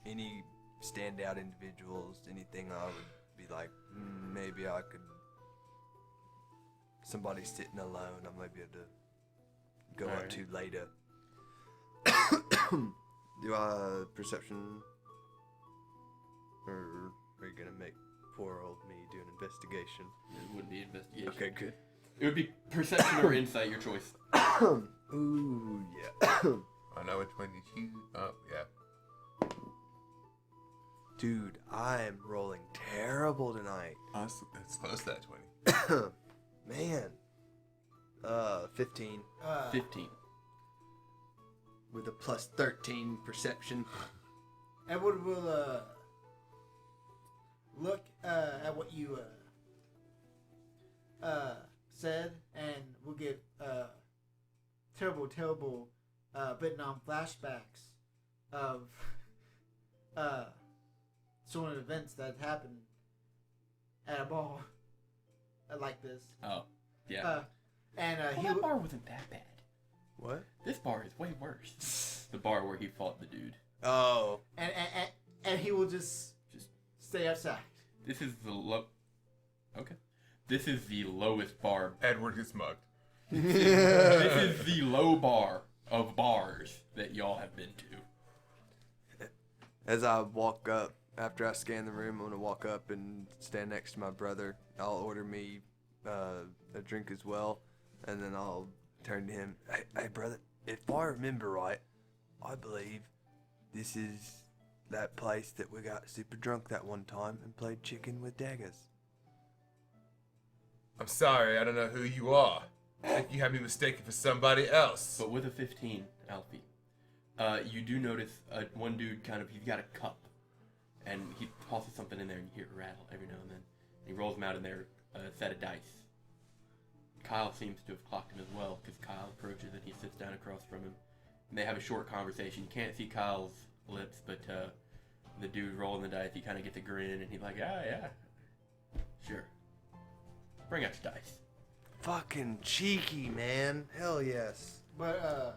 any standout individuals, anything I would be like, maybe I could. Somebody sitting alone, I might be able to go up Alright. to later. Do I perception, or are you gonna make poor old me do an investigation? It wouldn't be investigation. Okay, good. It would be perception or insight, your choice. Ooh, yeah. I know which one you choose. Oh, yeah. Dude, I am rolling terrible tonight. It's close to that 20. Man. 15 15. with a plus 13 perception. Edward will look at what you said, and we'll get terrible bitten on flashbacks of sort of events that happened at a bar like this. Oh, yeah. And Well, he that bar wasn't that bad. What? This bar is way worse. The bar where he fought the dude. Oh. and he will just stay outside. This is the Okay. This is the lowest bar. Edward gets mugged. This is the low bar of bars that y'all have been to. As I walk up, after I scan the room, I'm gonna walk up and stand next to my brother. I'll order me a drink as well, and then I'll turn to him. Hey, brother, if I remember right, I believe this is that place that we got super drunk that one time and played chicken with daggers. I'm sorry, I don't know who you are. I think you have me mistaken for somebody else. But with a 15, Alfie, You do notice one dude he's got a cup, and he tosses something in there, and you hear it rattle every now and then. And he rolls them out in there, a set of dice. Kyle seems to have clocked him as well, because Kyle approaches and he sits down across from him. And they have a short conversation. You can't see Kyle's lips, but the dude rolling the dice, he kind of gets a grin, and he's like, yeah, sure. Bring out your dice. Fucking cheeky, man. Hell yes. But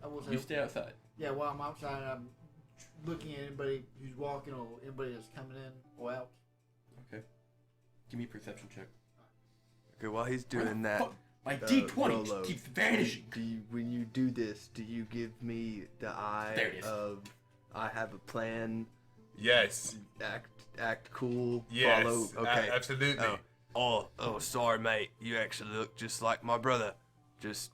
I will say, You stay outside. yeah, while I'm outside, I'm looking at anybody who's walking or anybody that's coming in or out. Okay. Give me a perception check. Okay, while he's doing that, My Rolo, D20 keeps vanishing. when you do this, do you give me the eye There it is. of I have a plan, Yes. act cool, Yes. follow? Okay. Absolutely. Oh, sorry, mate. You actually look just like my brother, just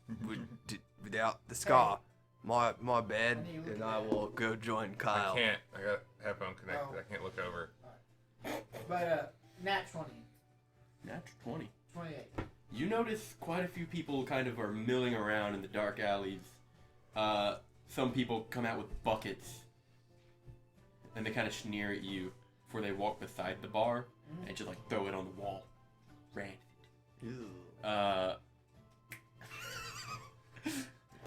without the scar. My bad, and I will go join Kyle. I can't. I got headphone connected. Oh. I can't look over. But nat 20, Natural 20. 28. You notice quite a few people kind of are milling around in the dark alleys. Some people come out with buckets, and they kind of sneer at you before they walk beside the bar and just like throw it on the wall. Ran. Ew.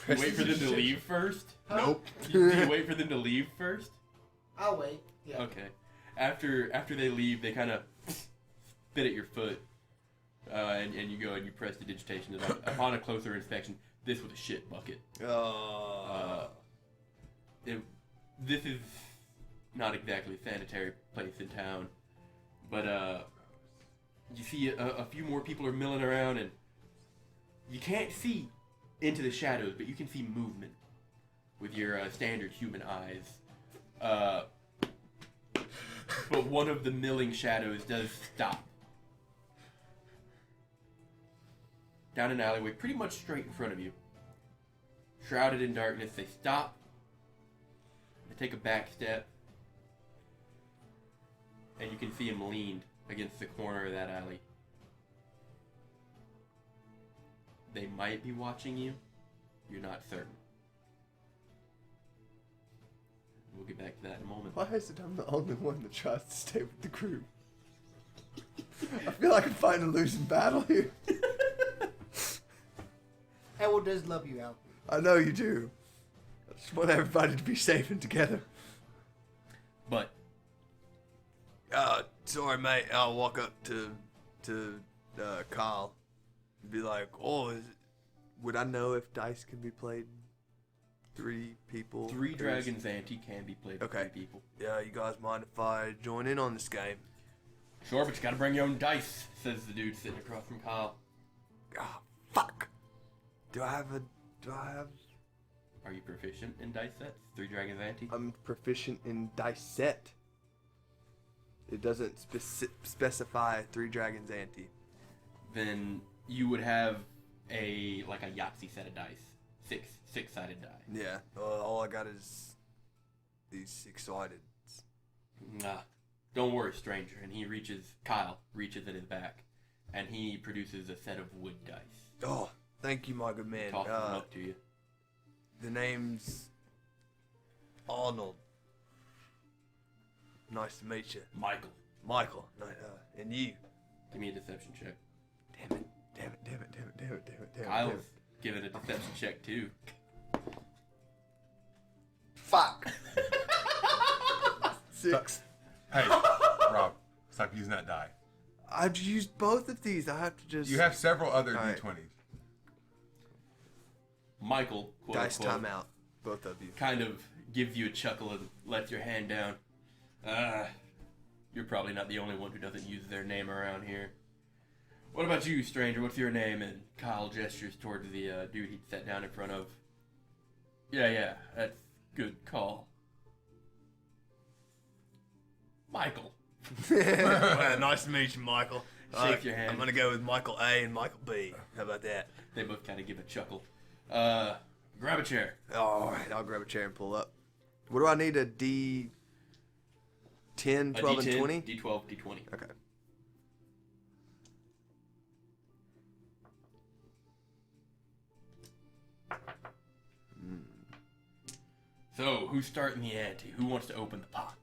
You wait for them to leave first? Huh? Nope. Do you wait for them to leave first? I'll wait. Yeah. Okay. After they leave, they kind of spit at your foot, and you go and you press the digitation. And upon a closer inspection, this was a shit bucket. This is not exactly a sanitary place in town, but you see a few more people are milling around, and you can't see into the shadows, but you can see movement with your standard human eyes. But one of the milling shadows does stop. Down an alleyway, pretty much straight in front of you. Shrouded in darkness, they stop. They take a back step. And you can see him leaned against the corner of that alley. They might be watching you. You're not certain. We'll get back to that in a moment. Why is it I'm the only one that tries to stay with the group? I feel like I'm fighting a losing battle here. Elwood does love you, Alfie. I know you do. I just want everybody to be safe and together. But Sorry, mate. I'll walk up to Kyle and be like, would I know if dice can be played 3 people? 3 Dragons Ante can be played with 3 people. Yeah, you guys mind if I join in on this game? Sure, but you gotta bring your own dice, says the dude sitting across from Kyle. Ah, fuck. Do I have... Are you proficient in dice sets? 3 Dragons Ante? I'm proficient in dice set. It doesn't specify 3 Dragons Ante. Then you would have a Yahtzee set of dice. 6-sided die. Yeah, all I got is these 6-sided. Nah. Don't worry, stranger. And Kyle reaches in his back, and he produces a set of wood dice. Oh, thank you, my good man. Tosses them up to you. The name's Arnold. Nice to meet you. Michael, Michael. And you. give me a deception check. Damn it. Kyle's giving a deception check too. Fuck. 6. Hey, Rob, stop using that die. I've used both of these. I have to just... You have several other All right. D20s. Michael, quote Dice unquote, timeout. Both of you. kind of gives you a chuckle and lets your hand down. You're probably not the only one who doesn't use their name around here. What about you, stranger? What's your name? And Kyle gestures towards the dude he'd sat down in front of. Yeah, that's good call. Michael. Well, nice to meet you, Michael. Shake your hand. I'm gonna go with Michael A and Michael B. How about that? They both kind of give a chuckle. Grab a chair. All right, I'll grab a chair and pull up. What do I need? A D10, 12, a D10, and 20? D12, D20. Okay. So, who's starting the ante? Who wants to open the pot?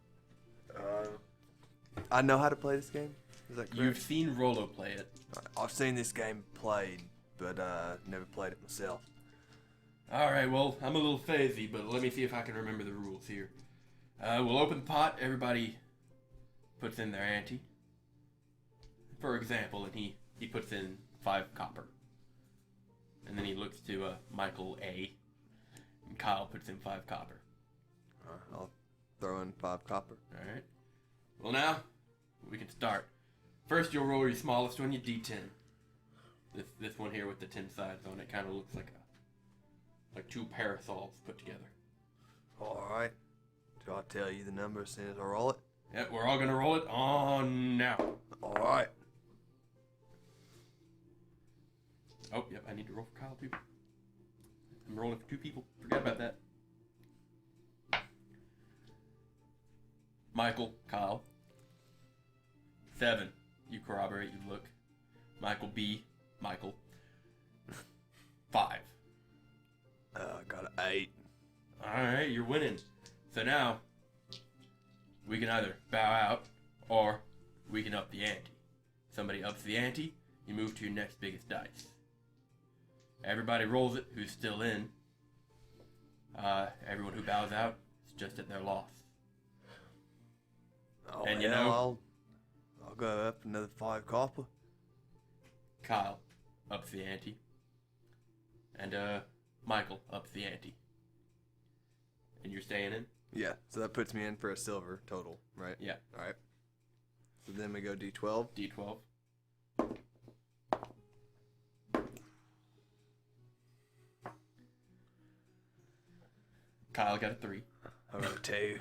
I know how to play this game. Is that correct? You've seen Rolo play it. I've seen this game played, but never played it myself. Alright, well, I'm a little phasey, but let me see if I can remember the rules here. We'll open the pot. Everybody puts in their ante. For example, and he puts in 5 copper. And then he looks to Michael A. And Kyle puts in 5 copper. I'll throw in 5 copper. Alright. Well, now, we can start. First, you'll roll your smallest one, your D10. This one here with the 10 sides on it kind of looks like 2 parasols put together. Alright. Do I tell you the number as soon as I roll it? Yep, we're all going to roll it on now. Alright. Oh, yep, I need to roll for Kyle, too. I'm rolling for 2 people. Forgot about that. Michael, Kyle. 7. You corroborate, you look. Michael B. Michael. 5. Got an 8. Alright, you're winning. So now, we can either bow out, or we can up the ante. Somebody ups the ante, you move to your next biggest dice. Everybody rolls it who's still in. Everyone who bows out is just at their loss. Oh, And you hell, know- I'll go up another 5 copper. Kyle ups the ante. And Michael ups the ante. And you're staying in? Yeah, so that puts me in for a silver total, right? Yeah. Alright. So then we go D12. D12. Kyle got a 3. I got a 2.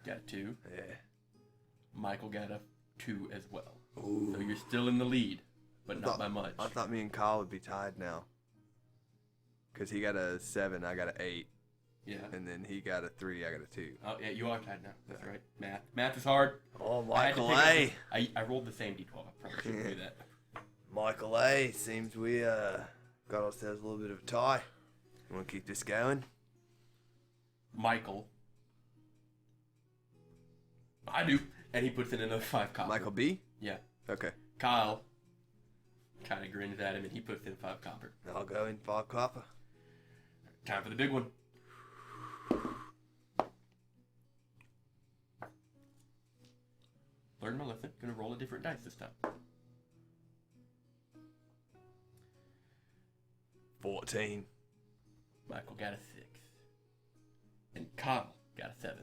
Got a 2. Yeah. Michael got a 2 as well. Ooh. So you're still in the lead, but not by much. I thought me and Kyle would be tied now. Because he got a 7, I got an 8. Yeah. And then he got a 3, I got a 2. Oh, yeah, you are tied now. That's right. Math is hard. Oh, I had to Michael pick A. up- I rolled the same D12. I probably shouldn't do that. Michael A. Seems we got ourselves a little bit of a tie. You want to keep this going? Michael. I do. And he puts in another 5 copper. Michael B? Yeah. Okay. Kyle kind of grins at him and he puts in 5 copper. I'll go in 5 copper. Time for the big one. Learn my lesson. Gonna roll a different dice this time. 14. Michael got a 6. And Kyle got a 7.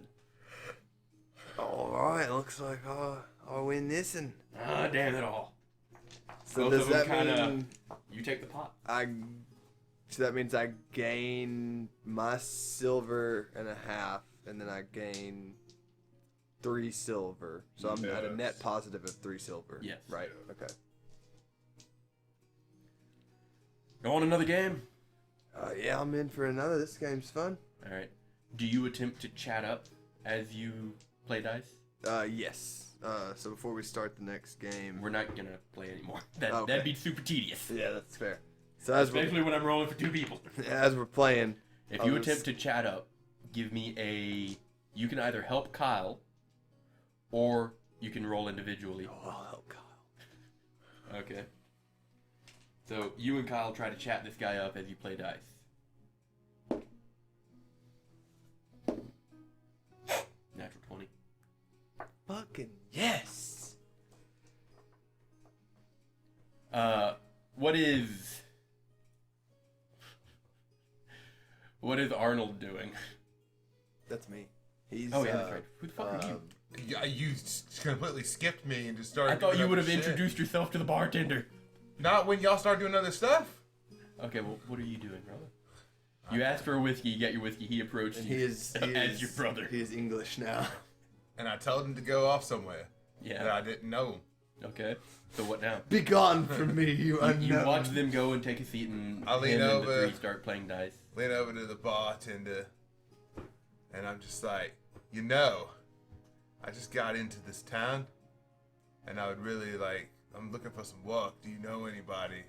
Alright, looks like I'll win this one. Ah, damn it all. So Both does of them that kinda- mean You take the pot. So that means I gain my silver and a half, and then I gain 3 silver. So I'm at a net positive of 3 silver. Yes. Right. Okay. Go on another game. Yeah, I'm in for another. This game's fun. All right. Do you attempt to chat up as you play dice? Yes. So before we start the next game, We're not gonna play anymore. Okay. That'd be super tedious. yeah, that's fair. So as Especially when I'm rolling for 2 people. we're playing, If I'll you just- attempt to chat up, give me a... You can either help Kyle, or you can roll individually. I'll help Kyle. Okay. So, you and Kyle try to chat this guy up as you play dice. Natural 20. Fucking yes. What is Arnold doing? That's me. He's. Oh yeah, that's right. Who the fuck are you? Yeah, you completely skipped me and just started. I thought doing you would other have shit. introduced yourself to the bartender. Not when y'all start doing other stuff. Okay, well, what are you doing, brother? You asked for a whiskey, you got your whiskey, he approached And you he is as your brother. He is English now. And I told him to go off somewhere that Yeah. I didn't know. Okay. So what now? Be gone from me, you unknown. You watch them go and take a seat, and I lean him and over. the 3 start playing dice. Lean over to the bartender, and I'm just like, you know, I just got into this town, and I would really like. I'm looking for some work. Do you know anybody?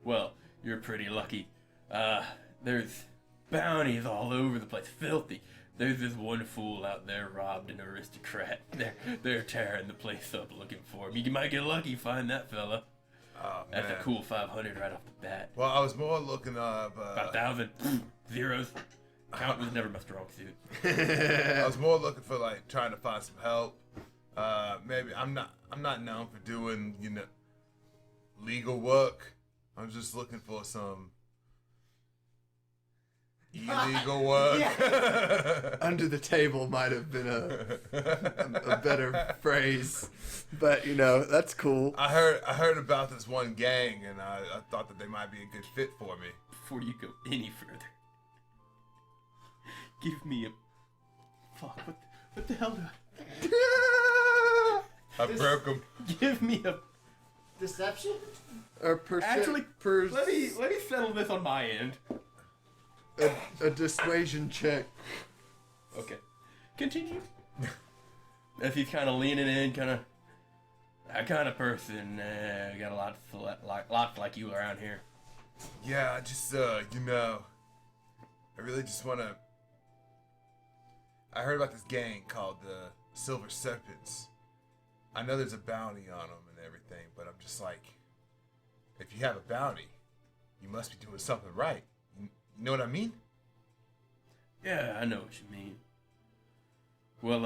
Well, you're pretty lucky. There's bounties all over the place, filthy. There's this one fool out there robbed an aristocrat. They're tearing the place up looking for him. You might get lucky, find that fella. Oh, That's man. a cool 500 right off the bat. Well, I was more looking up. 5,000 zeros. Count was never my strong suit. I was more looking for like trying to find some help. Maybe I'm not known for doing legal work. I'm just looking for some illegal work. Under the table might have been a better phrase, but that's cool. I heard about this one gang, and I thought that they might be a good fit for me. Before you go any further, give me a... Fuck, what the hell do I broke them. Give me a... Deception? Or Actually, let me settle this on my end. a dissuasion check. Okay. Continue. As he's kind of leaning in, that kind of person. Got a lot like you around here. Yeah, I just I really just want to. I heard about this gang called the Silver Serpents. I know there's a bounty on them and everything, but I'm just like, if you have a bounty, you must be doing something right. You know what I mean? Yeah, I know what you mean. Well,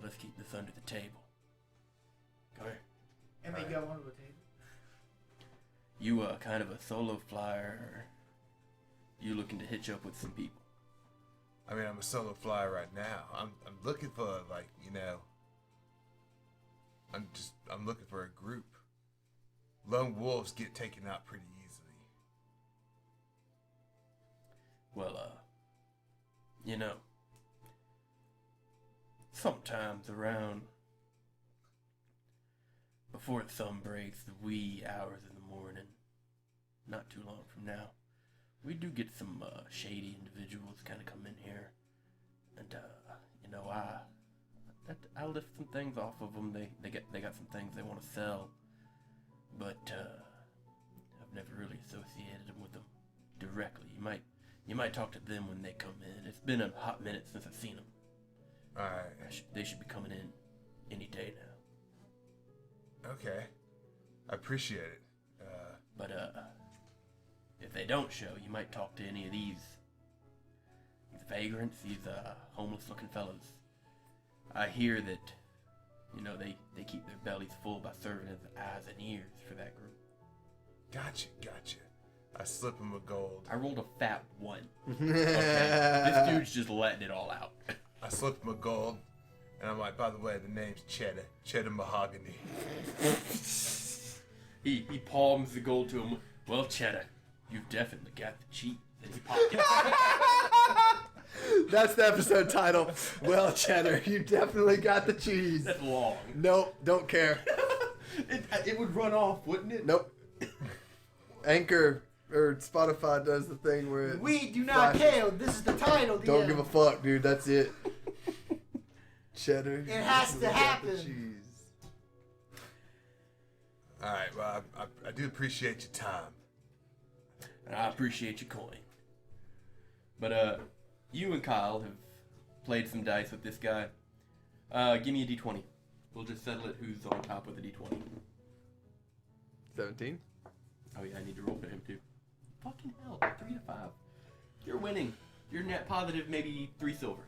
let's keep this under the table. Come here. And they go under the table. You kind of a solo flyer, or you looking to hitch up with some people? I mean, I'm a solo flyer right now. I'm looking for I'm looking for a group. Lone wolves get taken out pretty easily. Well, sometimes around before the sun breaks, the wee hours in the morning, not too long from now, we do get some shady individuals kind of come in here, and I lift some things off of them. They got some things they want to sell, but I've never really associated them with them directly. You might talk to them when they come in. It's been a hot minute since I've seen them. All right. They should be coming in any day now. Okay. I appreciate it. But if they don't show, you might talk to any of these vagrants, these homeless-looking fellas. I hear that, they keep their bellies full by serving as eyes and ears for that group. Gotcha. I slip him a gold. I rolled a fat 1. Okay, this dude's just letting it all out. I slip him a gold, and I'm like, by the way, the name's Cheddar. Cheddar Mahogany. He palms the gold to him. Well, Cheddar, you've definitely got the cheese. And he pockets. That's the episode title. Well, Cheddar, you definitely got the cheese. That's long. Nope, don't care. It would run off, wouldn't it? Nope. Anchor or Spotify does the thing where it We do not flashes. care. This is the title. Don't give a fuck, dude. That's it. Cheddar. It has to definitely got the happen. cheese. All right, well, I do appreciate your time. And I appreciate your coin. But, you and Kyle have played some dice with this guy. Give me a d20. We'll just settle it who's on top with a d20. 17. Oh yeah, I need to roll for him too. Fucking hell, 3 to 5. You're winning. You're net positive maybe 3 silver.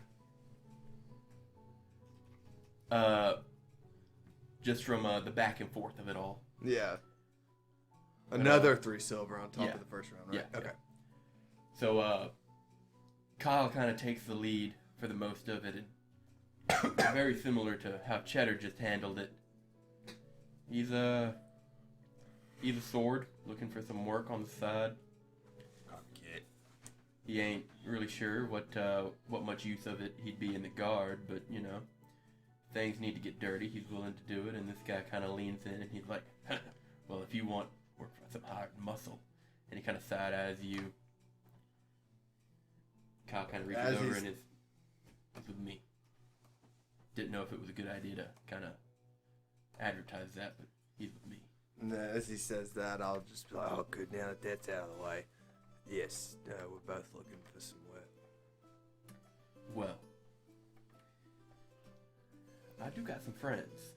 Just from the back and forth of it all. Yeah. Another 3 silver on top Yeah. of the first round, right? Yeah, Okay. So, Kyle kind of takes the lead for the most of it, and very similar to how Cheddar just handled it. He's a sword, looking for some work on the side. He ain't really sure what much use of it he'd be in the guard, but things need to get dirty. He's willing to do it, and this guy kind of leans in and he's like, "Well, if you want work for some hard muscle," and he kind of side eyes you. Kyle kind of reaches As over he's- and is with me. Didn't know if it was a good idea to kind of advertise that, but he's with me. And as he says that, I'll just be like, oh, good, now that that's out of the way. Yes, we're both looking for some work. Well, I do got some friends.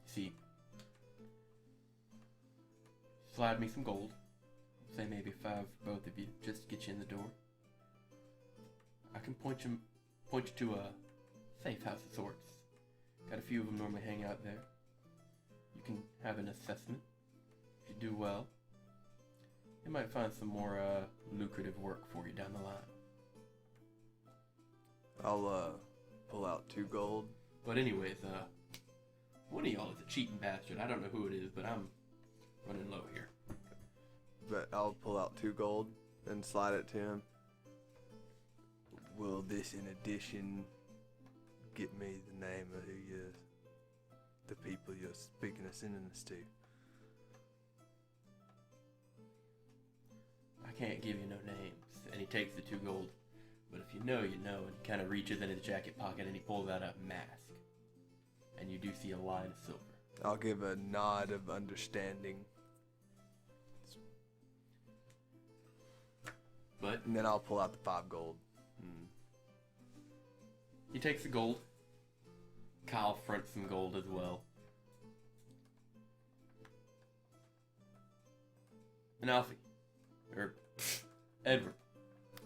See, slide me some gold. Say maybe 5 for both of you, just to get you in the door. I can point you to a safe house of sorts. Got a few of them normally hang out there. You can have an assessment. If you do well, you might find some more lucrative work for you down the line. I'll pull out 2 gold. But anyways, one of y'all is a cheating bastard. I don't know who it is, but I'm running low here. But I'll pull out 2 gold and slide it to him. Will this, in addition, get me the name of the people you're speaking of sending us to? I can't give you no names. And he takes the 2 gold. But if you know, you know. And he kind of reaches into his jacket pocket and he pulls out a mask. And you do see a line of silver. I'll give a nod of understanding. But And then I'll pull out the 5 gold. he takes the gold. Kyle fronts some gold as well. And Alfie. Or Edward.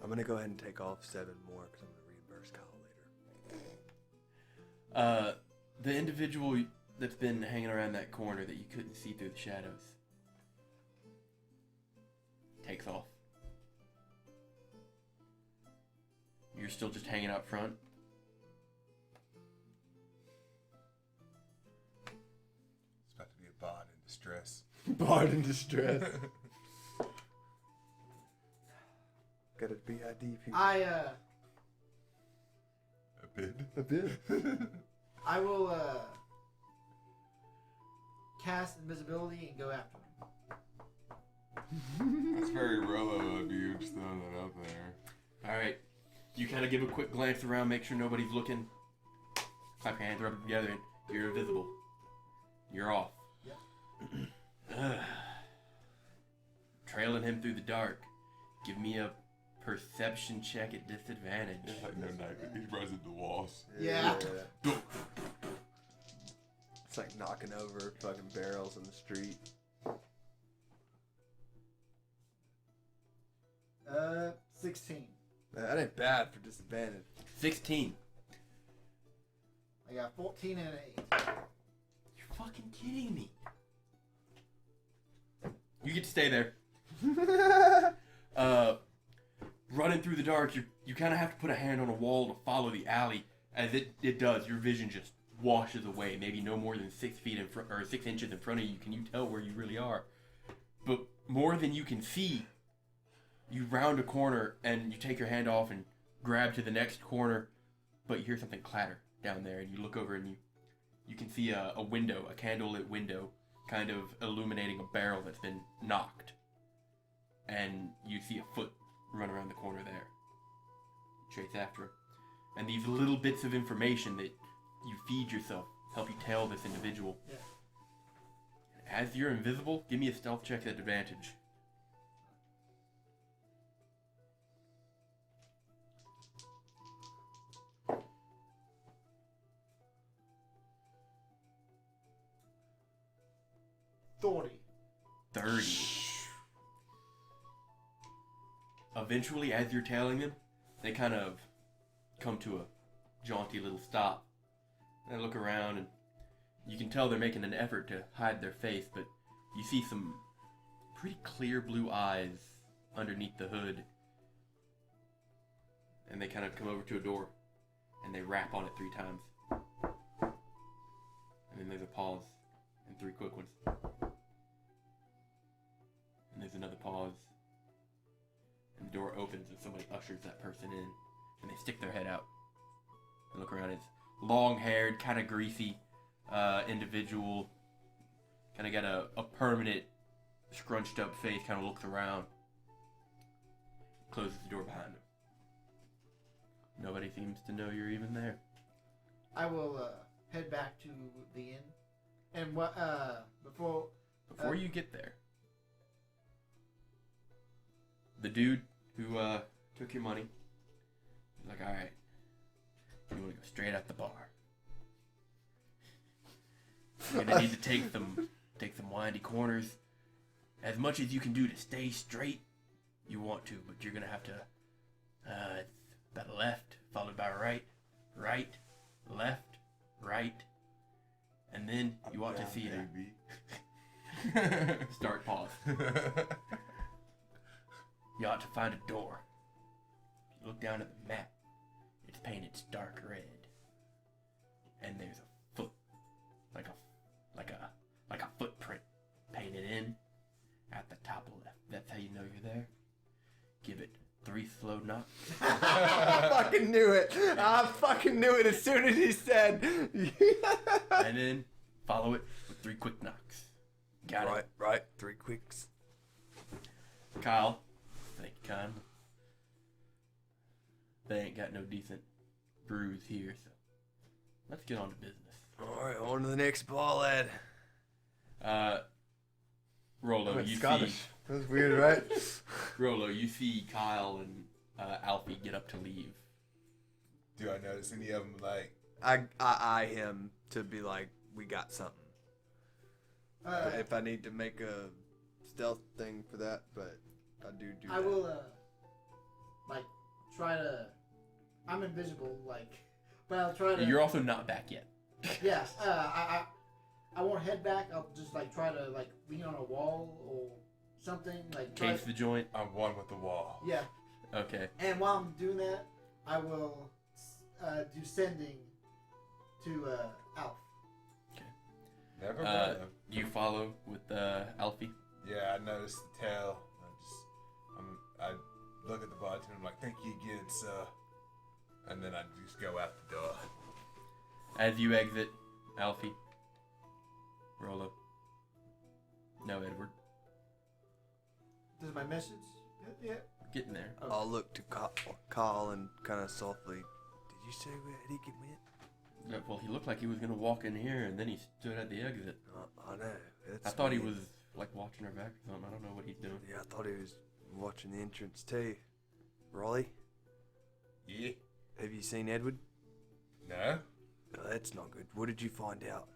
I'm gonna go ahead and take off 7 more because I'm gonna reimburse Kyle later. The individual that's been hanging around that corner that you couldn't see through the shadows takes off. You're still just hanging out front. It's about to be a bond in distress. Bard in distress. Got a BID. I A bit. A bit. I will cast invisibility and go after him. That's very Rolo of you, just throwing that out there. Alright. You kind of give a quick glance around, make sure nobody's looking. Clap your hands, rub them together, and you're invisible. You're off. Yep. Trailing him through the dark. Give me a perception check at disadvantage. It's like no night, but he's rising the walls. Yeah. It's like knocking over fucking barrels in the street. 16. That ain't bad for disadvantage. 16. I got 14 and an 8. You're fucking kidding me. You get to stay there. Running through the dark, you kind of have to put a hand on a wall to follow the alley. As it does, your vision just washes away. Maybe no more than 6 feet in front, or 6 inches in front of you. Can you tell where you really are? But more than you can see, you round a corner and you take your hand off and grab to the next corner, but you hear something clatter down there, and you look over and you can see a window, a candlelit window, kind of illuminating a barrel that's been knocked. And you see a foot run around the corner there. Chase after him. And these little bits of information that you feed yourself help you tail this individual. Yeah. As you're invisible, give me a stealth check at advantage. Thorny. 30. Eventually, as you're tailing them, they kind of come to a jaunty little stop. They look around, and you can tell they're making an effort to hide their face, but you see some pretty clear blue eyes underneath the hood. And they kind of come over to a door, and they rap on it 3 times. And then there's a pause, and 3 quick ones. And there's another pause. And the door opens and somebody ushers that person in. And they stick their head out. And look around. It's long-haired, kind of greasy individual. Kind of got a permanent, scrunched up face. Kind of looks around. Closes the door behind him. Nobody seems to know you're even there. I will head back to the inn. And what before Before you get there, the dude who took your money, he's like, all right, you want to go straight at the bar. You're gonna need to take some windy corners. As much as you can do to stay straight, you want to, but you're gonna have to. It's about left, followed by right, right, left, right, and then you want to see it. Start pause. You ought to find a door. If you look down at the map, it's painted stark red, and there's a foot, like a footprint painted in at the top left. That's how you know you're there. Give it 3 slow knocks. I fucking knew it. I fucking knew it as soon as he said. And then follow it with 3 quick knocks. Got it. Right. 3 quicks. Kyle, thank you kindly. They ain't got no decent brews here, so let's get on to business. Alright, on to the next ball, lad. Rollo, you Scottish. see That's weird, right? Rollo, you see Kyle and Alfie get up to leave. Do I notice any of them like? I eye him to be like, we got something. If I need to make a stealth thing for that, but I do I that. will, try to. I'm invisible, but I'll try to. You're also not back yet. Yeah, I won't head back. I'll just try to lean on a wall or something Case the joint. I'm one with the wall. Yeah, Okay. and while I'm doing that, I will do sending to Alf. Never mind. You follow with Alfie. Yeah, I noticed the tail. I look at the bartender. I'm like, thank you again, sir. And then I just go out the door. As you exit, Alfie, Rollo. No, Edward. Does my message get yet? Getting there. I'll look to Kyle and kind of softly, did you say where he went? Yeah, well, he looked like he was gonna walk in here, and then he stood at the exit. I know. I thought he was watching our back or something. I don't know what he's doing. Yeah, I thought he was watching the entrance too. Raleigh, Yeah. have you seen Edward? No. Oh, that's not good. What did you find out?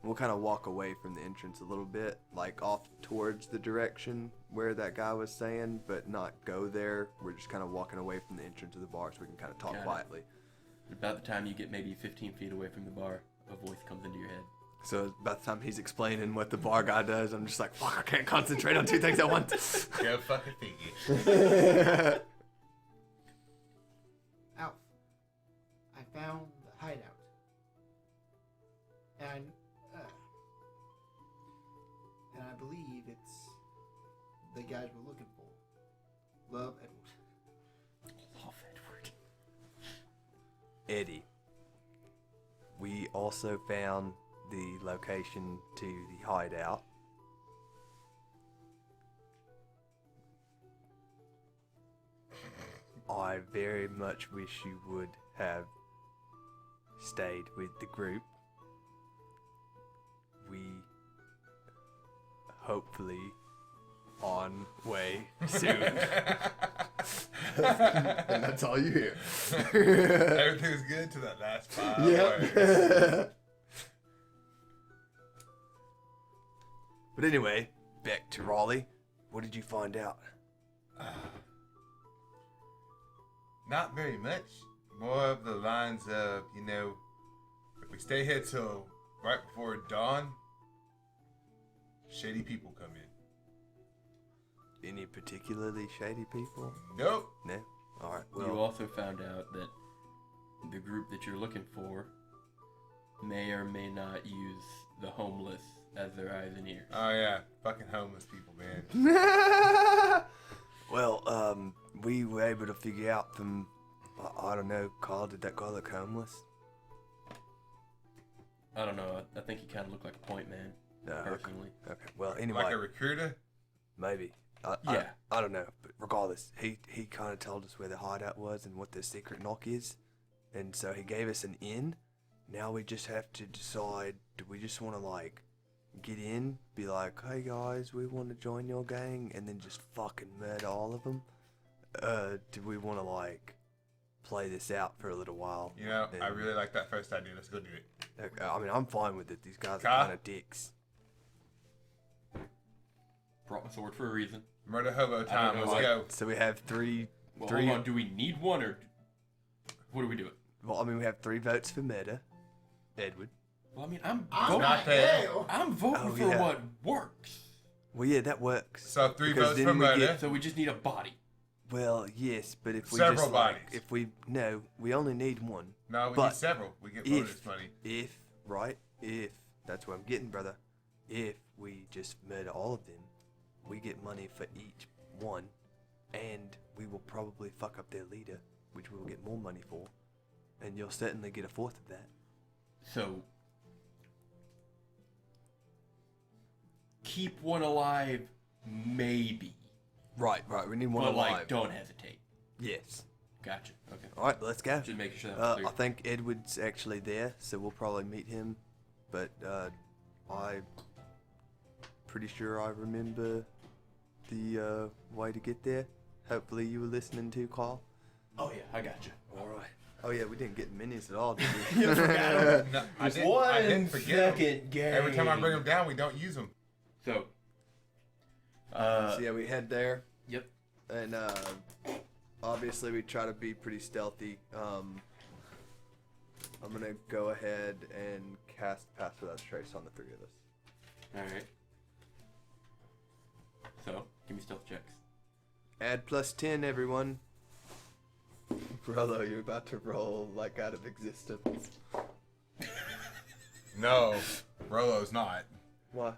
We'll kind of walk away from the entrance a little bit, off towards the direction where that guy was saying, but not go there. We're just kind of walking away from the entrance of the bar so we can kind of talk Got it. quietly. About the time you get maybe 15 feet away from the bar, a voice comes into your head. So by the time he's explaining what the bar guy does, I'm just like, fuck, I can't concentrate on 2 things at once. Go fucking figure. Alf, I found the hideout, and I believe it's the guys we're looking for. Love, Edward. Love Edward. Eddie, we also found the location to the hideout. I very much wish you would have stayed with the group. We hopefully on way soon. And that's all you hear. Everything was good to that last 5 words. Yeah. But anyway, back to Raleigh. What did you find out? Not very much. More of the lines of, if we stay here till right before dawn, shady people come in. Any particularly shady people? Nope. No? Alright, You well, also found out that the group that you're looking for may or may not use the homeless as their eyes and ears. Oh yeah, fucking homeless people, man. well, we were able to figure out from, I don't know, Carl, did that guy look homeless? I don't know. I think he kind of looked like a point man, No, personally. Okay, well, anyway, Like a recruiter? maybe. Yeah. I don't know, but regardless, he kind of told us where the hideout was and what the secret knock is, and so he gave us an in. Now we just have to decide, do we just want to get in, be like, hey guys, we want to join your gang, and then just fucking murder all of them? Do we want to like play this out for a little while? You know, I Then- really like that first idea. Let's go do it. I mean, I'm fine with it. These guys Ka? are kind of dicks. Brought my sword for a reason. Murder hobo time. know Let's why. go. So we have three. Well, Three- hold on. Do we need one or what are we doing? Well, I mean, we have 3 votes for murder. Edward. Well, I mean, I'm I'm not not there. hell. I'm voting Oh, for yeah. what works. Well, yeah, that works. So 3 Because votes then for we murder. get- So we just need a body. Well, yes, but if we Several just like, bodies. if we no, we only need one. No, we but need several. We get if- bonus money. If that's what I'm getting, brother. If we just murder all of them, we get money for each one, and we will probably fuck up their leader, which we will get more money for, and you'll certainly get a fourth of that. So keep one alive, maybe. Right. We need one But alive. like, don't hesitate. Yes. Gotcha. Okay. All right, let's go. Just making sure that was clear. I think Edward's actually there, so we'll probably meet him. But I'm pretty sure I remember the way to get there. Hopefully you were listening to, Carl. Oh yeah, I gotcha. All right. Oh yeah, we didn't get minis at all, did we? No, I didn't forget 'em. second game. Every time I bring them down, we don't use them. So, So yeah, we head there, yep. and obviously we try to be pretty stealthy. I'm gonna go ahead and cast Pass Without a Trace on the 3 of us. All right. So, give me stealth checks. Add +10, everyone. Rolo, you're about to roll like out of existence. No, Rolo's not. Why?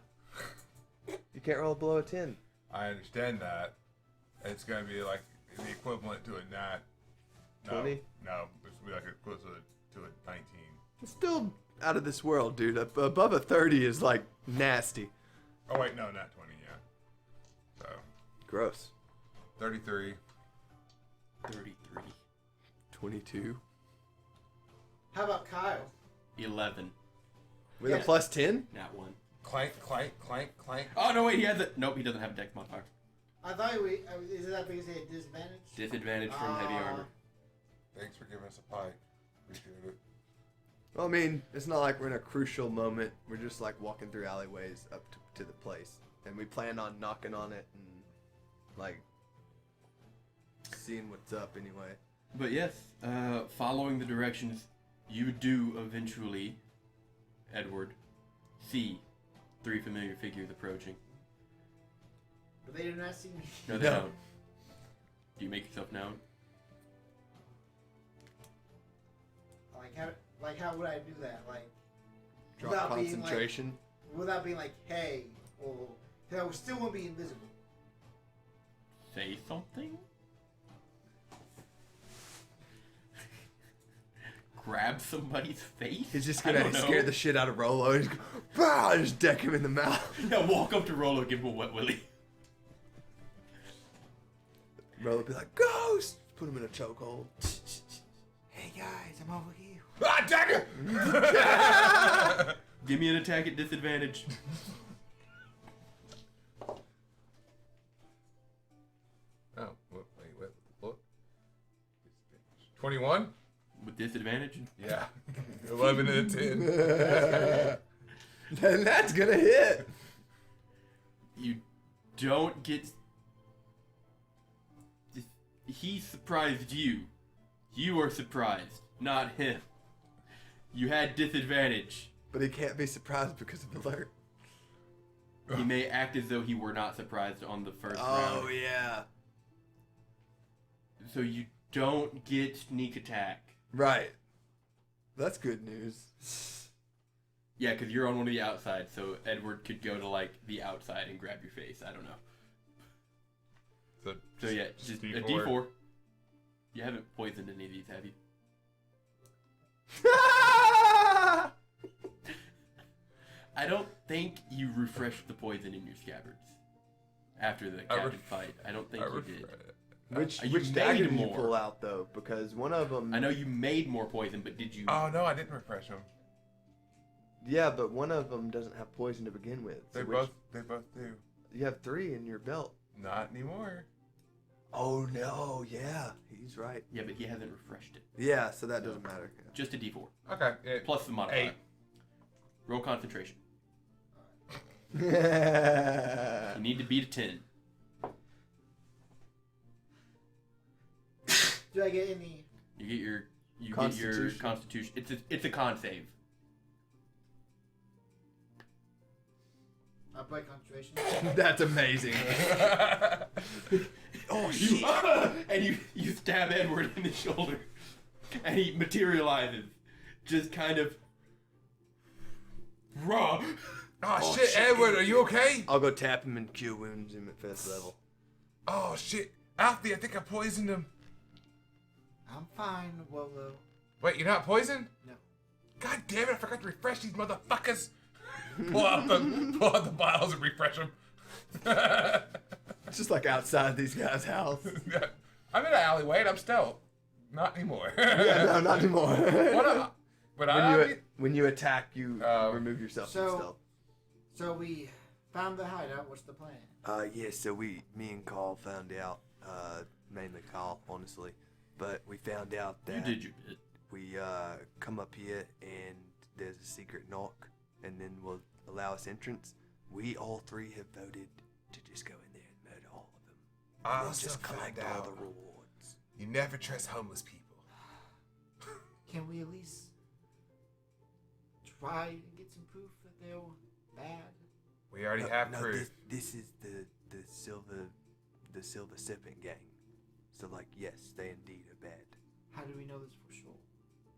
You can't roll below a 10. I understand that. It's gonna be like the equivalent to a nat. No, 20? No, it's gonna be like equivalent to a 19. It's still out of this world, dude. Above a 30 is like nasty. Oh wait, no, not 20. Yeah. So Gross. 33. 33. 22. How about Kyle? 11. With Yeah. a +10? Not 1. Clank, clank, clank, clank. Oh, no, wait, he has it. Nope, he doesn't have a dex modifier. I thought we. Is that because he had disadvantage? Disadvantage from heavy armor. Thanks for giving us a pike. Appreciate it. Well, I mean, it's not like we're in a crucial moment. We're just like walking through alleyways up to the place. And we plan on knocking on it and like seeing what's up anyway. But yes, following the directions, you do eventually, Edward, see 3 familiar figures approaching. But they do not see me. No, they No. don't. Do you make yourself known? Like how would I do that? Like Drop without being concentration. without being like, hey, or I would still want to be invisible. Say something? Grab somebody's face? He's just I gonna don't know. scare the shit out of Rolo and just, go, bah, just deck him in the mouth. Yeah, walk up to Rolo, give him a wet willy. Rolo be like, ghost! Put him in a chokehold. Hey guys, I'm over here. Ah, dagger! Give me an attack at disadvantage. Oh, wait, what? 21? With disadvantage? Yeah. 11 and a 10. Then that's gonna hit. You don't get... He surprised you. You are surprised, not him. You had disadvantage. But he can't be surprised because of alert. He may act as though he were not surprised on the first Oh, round. yeah. So you don't get sneak attack. Right. That's good news. Yeah, because you're on one of the outside, so Edward could go to, like, the outside and grab your face. I don't know. So yeah, just a D4. You haven't poisoned any of these, have you? I don't think you refreshed the poison in your scabbards after the captain fight. I don't think you did. Which You dagger made did you more. pull out, though? Because one of them... I know you made more poison, but did you... Oh, no, I didn't refresh him. Yeah, but one of them doesn't have poison to begin with. So They both do. You have 3 in your belt. Not anymore. Oh no, yeah, he's right. Yeah, but he hasn't refreshed it. Yeah, so that doesn't matter. Just a D4 Okay. plus the modifier. 8. Roll concentration. Yeah. You need to beat a 10. Do I get any? You get your Constitution. constitution. It's a con save. Break concentration. That's amazing. Oh shit! And you stab Edward in the shoulder, and he materializes, just kind of raw. Oh, shit, Edward, are you okay? I'll go tap him and cure wounds him at 5th level. Oh shit, Alfie, I think I poisoned him. I'm fine, Wolo. Wait, you're not poisoned? No. God damn it, I forgot to refresh these motherfuckers. pull out the vials and refresh them. It's just like outside these guys' house. I'm in an alleyway and I'm stealth. Not anymore. Yeah, no, not anymore. When you attack, you remove yourself from stealth. So we found the hideout. What's the plan? Yeah, so me and Carl found out, mainly Carl, honestly, but we found out that You did your bit. we come up here and there's a secret knock, and then will allow us entrance. We all 3 have voted to just go in there and murder all of them. I And also just collect found all out the rewards. you never trust homeless people. Can we at least try and get some proof that they're bad? We already have proof. This is the silver serpent gang. So like, yes, they indeed are bad. How do we know this for sure?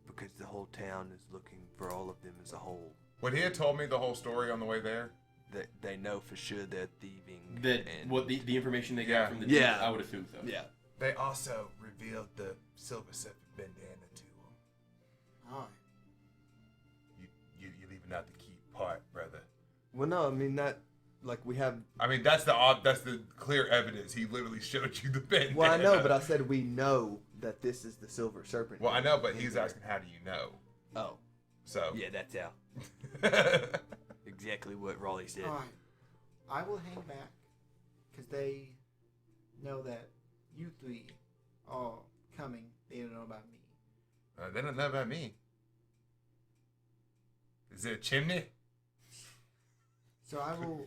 Because the whole town is looking for all of them as a whole. When he had told me the whole story on the way there, They know for sure they're thieving. That and what the information they Yeah. got from the Yeah. I would assume so. Yeah. they also revealed the silver serpent bandana to him. Alright. You're leaving out the key part, brother. Well, no, I mean that. Like we have. I mean, that's the clear evidence. He literally showed you the bandana. Well, I know, but I said we know that this is the silver serpent. Well, I know, but he's asking, how do you know? Oh. So. Yeah, that's out. Exactly what Raleigh said. Alright. I will hang back because they know that you 3 are coming. They don't know about me. They don't know about me. Is it a chimney? So I will.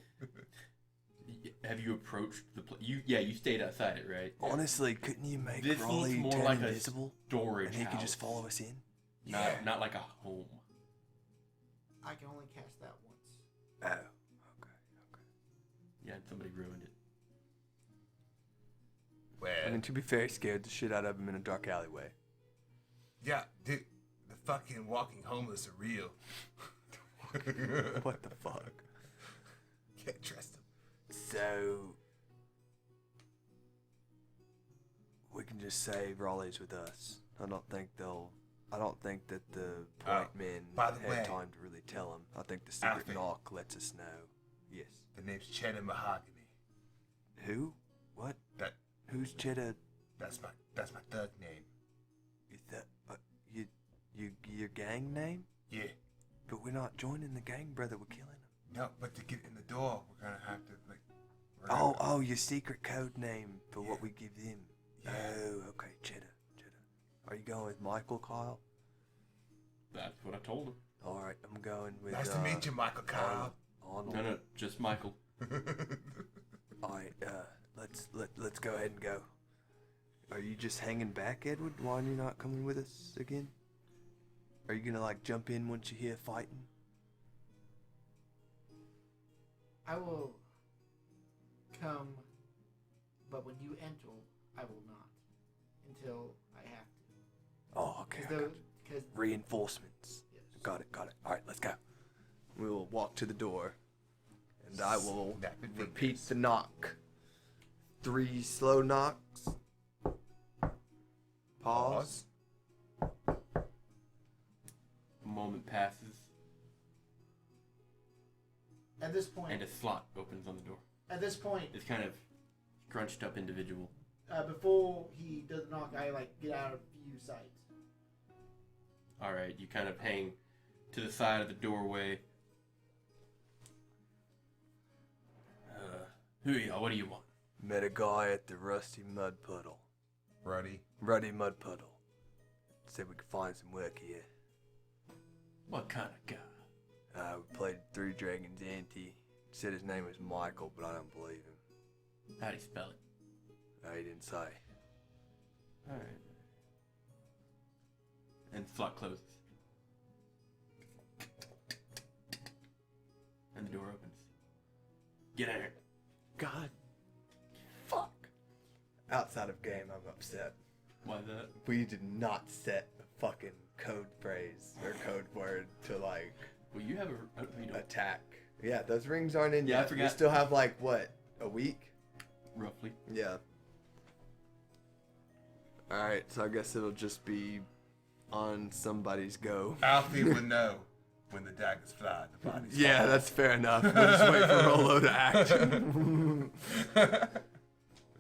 Have you approached the you stayed outside it, right? Honestly, couldn't you make This Raleigh looks more turn like invisible, a storage and he house. could just follow us in? Not like a home. I can only cast that once. Oh, okay. Yeah, and somebody ruined it. Well, I mean, to be fair, he scared the shit out of him in a dark alleyway. yeah, dude, the fucking walking homeless are real. What the fuck? Can't trust them. So we can just say Raleigh's with us. I don't think that the point men by the had way, time to really tell him. I think the secret Alfie. knock lets us know. Yes. The name's Cheddar Mahogany. Who? What? That Who's Cheddar? that's my thug name. Is that your gang name? Yeah. But we're not joining the gang, brother. We're killing him. No, but to get in the door, we're gonna have to like. Oh, your secret code name for what we give them. Yeah. Oh, okay, Cheddar. Are you going with Michael, Kyle? That's what I told him. All right, I'm going with. Nice to meet you, Michael Kyle. Arnold. No, just Michael. All right, let's go ahead and go. Are you just hanging back, Edward? Why are you not coming with us again? Are you gonna like jump in once you hear fighting? I will come, but when you enter, I will not until I have to. Oh, okay. I got you. Because Reinforcements. yes. Got it. All right, let's go. We will walk to the door, and I will Snapping repeat fingers. the knock. 3 slow knocks. Pause. A moment passes, At this point, and a slot opens on the door. this point, This kind of scrunched up individual. before he does the knock, I like get out of view sight. All right, you kind of hang to the side of the doorway, Who are y'all? What do you want? Met a guy at the Rusty Mud Puddle. Ruddy. Ruddy Mud Puddle. Said we could find some work here. What kind of guy? We played Three Dragons Ante. Said his name was Michael, but I don't believe him. How do you spell it? He didn't say. Alright. And the slot closes. And the door opens. Get in here. God. Fuck. Outside of game, I'm upset. Why that? We did not set a fucking code phrase or code word to like Well, you have you don't. attack. Yeah, those rings aren't in Yeah, I yet. forgot. We still have like what, a week? Roughly. Yeah. Alright, so I guess it'll just be on somebody's go. Alfie would know when the daggers fly, the bodies Yeah, fall. that's fair enough. We'll just wait for Rolo to act.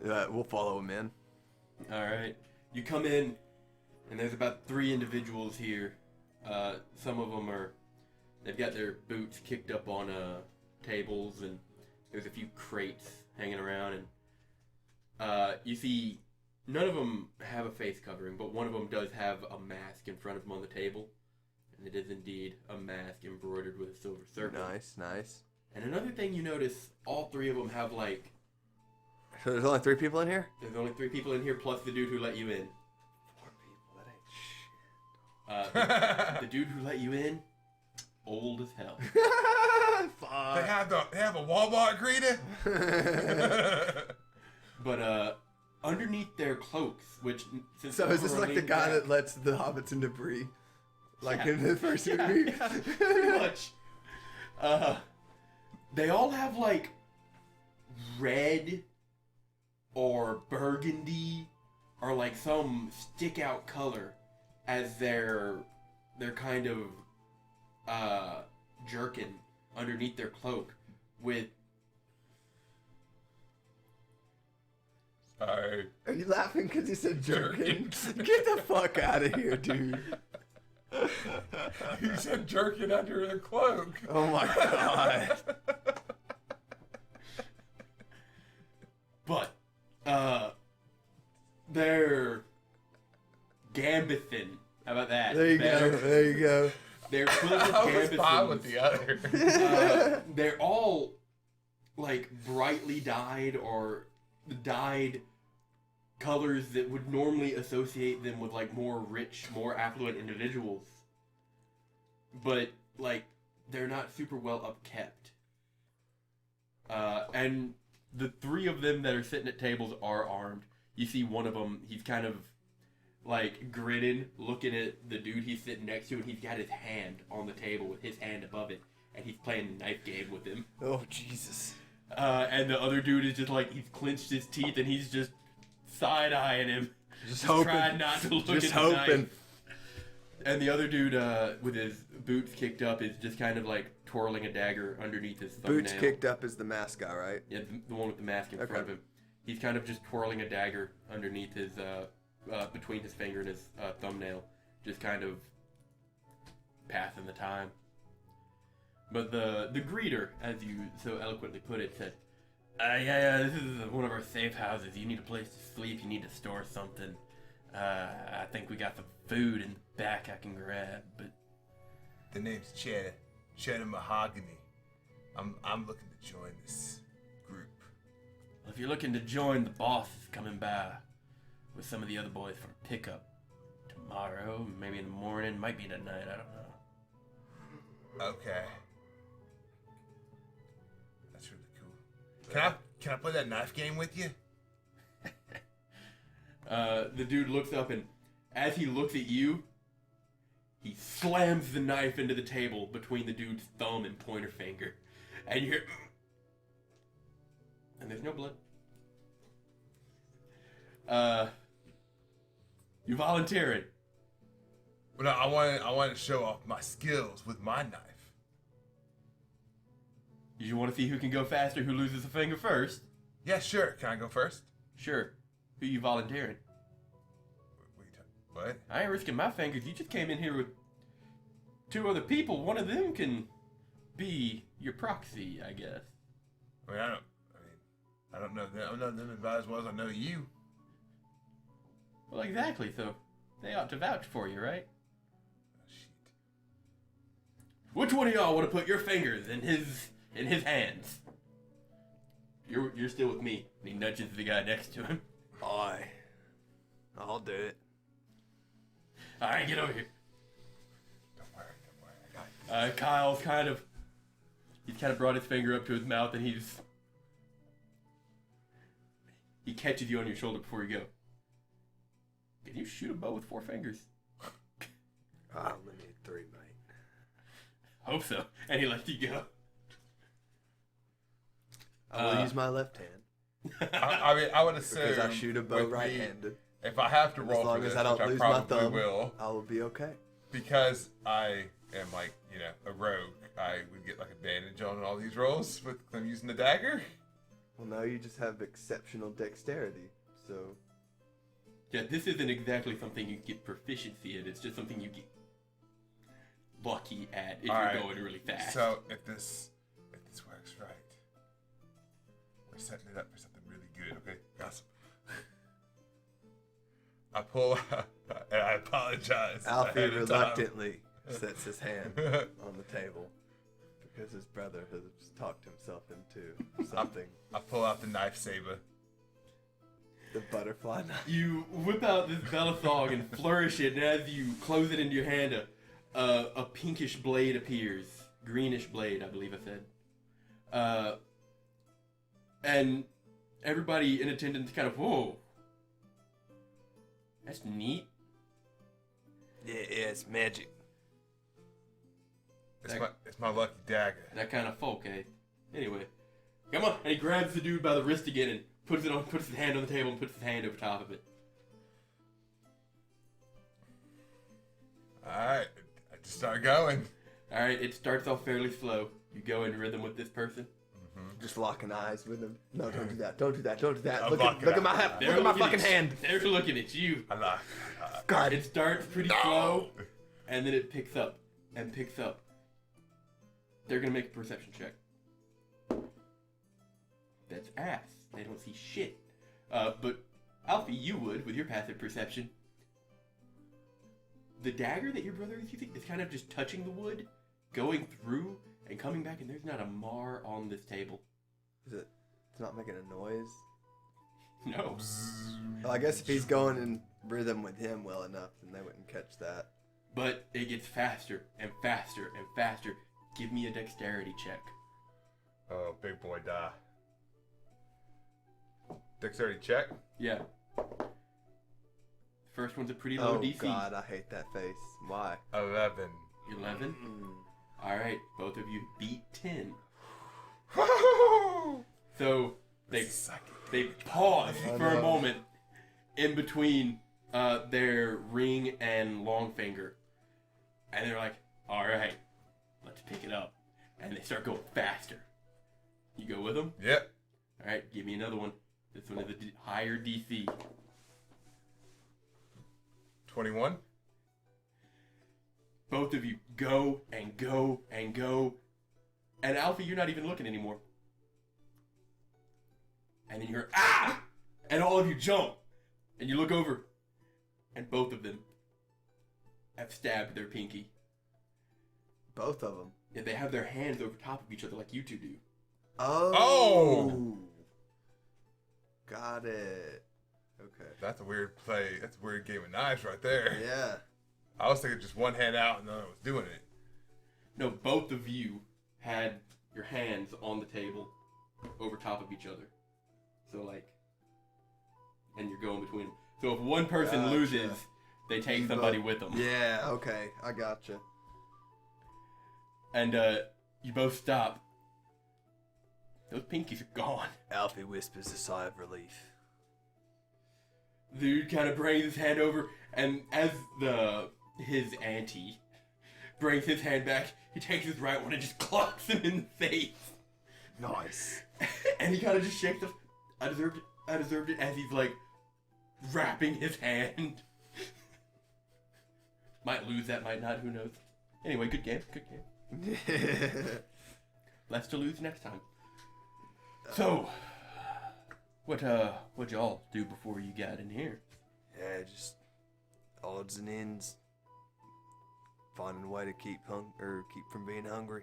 Yeah, we'll follow him in. Alright. You come in, and there's about 3 individuals here. Some of them they've got their boots kicked up on tables, and there's a few crates hanging around, and you see none of them have a face covering, but one of them does have a mask in front of him on the table, and it is indeed a mask embroidered with a silver circle. Nice. And another thing you notice, all 3 of them have like, So there's only 3 people in here? there's only 3 people in here plus the dude who let you in. 4 people, that ain't shit. The dude who let you in, old as hell. They have a Walmart greeter. But underneath their cloaks, which since So some is of this them are like the leaned guy back- that lets the hobbits in debris? Like Yeah. in the first Yeah, movie? yeah, pretty much. They all have like red or burgundy or like some stick out color as their kind of jerkin underneath their cloak with Sorry. Are you laughing because you said jerkin? Get the fuck out of here, dude. You said jerking under the cloak. Oh my god. but they're Gambithin. How about that? There you go. There you go. They're filled with I was fine with Gambithins. the other. They're all like brightly dyed or dyed colors that would normally associate them with like more rich, more affluent individuals. But like they're not super well upkept. And the 3 of them that are sitting at tables are armed. You see one of them, he's kind of like grinning, looking at the dude he's sitting next to, and he's got his hand on the table with his hand above it, and he's playing a knife game with him. Oh, Jesus. And the other dude is just like, he's clenched his teeth and he's just side-eyeing him. Just hoping. Trying not to look Just at the hoping. knife. And the other dude with his boots kicked up is just kind of like twirling a dagger underneath his thumbnail. Boots kicked up is the mask guy, right? Yeah, the one with the mask in Okay. front of him. He's kind of just twirling a dagger underneath his, between his finger and his thumbnail. Just kind of passing the time. But the greeter, as you so eloquently put it, said, yeah, this is one of our safe houses. You need a place to sleep. You need to store something. I think we got some food in the back I can grab, but The name's Cheddar. Cheddar Mahogany. I'm looking to join this group. if you're looking to join, the boss is coming by with some of the other boys for a pickup tomorrow, maybe in the morning, might be tonight, I don't know. Okay. That's really cool. Can I play that knife game with you? The dude looks up, and as he looks at you, he slams the knife into the table between the dude's thumb and pointer finger. And you hear... And there's no blood. You volunteering. Well, no, I wanted to show off my skills with my knife. You want to see who can go faster, who loses a finger first? Yeah, sure. Can I go first? Sure. Who you volunteering? What? I ain't risking my fingers. You just came in here with 2 other people. One of them can be your proxy, I guess. I mean, I don't know them. I know them as well as I know you. Well, exactly. So they ought to vouch for you, right? Oh, shit. Which one of y'all want to put your fingers in his hands? You're still with me. And he nudges the guy next to him. I'll do it. All right, get over here. Don't worry. I got it. Kyle's he's kind of brought his finger up to his mouth, and he catches you on your shoulder before you go. Can you shoot a bow with 4 fingers? I only need 3, mate. Hope so. And he lets you go. I will use my left hand I mean, I would assume because I shoot a bow with me, right-handed. if I have to As roll long for as this, I don't which lose I my probably thumb, will, I will be okay. because I am like, a rogue, I would get like advantage on all these rolls with them using the dagger. Well, now you just have exceptional dexterity, so... Yeah, this isn't exactly something you get proficiency in. It's just something you get lucky at if All you're right. going really fast. So if this works right, we're setting it up for something really good. Okay, awesome. I pull. And I apologize. Alfie ahead of time. reluctantly sets his hand on the table because his brother has talked himself into something. I pull out the knife saber. The butterfly knife. You whip out this Belisong and flourish it, and as you close it into your hand, a pinkish blade appears. Greenish blade, I believe I said. And everybody in attendance kind of, whoa. That's neat. Yeah, it's magic. It's my lucky dagger. That kind of folk, eh? Anyway, come on. And he grabs the dude by the wrist again and puts his hand on the table and puts his hand over top of it. Alright, I just start going. Alright, it starts off fairly slow. You go in rhythm with this person. Just locking eyes with him. No, don't do that. Don't do that. Don't do that. I'm Look locking at my eyes. hat. Look at my fucking hand. They're looking at you. I like. God. It starts pretty slow, and then it picks up and picks up. They're gonna make a perception check. That's ass. They don't see shit. But Alfie, you would with your passive perception. The dagger that your brother is using is kind of just touching the wood, going through and coming back, and there's not a mar on this table. Is it? It's not making a noise. No. Well, I guess if he's going in rhythm with him well enough, then they wouldn't catch that. But it gets faster and faster and faster. Give me a dexterity check. Oh, big boy die. Dexterity check. Yeah. First one's a pretty low Oh DC. God, I hate that face. Why? 11. 11? Alright, both of you beat 10. So they pause for a moment in between their ring and long finger. And they're like, alright, let's pick it up. And they start going faster. You go with them? Yep. Alright, give me another one. This one is a higher DC. 21. Both of you go and go and go. And Alfie, you're not even looking anymore. And then you hear, ah! And all of you jump. And you look over. And both of them have stabbed their pinky. Both of them. Yeah, they have their hands over top of each other like you two do. Oh. Got it. Okay. That's a weird play. That's a weird game of knives right there. Yeah. I was thinking just one hand out and then I was doing it. No, both of you had your hands on the table over top of each other. So like, and you're going between them. So if one person Gotcha. loses, they take somebody with them. Yeah. Okay. I gotcha. And you both stop. Those pinkies are gone. Alfie whispers a sigh of relief. The dude kind of brings his hand over, and as his auntie brings his hand back, he takes his right one and just clocks him in the face. Nice. And he kind of just shakes the, I deserved it, as he's like wrapping his hand. Might lose that, might not, who knows. Anyway, good game. Less to lose next time. So, What'd y'all do before you got in here? Yeah, just odds and ends. Finding a way to keep from being hungry.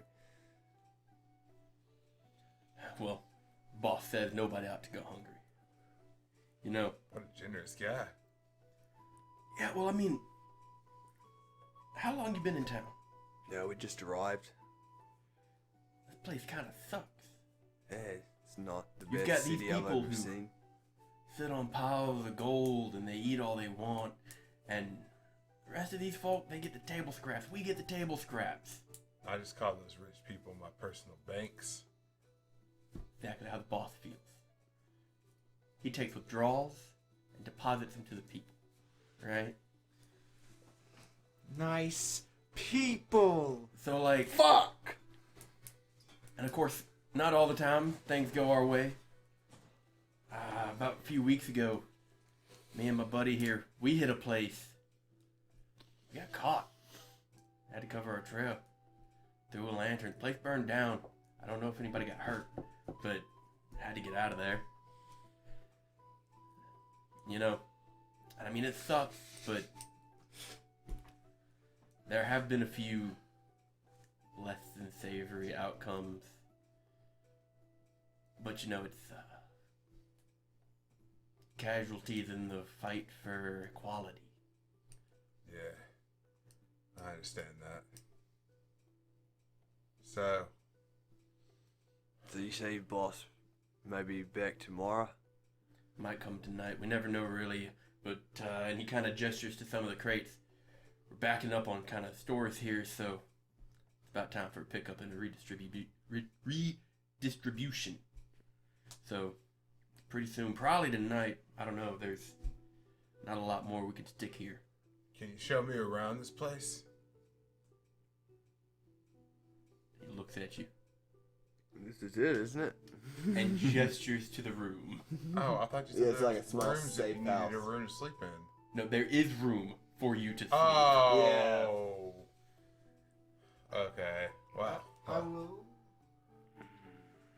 Well, boss says nobody ought to go hungry. You know. What a generous guy. Yeah, well, I mean, how long you been in town? Yeah, we just arrived. This place kind of sucks. Yeah, it's not the You've best got these city I've people ever who- seen. Sit on piles of gold and they eat all they want, and the rest of these folk, they get the table scraps. We get the table scraps. I just call those rich people my personal banks. Exactly how the boss feels. He takes withdrawals and deposits them to the people, right? Nice people. So like, Fuck! and of course, not all the time things go our way. About a few weeks ago, me and my buddy here, we hit a place. We got caught. Had to cover our trail. Threw a lantern. Place burned down. I don't know if anybody got hurt, but had to get out of there. You know, I mean, it sucks, but there have been a few less than savory outcomes. But you know, it's casualties in the fight for equality. Yeah, I understand that. So, So you say boss maybe back tomorrow? Might come tonight. We never know really. But and he kind of gestures to some of the crates. We're backing up on kind of stores here, so it's about time for a pickup and a redistribution. So pretty soon, probably tonight. I don't know. There's not a lot more we could stick here. can you show me around this place? He looks at you This is it, isn't it? and gestures to the room. Oh, I thought you said Yeah, it's there like was a small rooms that safe you needed house. a room to sleep in. No, there is room for you to sleep. Oh. Okay. Wow. I will.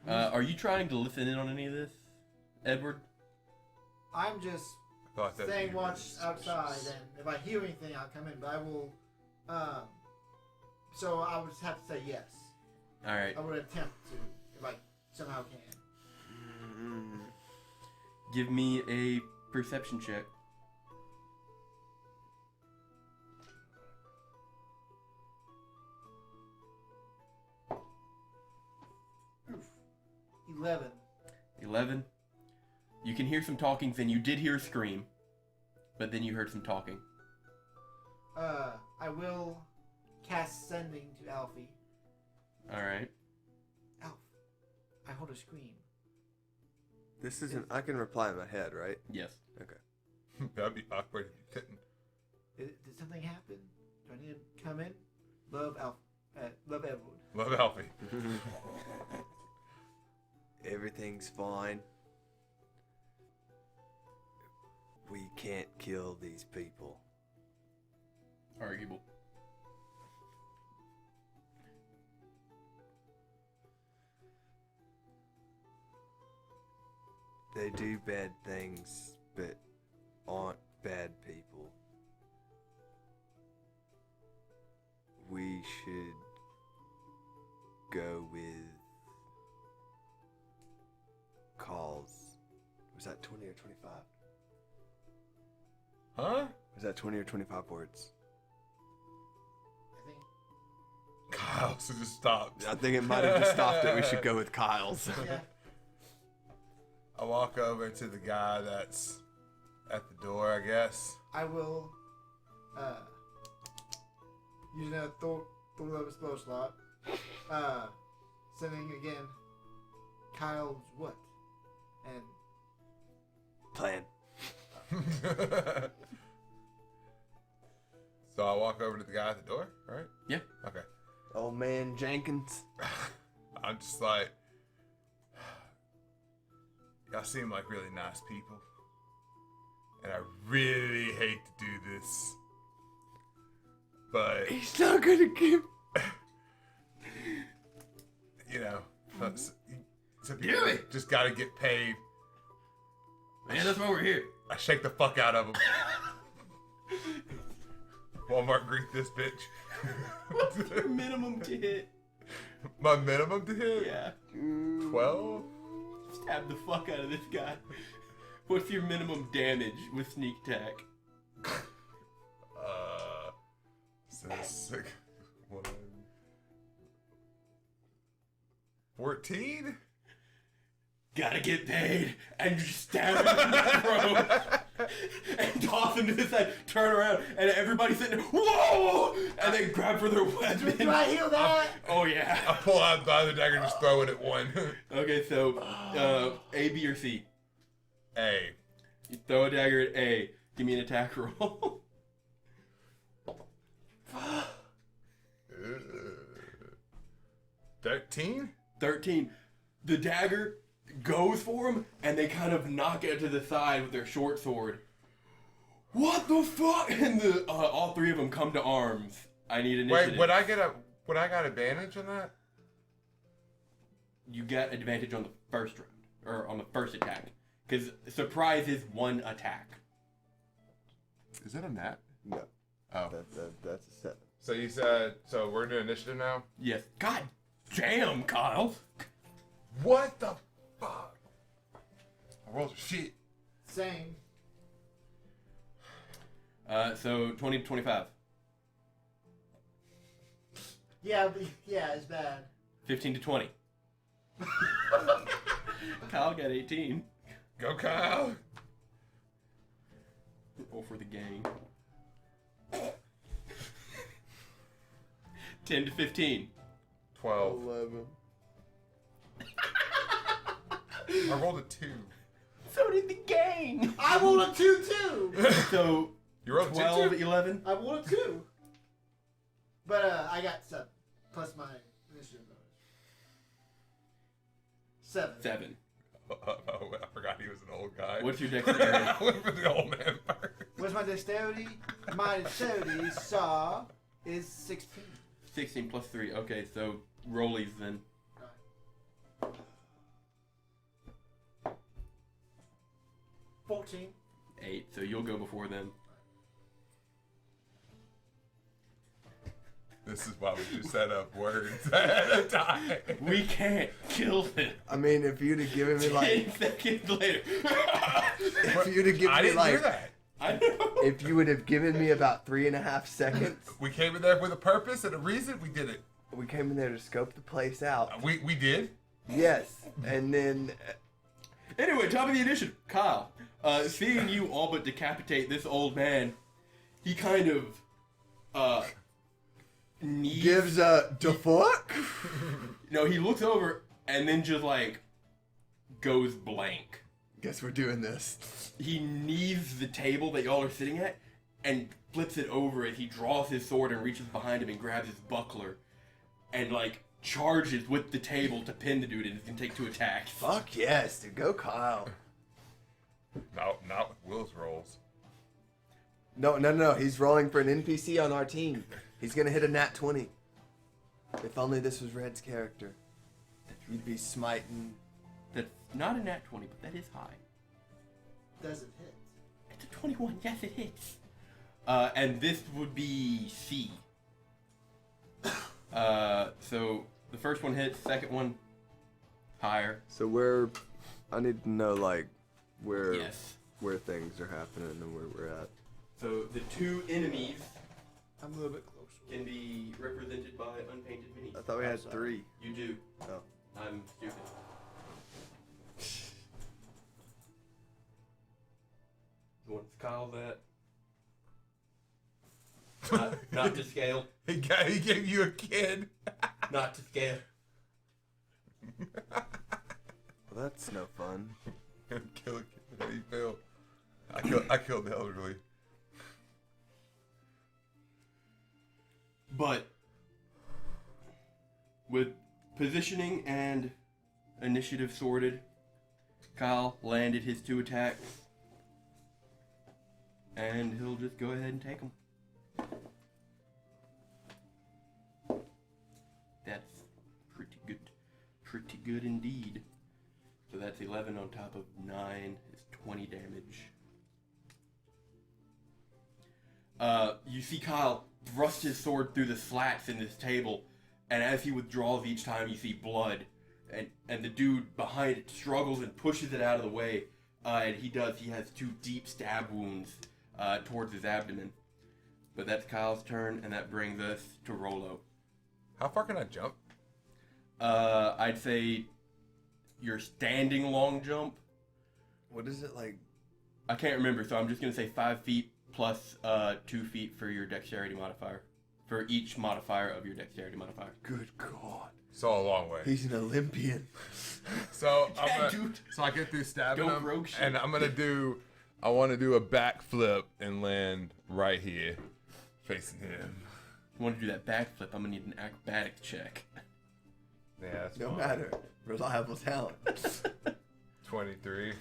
Are you trying to listen in on any of this, Edward? I'm just I thought that staying you were watch suspicious. outside, and if I hear anything, I'll come in. But I will. So I would just have to say yes. All right. I would attempt to, if I somehow can. Give me a perception check. Oof. 11. 11. You can hear some talking, then you did hear a scream, but then you heard some talking. I will cast sending to Alfie. All right. Alf, I hold a scream. This isn't. I can reply in my head, right? Yes. Okay. That'd be awkward if you couldn't. Did something happen? Do I need to come in? Love Alf. Love Edward. Love Alfie. Everything's fine. We can't kill these people. Arguable. They do bad things, but aren't bad people. We should go with calls. Was that 20 or 25? Huh? Was that 20 or 25 words? I think. Kyle, so just stopped. I think it might have just stopped it. We should go with Kyle's. Yeah. I walk over to the guy that's at the door, I guess. I will. Using a Thor level spell slot. Sending again. Kyle's what? And Plan. So I walk over to the guy at the door, right? Yeah. Okay. Old man Jenkins. I'm just like, y'all seem like really nice people. And I really hate to do this. But, He's not gonna give. you know, some people just gotta get paid. Man, that's why we're here. I shake the fuck out of him. Walmart, greet this bitch. What's your minimum to hit? My minimum to hit? Yeah. 12? Stab the fuck out of this guy. What's your minimum damage with sneak attack? So 6, 1, 14? Gotta get paid, and just stab him in the throat, and toss him to the side, turn around, and everybody's sitting there, whoa! And they grab for their weapon. Do I heal that? Oh yeah. I pull out the other dagger and just throw it at one. Okay, so, A, B, or C? A. You throw a dagger at A, give me an attack roll. 13? 13. The dagger goes for him, and they kind of knock it to the side with their short sword. What the fuck? And all three of them come to arms. I need initiative. Wait, would I got advantage on that? You get advantage on the first round, or on the first attack. Because surprise is one attack. Is that a nat? No, Oh. that's a 7. So you said, so we're doing initiative now? Yes. God damn, Kyle. What the fuck? I rolled shit. Same. So 20 to 25. Yeah, it's bad. 15 to 20. Kyle got 18. Go Kyle. Roll for the gang. 10 to 15. 12. 11. I rolled a 2. So did the gang. I rolled a 2 too. So You rolled a 2 12, too? 11. I rolled a 2. But I got 7 plus my initiative bonus. 7. 7. Oh, I forgot he was an old guy. What's your dexterity? I went for the old man first. What's my dexterity? My dexterity is 16. 16 plus 3. Okay, so rollies then. 14. 8. So you'll go before them. This is why we just set up words at a time. We can't kill him. I mean, if you'd have given me like, 10 seconds later. if you'd have given I me didn't hear like, that. I know. if you would have given me about 3.5 seconds, We came in there with a purpose and a reason. We did it. we came in there to scope the place out. We did. Yes, and then Anyway, top of the initiative. Kyle, seeing you all but decapitate this old man, he kind of, needs... gives a the fuck. No, he looks over and then just, like, goes blank. Guess we're doing this. He knees the table that y'all are sitting at and flips it over as he draws his sword and reaches behind him and grabs his buckler and, like, charges with the table to pin the dude and he's gonna take 2 attacks. Fuck yes, dude. Go Kyle. Not with Will's rolls. No. He's rolling for an NPC on our team. He's gonna hit a nat 20. If only this was Red's character. You'd be smiting. That's not a nat 20, but that is high. Does it hit? It's a 21. Yes, it hits. And this would be C. So the first one hits, second one higher. So I need to know like where Yes. where things are happening and where we're at. So the 2 enemies I'm a little bit closer. can be represented by unpainted minis. I thought we had Outside. 3. You do. Oh. I'm stupid. What's Kyle that? Not to scale. He gave you a kid. Not to scale. Well, that's no fun. Kill a kid. How do you feel? I killed the elderly. But with positioning and initiative sorted, Kyle landed his 2 attacks. And he'll just go ahead and take them. That's pretty good. Pretty good indeed. So that's 11 on top of 9 is 20 damage. You see Kyle thrust his sword through the slats in this table, and as he withdraws each time, you see blood, and the dude behind it struggles and pushes it out of the way, and he has 2 deep stab wounds towards his abdomen. But that's Kyle's turn, and that brings us to Rolo. How far can I jump? I'd say your standing long jump. What is it like? I can't remember, so I'm just gonna say 5 feet plus 2 feet for your dexterity modifier. For each modifier of your dexterity modifier. Good God. So a long way. He's an Olympian. So Yeah, dude. So I get through stabbing Go him, rogue shit. and I want to do a backflip and land right here, facing him. If you want to do that backflip, I'm gonna need an acrobatics check. Yeah, that's No fine. matter. Reliable talent. 23.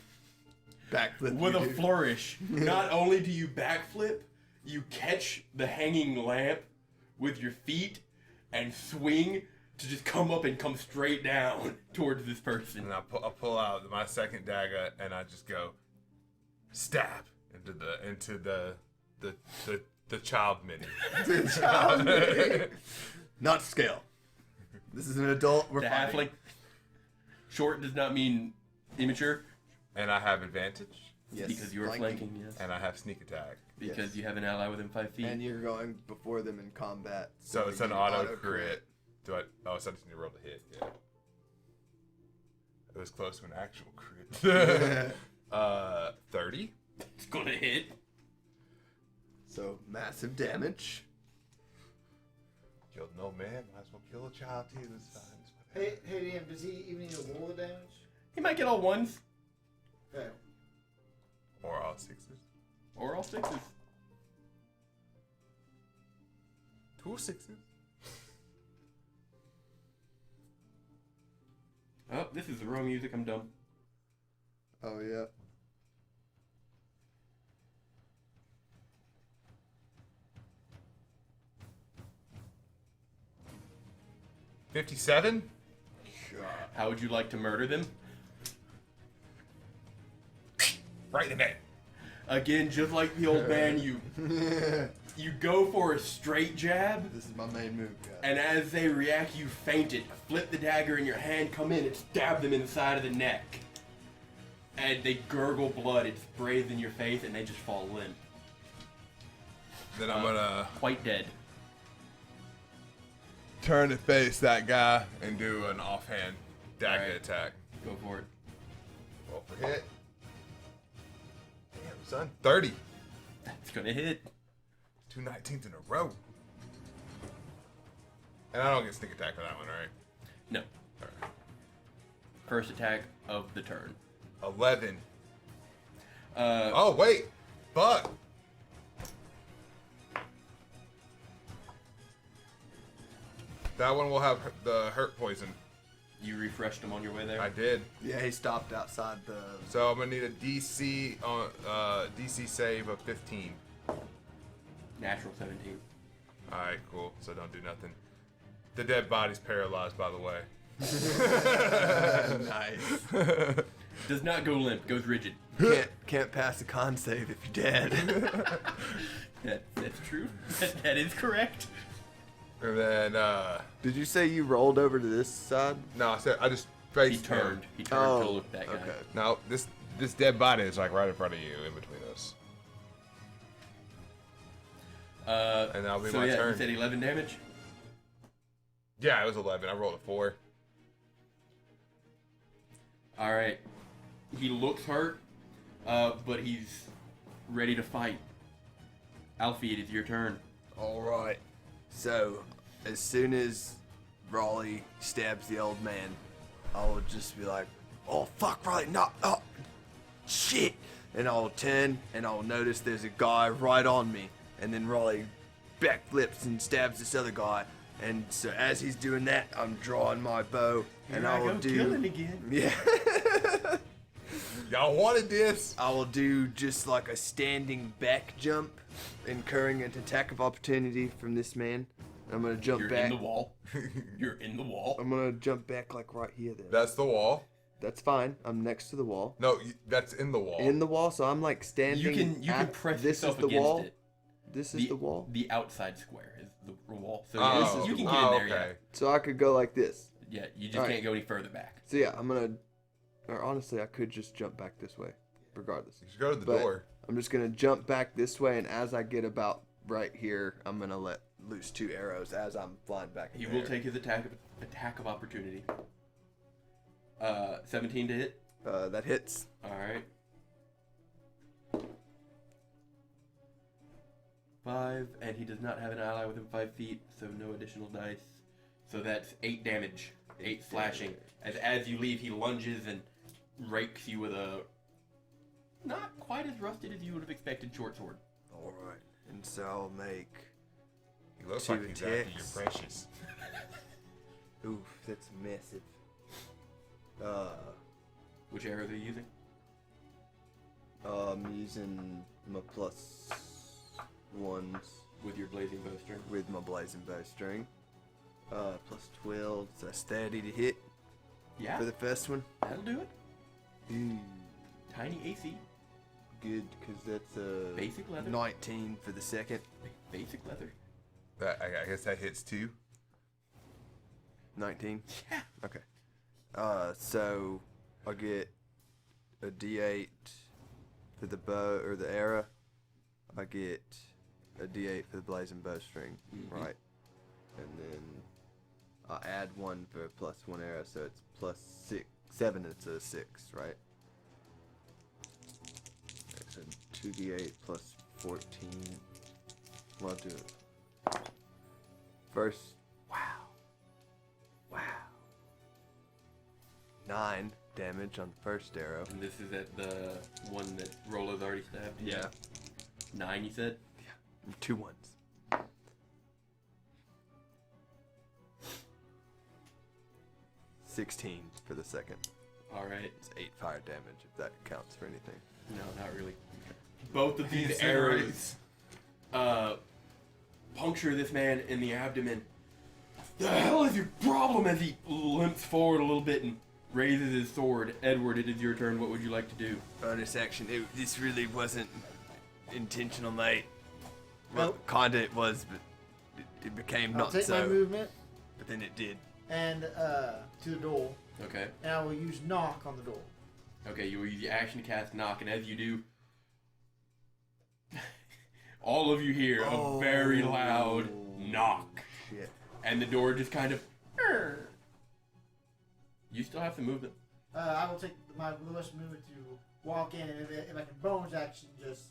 Backflip. With you a do. flourish, not only do you backflip, you catch the hanging lamp with your feet and swing to just come up and come straight down towards this person. And I pull out my second dagger, and I just go stab into the child mini. Not scale. This is an adult. We're The fighting. halfling. Short does not mean immature, And I have advantage, Yes. because you are flanking, yes. and I have sneak attack. Because Yes. you have an ally within 5 feet. And you're going before them in combat. So it's you an auto crit. Do I? Oh, so I just need to roll to hit. Yeah. It was close to an actual crit. 30. It's gonna hit. So massive damage. Killed no man. Might as well kill a child too this time. Hey, DM, does he even need to roll the damage? He might get all 1s. Fail. Or all 6s. Or all 6s. 2 6s. Oh, this is the wrong music. I'm dumb. Oh yeah. $57. How would you like to murder them? Right in the neck. Again, just like the old man, you go for a straight jab, This is my main move, guys. and as they react, you feint it, flip the dagger in your hand, come in, and stab them in the side of the neck. And they gurgle blood, it sprays in your face, and they just fall limp. Then I'm gonna Quite dead. turn to face that guy and do an offhand dagger Alright. attack. Go for it. Roll for hit. Damn, son. 30. That's gonna hit. 2 19s in a row. And I don't get sneak attack for that one, right? No. Alright. First attack of the turn. 11. Uh, Oh, wait. Fuck. That one will have the hurt poison. You refreshed them on your way there? I did. Yeah, he stopped outside the. So I'm gonna need a DC on DC save of 15. Natural 17. Alright, cool. So don't do nothing. The dead body's paralyzed, by the way. Nice. Does not go limp, goes rigid. Can't pass a con save if you're dead. That's true. That is correct. And then Did you say you rolled over to this side? no, I said I just He faced turned. him. He turned to look at that guy. Okay. No, this dead body is like right in front of you, in between us. And that'll be so my yeah, turn. you said 11 damage? Yeah, it was 11. I rolled a 4. Alright. He looks hurt, but he's ready to fight. Alfie, it is your turn. All right. So, as soon as Raleigh stabs the old man, I will just be like, "Oh fuck, Raleigh! No, oh, shit!" And I'll turn and I'll notice there's a guy right on me, and then Raleigh backflips and stabs this other guy. And so as he's doing that, I'm drawing my bow, and I will do. killing again. Yeah. Y'all wanted this. I will do just like a standing back jump, incurring an attack of opportunity from this man. I'm gonna jump You're back. in the wall. You're in the wall. I'm gonna jump back like right here then. That's the wall. That's fine. I'm next to the wall. No, that's in the wall. In the wall, so I'm like standing. You can press this yourself is the against wall. it. This is the wall. The outside square is the wall. So Oh, yeah, you can get in there. okay. So I could go like this. Yeah, you just Alright. can't go any further back. So yeah, I'm gonna. Or honestly, I could just jump back this way, regardless. You should go to the But door. I'm just gonna jump back this way, and as I get about right here, I'm gonna let loose 2 arrows as I'm flying back. In He the will air. take his attack of opportunity. 17 to hit. That hits. All right. 5, and he does not have an ally within 5 feet, so no additional dice. So that's 8 damage, 8 slashing. As you leave, he lunges and rakes you with a not quite as rusted as you would have expected short sword. All right, and so I'll make. He looks 2 like he's after your attacks. precious. Oof, that's massive. Which arrows are you using? I'm using my plus ones With your blazing bowstring. with my blazing bowstring. Plus 12, so steady to hit Yeah, for the first one. that'll do it. Ooh, Tiny AC, good, because that's a basic leather. 19 for the second. Basic leather. I guess that hits 2. 19. Yeah. Okay. So I get a D8 for the bow or the arrow. I get a D8 for the blazing bowstring, right? And then I add 1 for plus 1 arrow, so it's plus 7. It's a 6, right? So 2D8 plus 14. Well, I'll do it. First. Wow. 9 damage on the first arrow. And this is at the one that Rolo's already stabbed? Yeah. 9, you said? 2 ones. 16 for the second. Alright. It's 8 fire damage, if that counts for anything. No, not really. Both of these Incinerates. arrows puncture this man in the abdomen. The hell is your problem? As he limps forward a little bit and raises his sword. Edward, it is your turn. What would you like to do? Bonus action. This really wasn't intentional, mate. Well, Nope. kinda it was, but it became I'll not take so. my movement But then it did. and to the door, Okay. and I will use knock on the door. Okay, you will use the action to cast knock, and as you do, all of you hear a very loud knock. Shit. And the door just kind of... You still have some movement. I will take my lowest movement to walk in, and if I can bonus action, just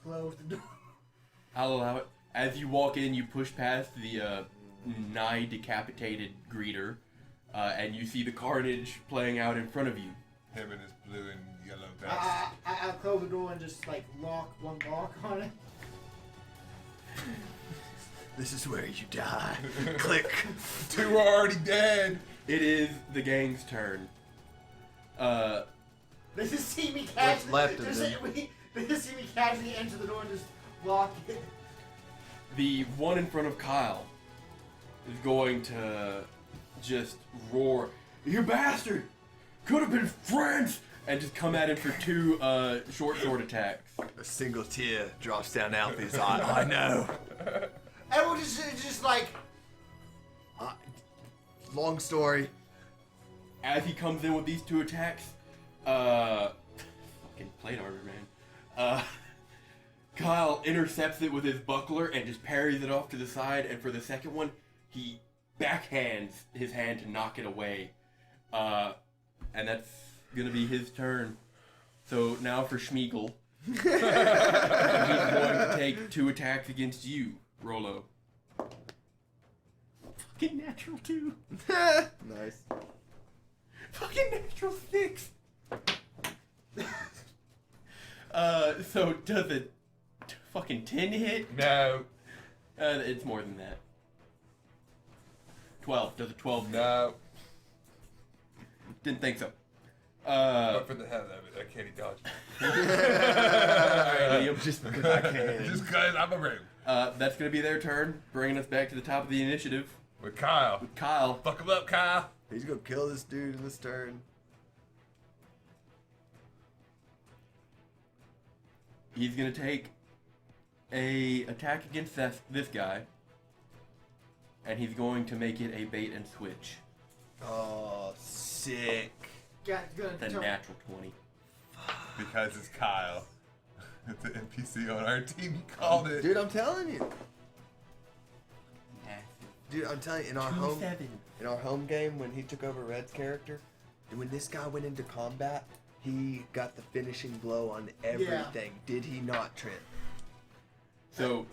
close the door. I'll allow it. As you walk in, you push past the nigh decapitated greeter, and you see the carnage playing out in front of you. Him and his blue and yellow vest. I'll close the door and just like lock one lock on it. This is where you die. Click. 2 are already dead. It is the gang's turn. They just see me casually. left of just- them? They just see me casually enter the door and just lock it. The one in front of Kyle is going to just roar, "You bastard! Could have been friends!" and just come at him for 2 short sword attacks. A single tear drops down Alfie's eye. I know. Everyone just like, Long story. As he comes in with these 2 attacks, fucking plate armor, man. Kyle intercepts it with his buckler and just parries it off to the side, and for the second one, he backhands his hand to knock it away. And that's gonna be his turn. So now for Schmeagol. He's going to take 2 attacks against you, Rolo. Fucking natural 2. Nice. Fucking natural 6. So does a fucking 10 hit? No. It's more than that. 12. Does a 12 hit? No. Didn't think so. But for the hell of it, I can't dodge. Alright, Liam. Just because I can. Just because I'm a room. That's gonna be their turn, bringing us back to the top of the initiative. With Kyle. Kyle. Fuck him up, Kyle. He's gonna kill this dude in this turn. He's gonna take a attack against this guy, and he's going to make it a bait and switch. Oh, sick. Guy's gonna The jump. natural 20. Because it's Kyle. It's an NPC on our team. He called it. Dude, I'm telling you. Massive. Dude, I'm telling you, in our 2-7. home game when he took over Red's character, and when this guy went into combat, he got the finishing blow on everything. Did he not, Trent? So,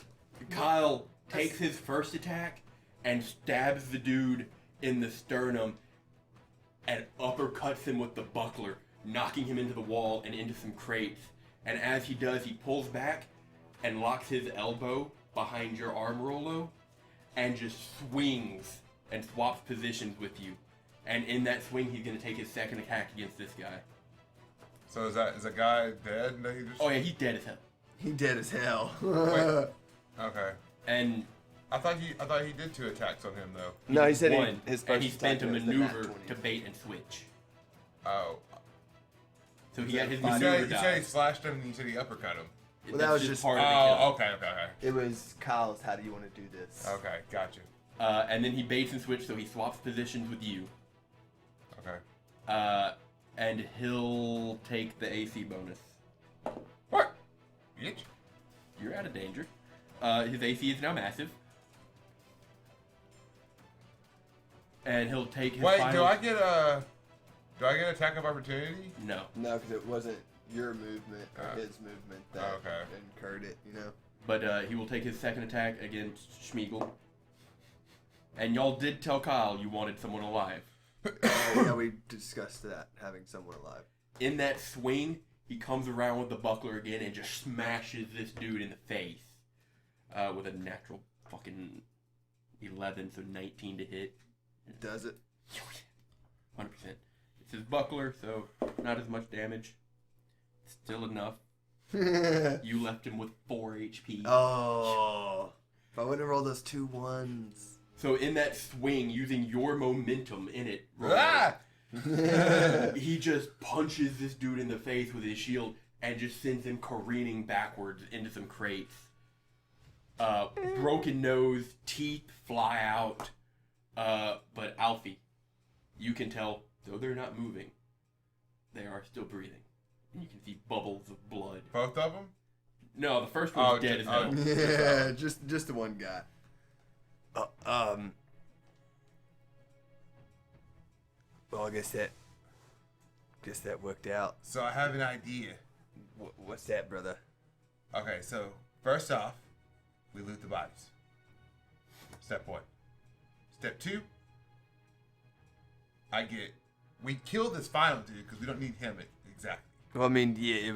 Kyle takes his first attack and stabs the dude in the sternum and uppercuts him with the buckler, knocking him into the wall and into some crates. And as he does, he pulls back and locks his elbow behind your arm, Rolo, and just swings and swaps positions with you. And in that swing, he's going to take his second attack against this guy. So is that guy dead? No, he just... Oh yeah, he's dead as hell. He dead as hell. Wait. Okay. And I thought he did 2 attacks on him though. No, he said won, his first and he spent a attack was the nat maneuver 20. to bait and switch. Oh. So he got his You maneuver said he die. slashed him and you said he uppercut him. Well, that was That's just- part of the Oh, kill. okay. It was Kyle's, how do you want to do this? Okay, gotcha. And then he baits and switch, so he swaps positions with you. Okay. And he'll take the AC bonus. What? Bitch? You're out of danger. His AC is now massive. And he'll take his Wait, final... do I get attack of opportunity? No. No, because it wasn't your movement or Oh. his movement that Okay. incurred it, you know? But he will take his second attack against Schmeagol. And y'all did tell Kyle you wanted someone alive. Yeah, we discussed that, having someone alive. In that swing, he comes around with the buckler again and just smashes this dude in the face. With a natural fucking 11, so 19 to hit. Does it? 100%. It's his buckler, so not as much damage. Still enough. You left him with 4 HP. Oh. If I wouldn't have rolled those 2 1s. So in that swing, using your momentum in it, Roy, Ah! he just punches this dude in the face with his shield and just sends him careening backwards into some crates. Broken nose, teeth fly out. But Alfie, you can tell, though they're not moving, they are still breathing. And you can see bubbles of blood. Both of them? No, the first one's dead as hell. Yeah, just the one guy. Well, I guess that worked out. So I have an idea. What's that, brother? Okay, so first off, we loot the bodies. Step 1. Step 2, we kill this final dude because we don't need him exactly. Well, I mean, yeah, it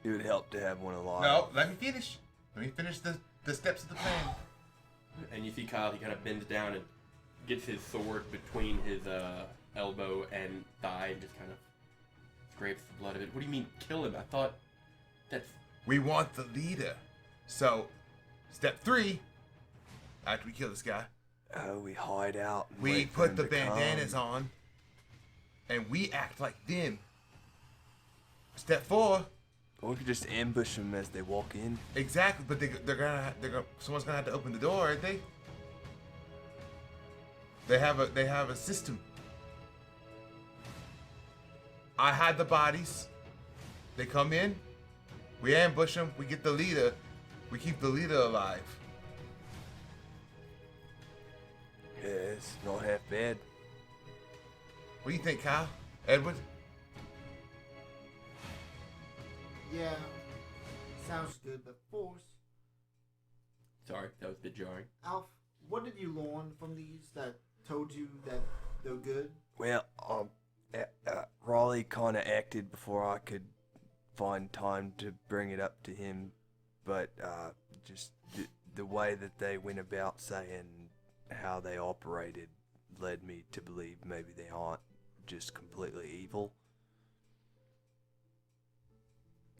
would help to have one alive. No, let me finish. Let me finish the steps of the plan. And you see Kyle, he kind of bends down and gets his sword between his elbow and thigh and just kind of scrapes the blood of it. What do you mean, kill him? I thought that's... We want the leader. So, step 3, after we kill this guy, Oh, we hide out. And we wait for put him the to bandanas come. on, and we act like them. Step 4, Or we could just ambush them as they walk in. exactly, but they're gonna someone's gonna have to open the door, aren't they? They have a system. I hide the bodies. They come in, we ambush them, we get the leader, we keep the leader alive. Yeah, it's not half bad. What do you think, Kyle? Edward? Yeah, sounds good, but Force, Sorry, that was a bit jarring. Alf, what did you learn from these that told you that they're good? Well, Raleigh kind of acted before I could find time to bring it up to him, but just the way that they went about saying how they operated led me to believe maybe they aren't just completely evil.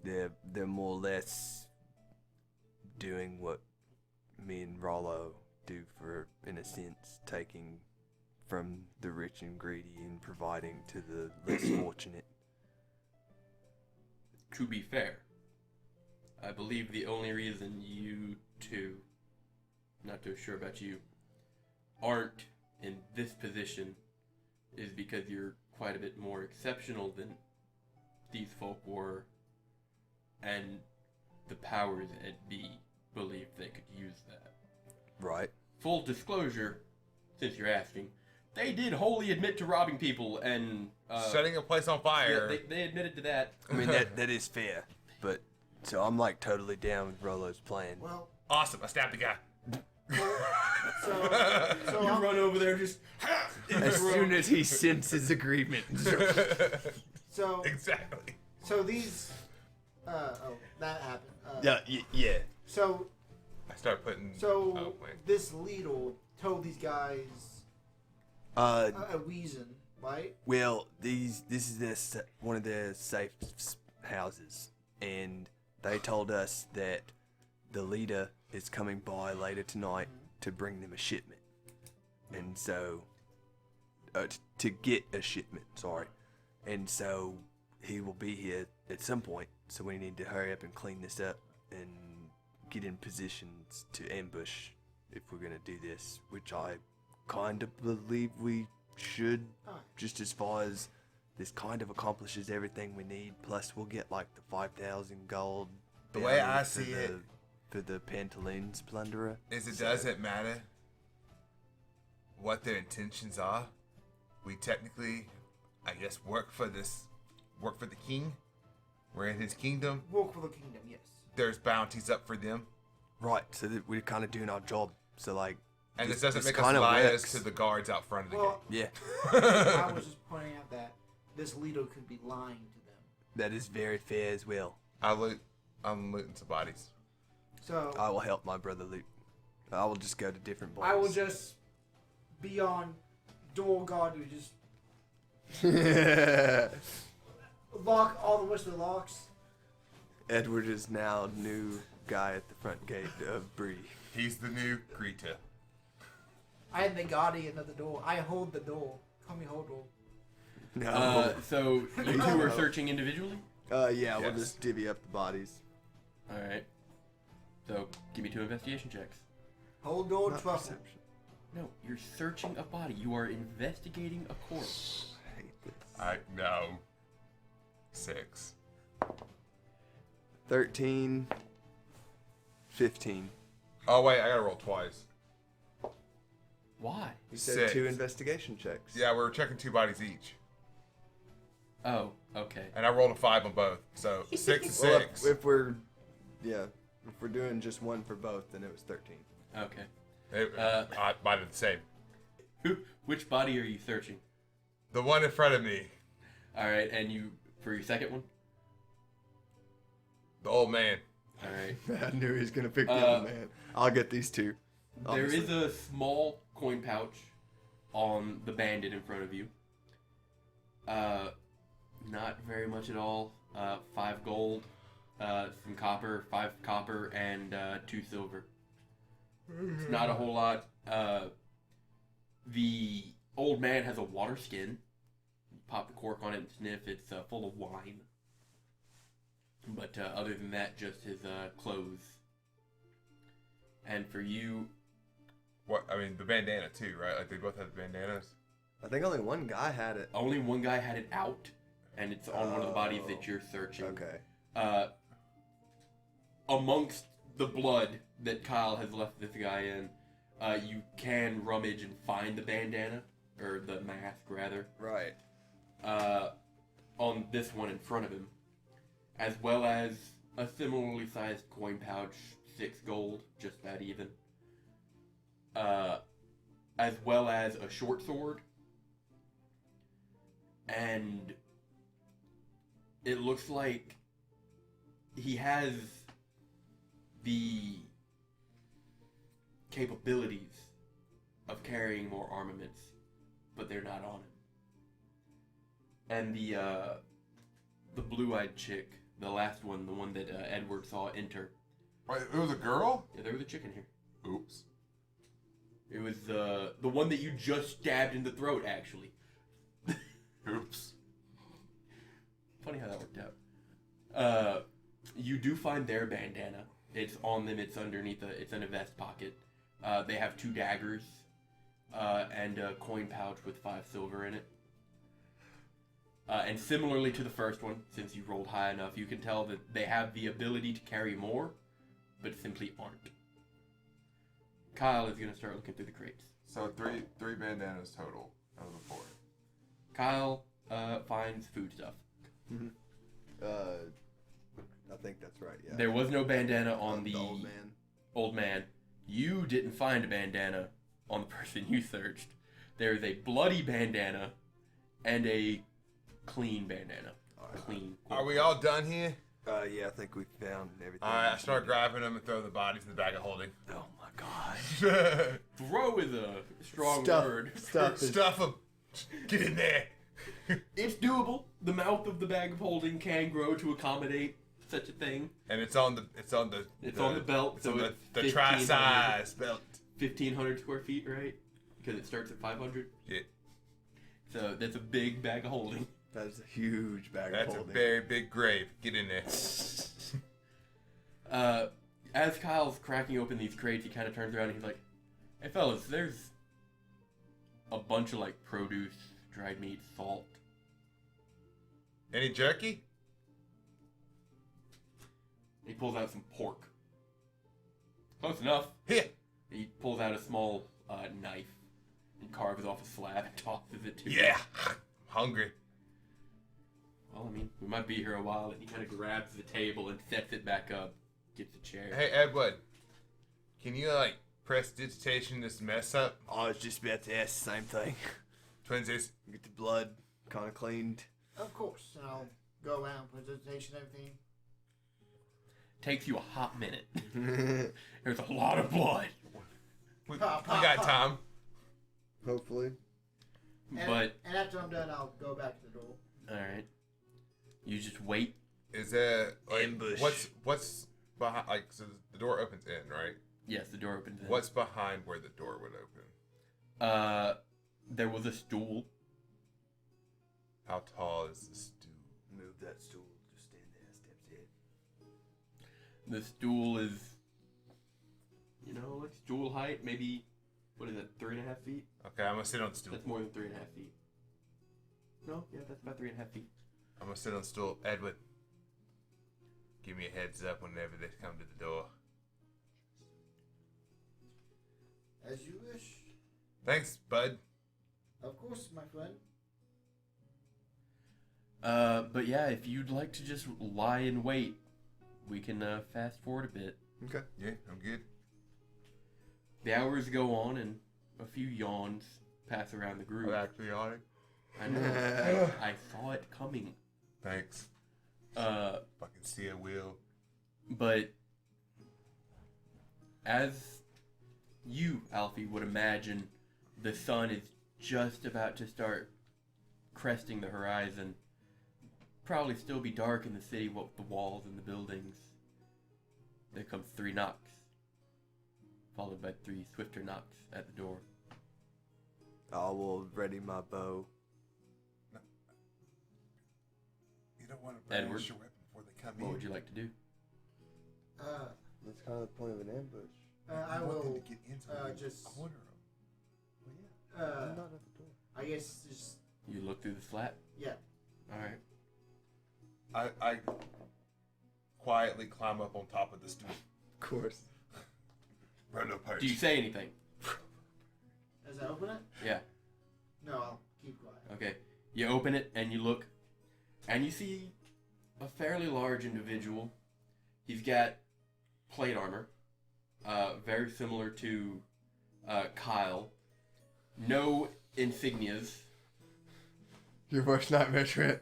They're more or less doing what me and Rollo do for, in a sense, taking from the rich and greedy and providing to the less fortunate. To be fair, I believe the only reason you two, not too sure about you, aren't in this position is because you're quite a bit more exceptional than these folk were, and the powers at be believed they could use that. Right. Full disclosure, since you're asking, they did wholly admit to robbing people and Setting a place on fire. Yeah, they admitted to that. I mean, that is fair. But, so I'm like totally down with Rolo's plan. Well, Awesome. I stabbed the guy. so You I'm, run over there, just As soon as he senses agreement. so Exactly. so these. That happened. Yeah. So I start putting. so Oh, wait. this leader told these guys Uh, a reason, right? well, this is one of their safe houses, and they told us that the leader is coming by later tonight to bring them a shipment, and so to get a shipment. Sorry, and so he will be here at some point. So we need to hurry up and clean this up and get in positions to ambush if we're gonna do this, which I kind of believe we should, just as far as this kind of accomplishes everything we need. Plus, we'll get like the 5,000 gold. The way bounty I for see it for the Pantaloons plunderer. is it doesn't matter what their intentions are. We technically, I guess, work for the king. We're in his kingdom. Walk for the kingdom, yes. There's bounties up for them. Right, so that we're kind of doing our job. So like, And this doesn't make us kinda liars works. to the guards out front of the Well, Yeah, I was just pointing out that this leader could be lying to them. that is very fair as well. gate. I'm looting some bodies. So I will help my brother loot. I will just go to different bars. I will just be on door guard to just lock all the rest of the locks. Edward is now new guy at the front gate of Bree. He's the new Greta. I am the guardian of the door. I hold the door. Call me hold door. No. so you two are searching individually? Yeah, we'll Yes. just divvy up the bodies. Alright. So, give me 2 investigation checks. Hold door Not truffle. perception. No, you're searching a body. You are investigating a corpse. I hate this. I know. 6. 13, 15. Oh wait, I gotta roll twice. Why? You said 6. 2 investigation checks. Yeah, we're checking 2 bodies each, Oh, okay. and I rolled a 5 on both, so 6 is Well, 6. if we're doing just one for both, then it was 13. Okay. I might have the same. Which body are you searching? The one in front of me, Alright, and you, for your second one? the old man. Alright. I knew he was gonna pick the Uh, other man. I'll get these 2. There is a small coin pouch on the bandit in front of you. Not very much at all. 5 gold, some copper, 5 copper, and 2 silver. It's not a whole lot. The old man has a water skin. You pop the cork on it and sniff. It's full of wine. But other than that, just his clothes. And for you, What? I mean, the bandana too, right? Like they both have bandanas. I think only one guy had it. only one guy had it out, and it's on one of the bodies that you're searching. Okay. Amongst the blood that Kyle has left this guy in, you can rummage and find the bandana, or the mask rather, Right. on this one in front of him, as well as a similarly sized coin pouch, 6 gold, just about even, as well as a short sword, and it looks like he has the capabilities of carrying more armaments, but they're not on him. And the blue-eyed chick, the last one, the one that Edward saw enter. Wait, it was a girl? Yeah, there was a chick in here. Oops. It was the one that you just stabbed in the throat, actually. Oops. Funny how that worked out. You do find their bandana. It's on them. It's underneath. It's in a vest pocket. They have 2 daggers and a coin pouch with 5 silver in it. And similarly to the first one, since you rolled high enough, you can tell that they have the ability to carry more, but simply aren't. Kyle is going to start looking through the crates. So three bandanas total out of the 4. Kyle finds food stuff. Mm-hmm. I think that's right. Yeah. There was no bandana on the old man. Old man. You didn't find a bandana on the person you searched. There is a bloody bandana and a clean bandana. Right. Clean. Are we all done here? Yeah, I think we found everything. Alright, I start grabbing them and throwing the bodies in the bag of holding. Oh my god. Throw is a strong Stuff. word. Stuff them. Get in there. It's doable. The mouth of the bag of holding can grow to accommodate such a thing. And it's on the on the belt, It's so on it's the tri-size belt. 1,500 square feet, right? Because it starts at 500. Yeah. So that's a big bag of holding. That's a huge bag of That's a holding. very big grave. Get in there. As Kyle's cracking open these crates, he kind of turns around and he's like, "Hey fellas, there's a bunch of like produce, dried meat, salt." Any jerky? He pulls out some pork. Close enough. Here. He pulls out a small knife and carves off a slab and tosses it to you. Yeah. Hungry. Well, I mean, we might be here a while, and he kind of grabs the table and sets it back up, gets a chair. Hey, Edward. Can you, like, press digitation this mess up? I was just about to ask the same thing. Twinsies. Get the blood kind of cleaned. Of course, and I'll go around presentation and everything. Takes you a hot minute. There's a lot of blood. We Pop, got pop. time. Hopefully. But, And after I'm done, I'll go back to the door. alright. You just wait. Is there, like, Ambush. What's behind, like, so the door opens in, right? Yes, the door opens in. What's behind where the door would open? There was a stool. How tall is the stool? Move that stool. Just stand there. Steps in. The stool is, like stool height, maybe, what is that, 3.5 feet? Okay, I'm gonna sit on the stool. That's more than 3.5 feet. No, yeah, that's about 3.5 feet. I'm gonna sit on the stool. Edward, give me a heads up whenever they come to the door. As you wish. Thanks, bud. Of course, my friend. But yeah, if you'd like to just lie in wait, we can fast forward a bit. Okay. Yeah, I'm good. The hours go on, and a few yawns pass around the group. I'm actually yawning. I know. I saw it coming. Thanks. Uh, Fucking see a wheel. but as you, Alfie, would imagine, the sun is just about to start cresting the horizon. Probably still be dark in the city, what with the walls and the buildings. There comes 3 knocks, followed by 3 swifter knocks at the door. I will ready my bow. You don't want to Edward, brandish your weapon before they come in. What would you like to do? That's kind of the point of an ambush. I You want them will to get in so they just. corner them. Well, yeah. I'm not at the door. I guess just. You look through the slat? Yeah. Alright. I quietly climb up on top of the stool. Of course. Rondo perch. Do you say anything? Does that open it? Yeah. No, I'll keep quiet. Okay. You open it and you look, and you see a fairly large individual. He's got plate armor, very similar to Kyle. No insignias. Your worst nightmare, Trent.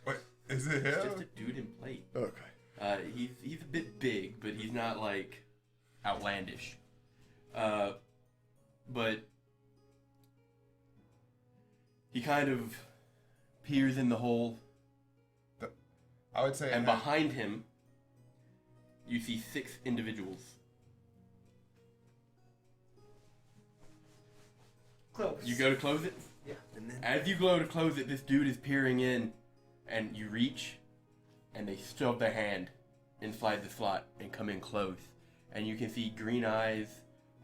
Wait, is it him? Just a dude in plate. Okay. He's a bit big, but he's not like outlandish. But he kind of peers in the hole, I would say. and behind him, you see 6 individuals. Close. You go to close it. Yeah. And then As you go to close it, this dude is peering in, and you reach, and they shove their hand inside the slot and come in close. And you can see green eyes,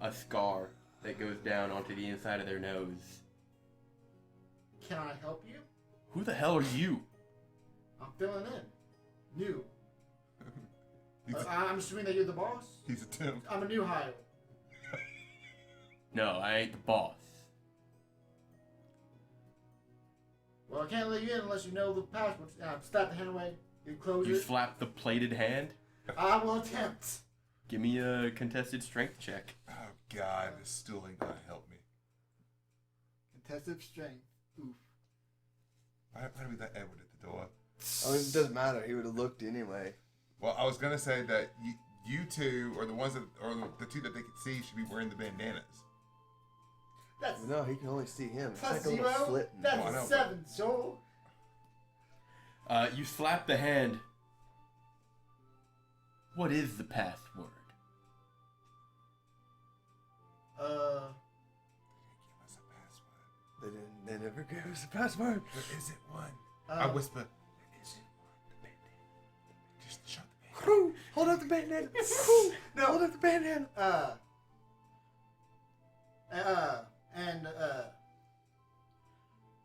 a scar that goes down onto the inside of their nose. Can I help you? Who the hell are you? I'm filling in. New. He's a, I'm assuming that you're the boss? he's a temp. I'm a new hire. No, I ain't the boss. Well, I can't let you in unless you know the password. Slap the hand away. You close You it. slap the plated hand? I will attempt. Give me a contested strength check. Oh God, this still ain't gonna help me. Contested strength. Oof. Why do we let Edward at the door? I mean, it doesn't matter. He would have looked anyway. Well, I was gonna say that you two, or the ones that, or the two that they could see, should be wearing the bandanas. That's No, he can only see him. It's plus like a little 0. slit. in- That's Oh, I a know, 7, so. You slap the hand. What is the password? Give us a password. They never gave us a password. There isn't one. Uh, I whisper. There isn't one. The bandana. Just shut the bandana. Woo! Hold up the bandana. No. Hold up the bandana.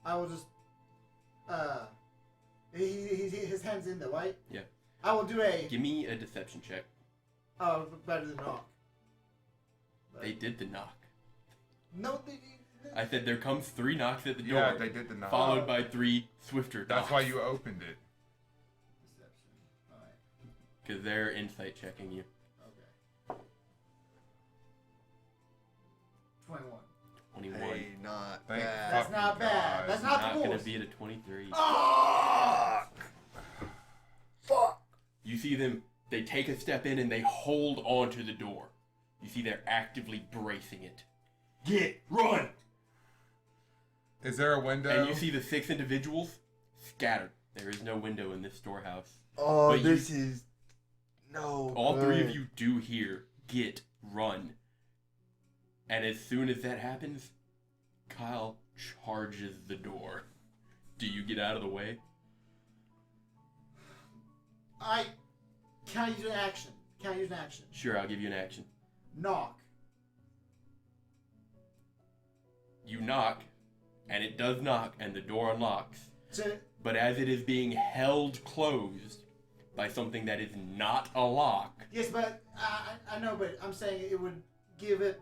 I will just, his hand's in there, right? Yeah. I will do a, Give me a deception check. better than knock. They did the knock. No, I said there comes 3 knocks at the door, Yeah, they did the knock. followed by 3 swifter knocks. That's why you opened it. Deception. Alright, Because they're insight checking you. okay. 21. 21. Hey, not Thank bad. That's not fucking bad. God. That's not Not the gonna rules. be at a 23. Fuck. You see them, they take a step in and they hold on to the door. You see they're actively bracing it. Get! Run! Is there a window? And you see the 6 individuals scattered. There is no window in this storehouse. Oh, But this is no. All 3 of good. you do hear, get, run. And as soon as that happens, Kyle charges the door. Do you get out of the way? Can I use an action? Can I use an action? Sure, I'll give you an action. Knock. You knock, and it does knock, and the door unlocks. So, But as it is being held closed by something that is not a lock, yes, but I know, but I'm saying it would give it,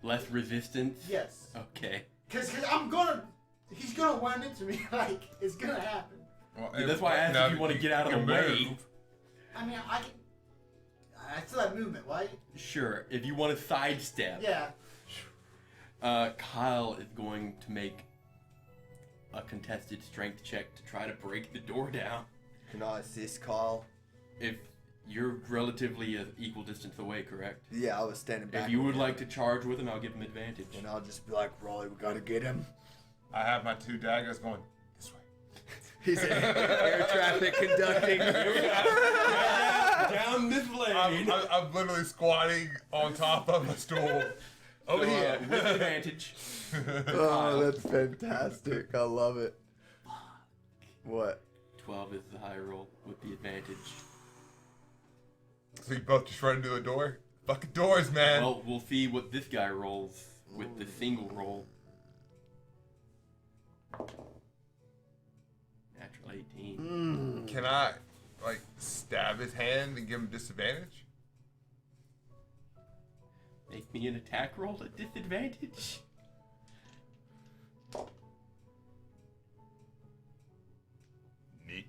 less resistance. yes. Okay. Cause he's gonna run into me, like, it's gonna happen. Well, Yeah, that's why I asked now if you want to get out of the can way. move. I mean, I still have movement, right? Sure, if you want to sidestep. Yeah. Kyle is going to make a contested strength check to try to break the door down. Can I assist Kyle? If you're relatively an equal distance away, correct? Yeah, I was standing back. If you would with him, like to charge with him, I'll give him advantage. and I'll just be like, Rolly, we gotta get him. I have my 2 daggers going this way. He's air traffic conducting. Down this lane. I'm literally squatting on top of a stool. Over So, here. with advantage. Oh, that's fantastic. I love it. What? 12 is the high roll with the advantage. So you both just run into the door? Fucking doors, man. Well, we'll see what this guy rolls with the single roll. Natural 18. Can I, like, stab his hand and give him disadvantage? Make me an attack roll at disadvantage. Neat.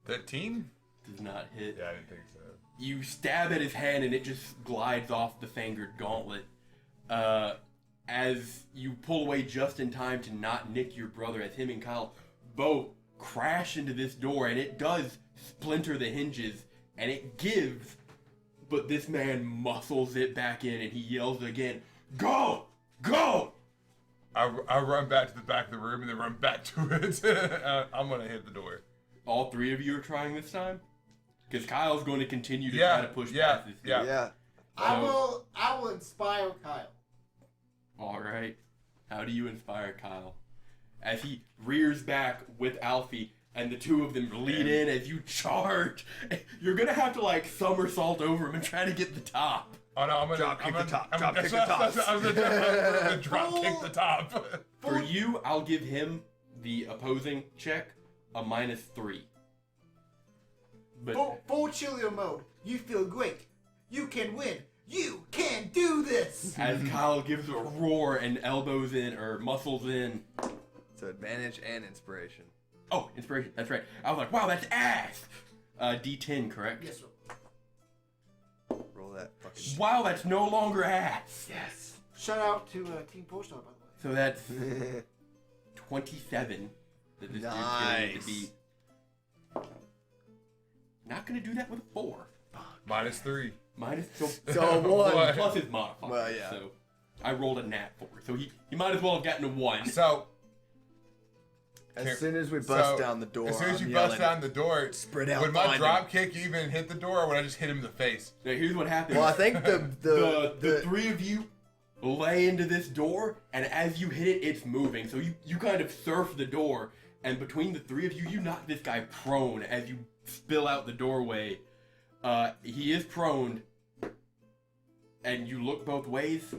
13? Does not hit. Yeah, I didn't think so. You stab at his hand and it just glides off the fingered gauntlet. As you pull away just in time to not nick your brother, as him and Kyle both crash into this door, and it does splinter the hinges, and it gives, but this man muscles it back in, and he yells again, "Go! Go!" I run back to the back of the room and then run back to it. I'm gonna hit the door. All 3 of you are trying this time? Because Kyle's going to continue to Yeah, try to push yeah, past this yeah. dude. Yeah. I will inspire Kyle. Alright. How do you inspire Kyle? As he rears back with Alfie, and the two of them lean in as you charge. You're gonna have to like somersault over him and try to get the top. Oh no, I'm gonna Drop kick the top. I'm Drop gonna- kick the top. I'm gonna drop kick the top. For you, I'll give him the opposing check a -3. But Full Chilio mode. You feel great. You can win. You can do this. as Kyle gives a roar and elbows in or muscles in. So advantage and inspiration. Oh, inspiration. That's right. I was like, wow, that's ass. D10, correct? Yes, sir. Roll that fucking. Wow, that's no longer ass. Yes. Shout out to Team Polestar, by the way. So that's 27 that this dude's going to Nice. be. Not going to do that with a 4. -3. Minus So one. plus his modifier. Well, yeah. So I rolled a nat 4. So he might as well have gotten a 1. So As soon as we bust down the door, as soon as I'm you bust yelling, down the door, spread out. would my behind drop kick even hit the door, or would I just hit him in the face? Now here's what happens. Well, I think the three of you lay into this door, and as you hit it, it's moving. So you kind of surf the door, and between the three of you, you knock this guy prone as you spill out the doorway. He is prone, and you look both ways.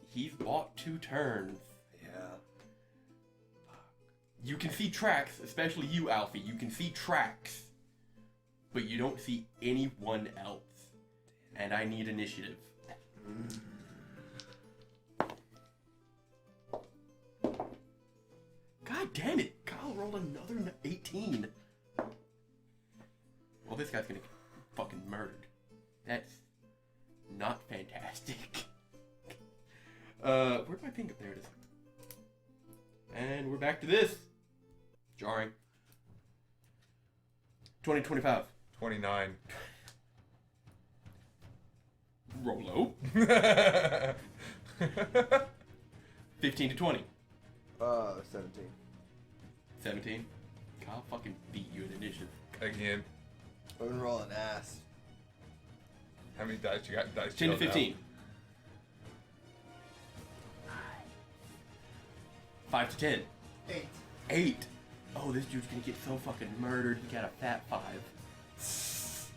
He's bought 2 turns. Yeah. You can see tracks, especially you, Alfie. You can see tracks, but you don't see anyone else. And I need initiative. God damn it! Kyle rolled another 18. Well, this guy's gonna get fucking murdered. That's not fantastic. Where'd my ping up? There it is. And we're back to this. Jarring. 20-25. 29. Rolo. 15 to 20. 17. 17. Kyle fucking beat you in initiative. Again. I've been rolling ass. How many dice you got? Dice 10 to jailed now? 15. 5 to 10. 8. 8. Oh, this dude's gonna get so fucking murdered. He got a fat 5.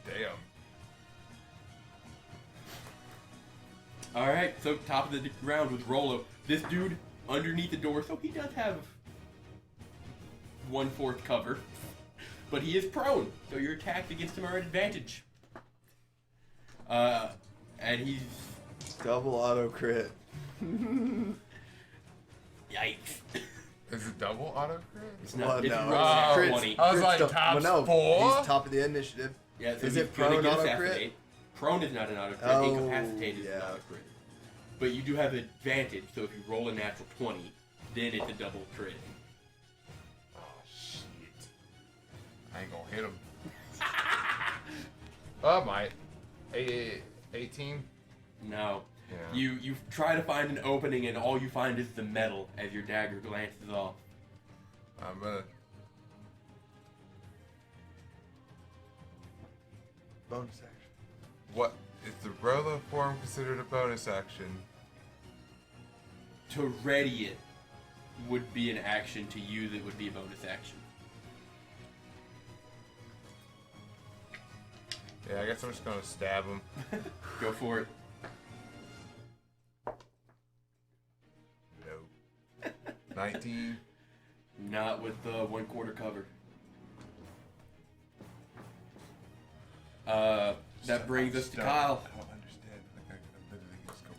Damn. Alright, so top of the round with Rolo. This dude underneath the door, so he does have 1/4 cover. But he is prone, so your attacks against him are at advantage. And he's... Double auto crit. Yikes. Is it double auto crit? It's not, Well, it's no. rolling Crits- 20. I was like, Crits top well, no, 4? He's top of the initiative. Yeah, so Is he's it gonna prone get auto crit? assassinated. Prone is not an auto crit. Oh, Incapacitated is an yeah. auto crit. But you do have advantage, so if you roll a natural 20, then it's a double crit. Oh, shit. I ain't gonna hit him. Oh, my. 18? No. Yeah. You try to find an opening and all you find is the metal as your dagger glances off. I'm gonna... Bonus action. What? Is the Rolo form considered a bonus action? To ready it would be an action. To use it would be a bonus action. Yeah, I guess I'm just gonna stab him. Go for it. No. 19. Not with the 1/4 cover. That brings us to Kyle. I don't understand. Like, I literally just go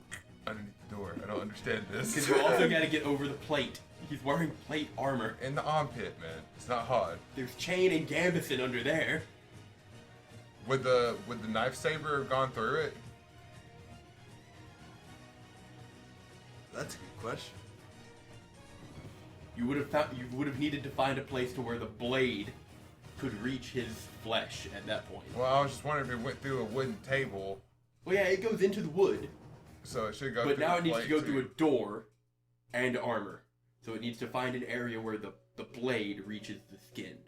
underneath the door. I don't understand this. Because you also got to get over the plate. He's wearing plate armor. In the armpit, man. It's not hard. There's chain and gambison under there. Would the knife saber have gone through it? That's a good question. You would have needed to find a place to where the blade could reach his flesh at that point. Well, I was just wondering if it went through a wooden table, Well, yeah, it goes into the wood, so it should go. but through now the it needs to plate, go too. through a door and armor. So it needs to find an area where the blade reaches the skin.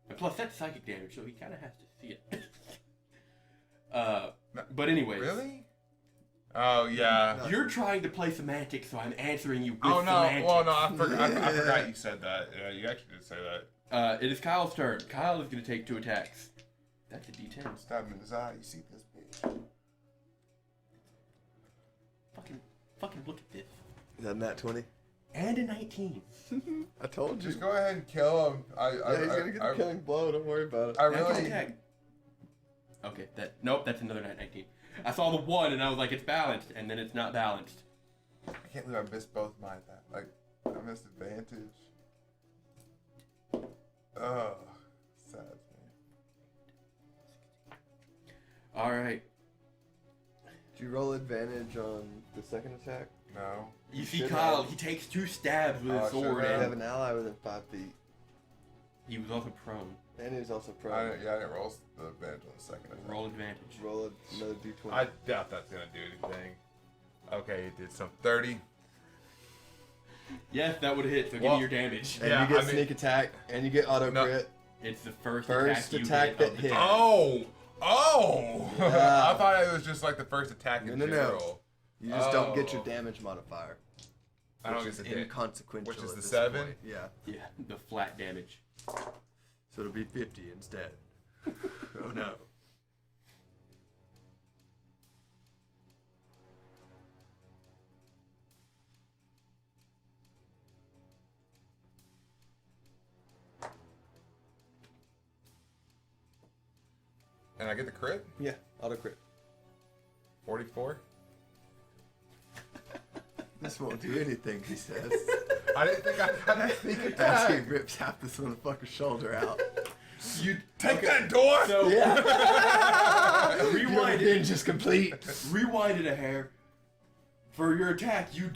And plus, that's psychic damage, so he kind of has to see it. But anyways. Really? Oh yeah. No. You're trying to play semantics, so I'm answering you with Oh no! semantics. Well, no, I forgot you said that. Yeah, you actually did say that. It is Kyle's turn. Kyle is going to take 2 attacks. That's a D10. Stab him in his eye. You see this bitch? Fucking look at this. Is that nat 20? And a 19. I told you. Just go ahead and kill him. Yeah, he's gonna get the killing blow. Don't worry about it. I Natural really. attack. Okay, nope, that's another 19. I saw the 1 and I was like, it's balanced, and then it's not balanced. I can't believe I missed both mine. Like, I missed advantage. Oh, sad man. All right. Did you roll advantage on the second attack? No. You see Should Kyle, have. he takes 2 stabs with his Oh, sword, should You and have an ally within 5 feet. he was also prone. And he was also I prone. didn't roll the advantage on the second attack. Roll advantage. Roll another d20. I doubt that's gonna do anything. Okay, it did some 30. Yes, that would hit, so give Well- me your damage. And Yeah, you get I mean- sneak attack, and you get auto No. crit. It's the first First attack, attack you that hit. hit. Oh! Oh! Yeah. I thought it was just like the first attack in No. general. You just don't get your Oh. damage modifier. I don't which get is the damage. inconsequential. Which is at the this 7? point. Yeah. Yeah, the flat damage. So it'll be 50 instead. Oh no. And I get the crit? Yeah, auto crit. 44? This won't do anything, he says. I didn't think I had a sneak As he attack. rips half this motherfucker's shoulder out. You Take that door! So Yeah. rewind it. Just complete. Rewind it a hair. For your attack, you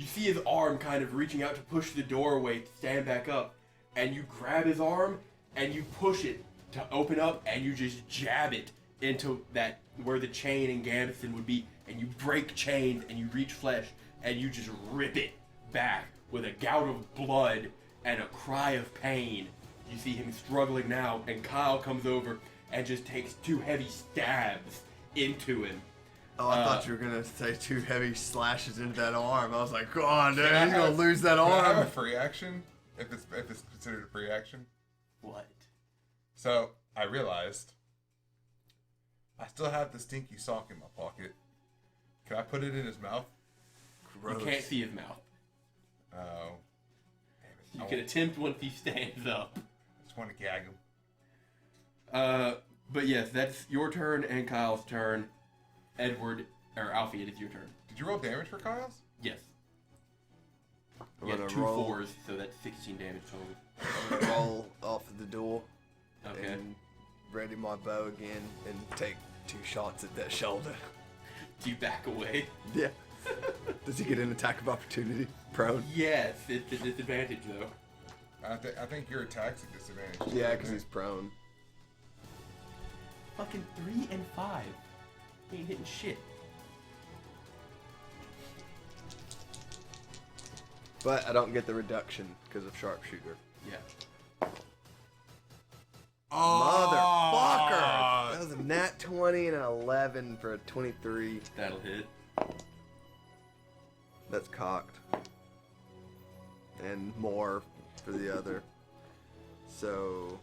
see his arm kind of reaching out to push the door away to stand back up, and you grab his arm and you push it to open up, and you just jab it into that where the chain and gambeson would be, and you break chains and you reach flesh and you just rip it back with a gout of blood and a cry of pain. You see him struggling now, and Kyle comes over and just takes 2 heavy stabs into him. Oh, I thought you were gonna say 2 heavy slashes into that arm. I was like, go on, dude, Can I he's gonna have- lose that Can I have a arm. free action? If it's considered a free action? What? So, I realized I still have the stinky sock in my pocket. Can I put it in his mouth? Gross. You can't see his mouth. Oh. Damn You it. can attempt once he stands up. I just want to gag him. But yes, that's your turn and Kyle's turn. Edward, or Alfie, it is your turn. Did you roll damage for Kyle's? Yes. I'm You gonna got 2 roll. 4s, so that's 16 damage total. I'm gonna roll off of the door Okay. and ready my bow again and take 2 shots at that shoulder. Do you back away? Yeah. Does he get an attack of opportunity? Prone? Yes, it's a disadvantage though. I think your attack's a disadvantage. Yeah, isn't because it? he's prone. Fucking 3 and 5. He ain't hitting shit. But I don't get the reduction because of sharpshooter. Yeah. Motherfucker! That was a nat 20 and an 11 for a 23. That'll hit. That's cocked. And more for the other. So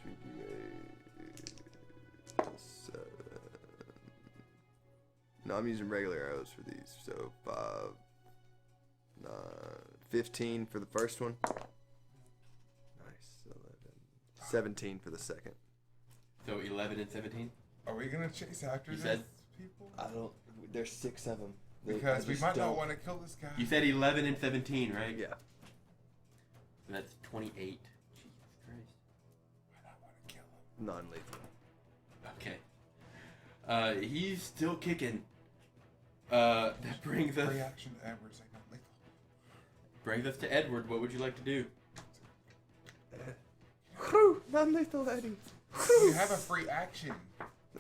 2d8 7. No, I'm using regular arrows for these. So 5, 9, 15 for the first one. Nice. 11. 17 for the second. So 11 and 17? Are we gonna chase after You these said- people? I don't. There's 6 of them. Because we might not want to kill this guy. You said 11 and 17, right? Yeah. So that's 28. Jesus Christ. I don't want to kill him. Non-lethal. Okay. He's still kicking. That brings us Free action to Edwards, like not lethal. to Edward. What would you like to do? Whew, non-lethal, Eddie. You have a free action.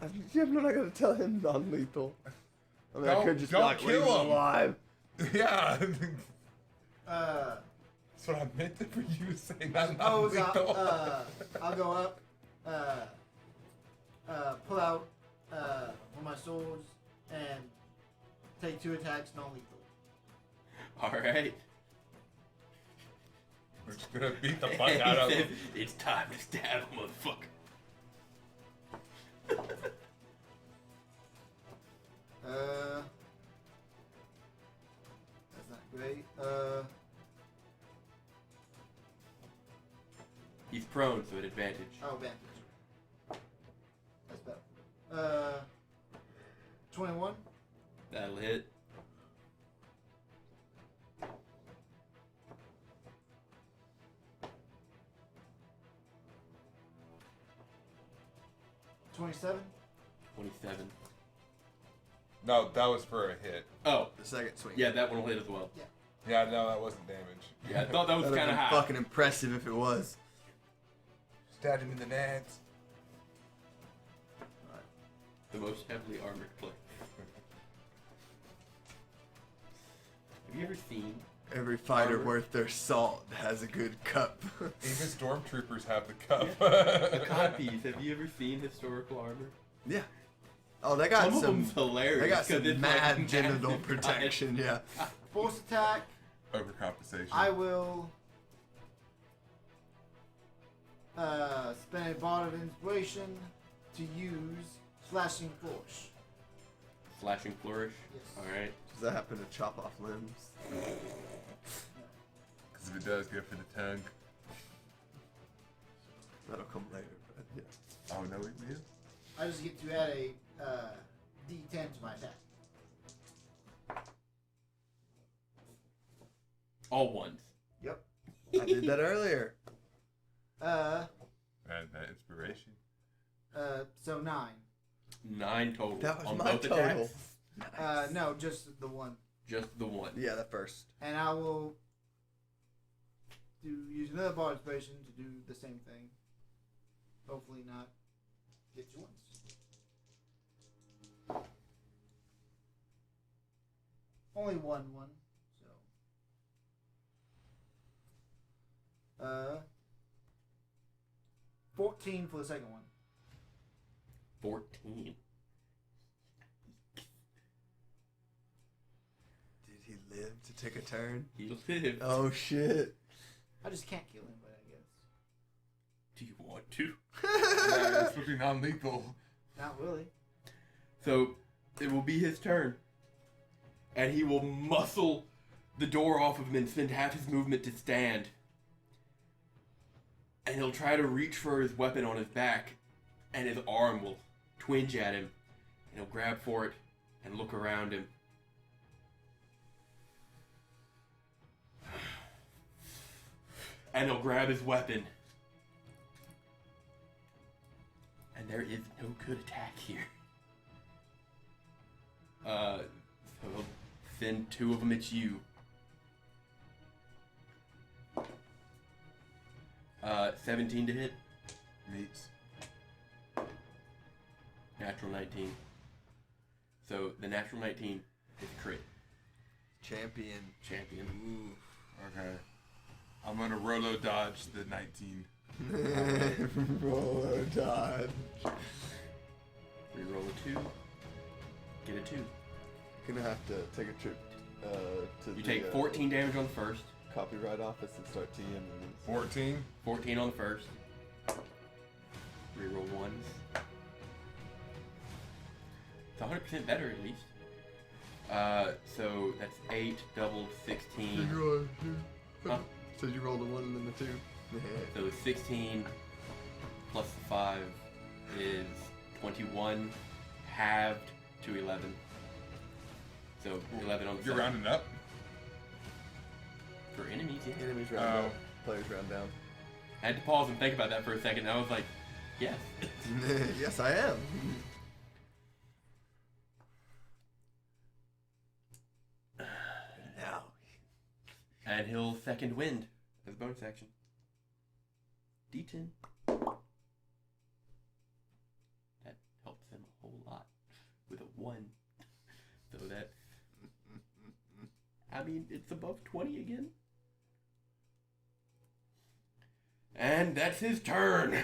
I'm not gonna tell him non-lethal. I mean, I Don't- could just don't not kill leave him him. alive. Yeah. Uh, That's what I meant for you to say. Not oh, lethal. I'll go up, pull out one of my swords, and take 2 attacks non-lethal. All right. We're just gonna beat the fuck out of him. It's time to stab, motherfucker. That's not great. He's prone, so an advantage. Oh, advantage. That's better. 21. That'll hit. $27. 27. No, that was for a hit. Oh, The second swing. yeah, that one will hit as well. Yeah, no, that wasn't damage. Yeah, I thought that was That'd kind of have high. been fucking impressive if it was. Stabbed him in the nads. The most heavily armored player. Have you ever seen? Every fighter Armor. worth their salt has a good cup. Even stormtroopers have the cup. The codpiece. Have you ever seen historical armor? Yeah. Oh, they got Some of some. them's hilarious. They got 'cause some it's mad like genital massive protection. Yeah. Force attack. Overcompensation. I will spend a bar of inspiration to use slashing flourish. Flashing flourish. Yes. All right. Does that happen to chop off limbs? Because if it does, go for the tongue. That'll come later. But yeah. Oh, no, it will. I just get to add a D10 to my attack. All ones. Yep. I did that earlier. And that inspiration. So 9. 9 total. That was on my both total. attacks. No, just the one. Just the one. Yeah, that first. And I will use another bar of inspiration to do the same thing. Hopefully not get you once. Only one, so 14 for the second one. 14. Did he live to take a turn? He lived. Oh shit. I just can't kill him, but I guess Do you want to? Yeah, it's looking non-lethal. not really. So it will be his turn, and he will muscle the door off of him and spend half his movement to stand. And he'll try to reach for his weapon on his back, and his arm will twinge at him, and he'll grab for it and look around him. And he'll grab his weapon. And there is no good attack here. So he'll send 2 of them at you. 17 to hit. Meats. Natural 19. So the natural 19 is crit. Champion. Champion. Okay. I'm gonna Rolo dodge the 19. Roller dodge. Reroll a 2. Get a 2. Gonna have to take a trip to You the take 14 damage on the first. copyright office and start TMing these. 14. 14 on the first. Reroll 1s. It's 100% better at least. So that's 8 doubled 16. Huh? So you rolled a 1 and then a 2. So 16 plus 5 is 21, halved to 11. So 11 on the You're second. rounding up? For enemies, yeah. Enemies round up, players round down. I had to pause and think about that for a second. I was like, yes. Yes, I am. Now. And he'll second wind as a bonus action. D10. That helps him a whole lot with a 1. So that's, I mean, it's above 20 again. And that's his turn.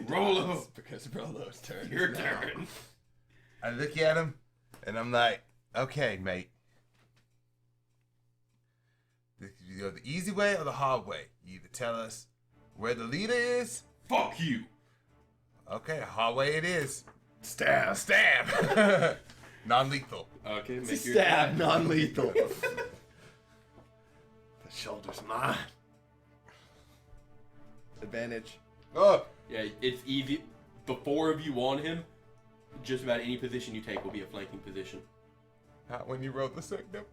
Rolo. Because Rolo's turn. Your is now. turn. I look at him, and I'm like, okay, mate. go the easy way or the hard way. You either tell us where the leader is. Fuck you. Okay, hard way it is. Stab. Stab. Non-lethal. Okay, It's a make your stab, attack. non-lethal. The shoulder's mine. Advantage. Oh, Yeah, it's easy. The four of you on him, just about any position you take will be a flanking position. not when you rolled the second number.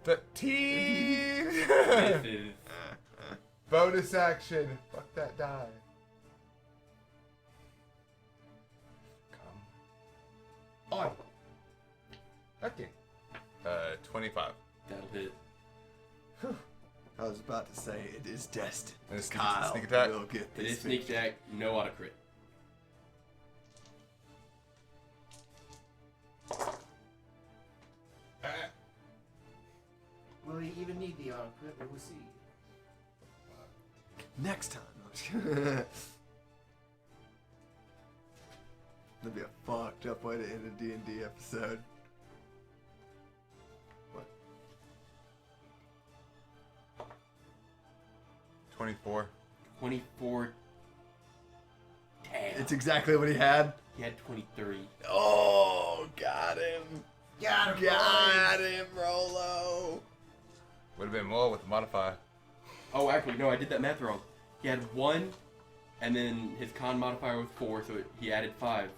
13. This is Bonus action. Fuck that die. Come on. Okay. 25. that'll hit. I was about to say it is destined. And a sneak- Kyle sneak attack? will get It this is sneak victory. attack, no auto crit. Will he even need the auto crit? We'll see. Next time. I'm just kidding. That'd be a fucked up way to end a D&D episode. 24. 24. Damn. It's exactly what he had. He had 23. Oh, got him. Got him. Got him, Rolo. Would have been more with the modifier. Oh, actually, no, I did that math wrong. He had 1, and then his con modifier was 4, so he added 5.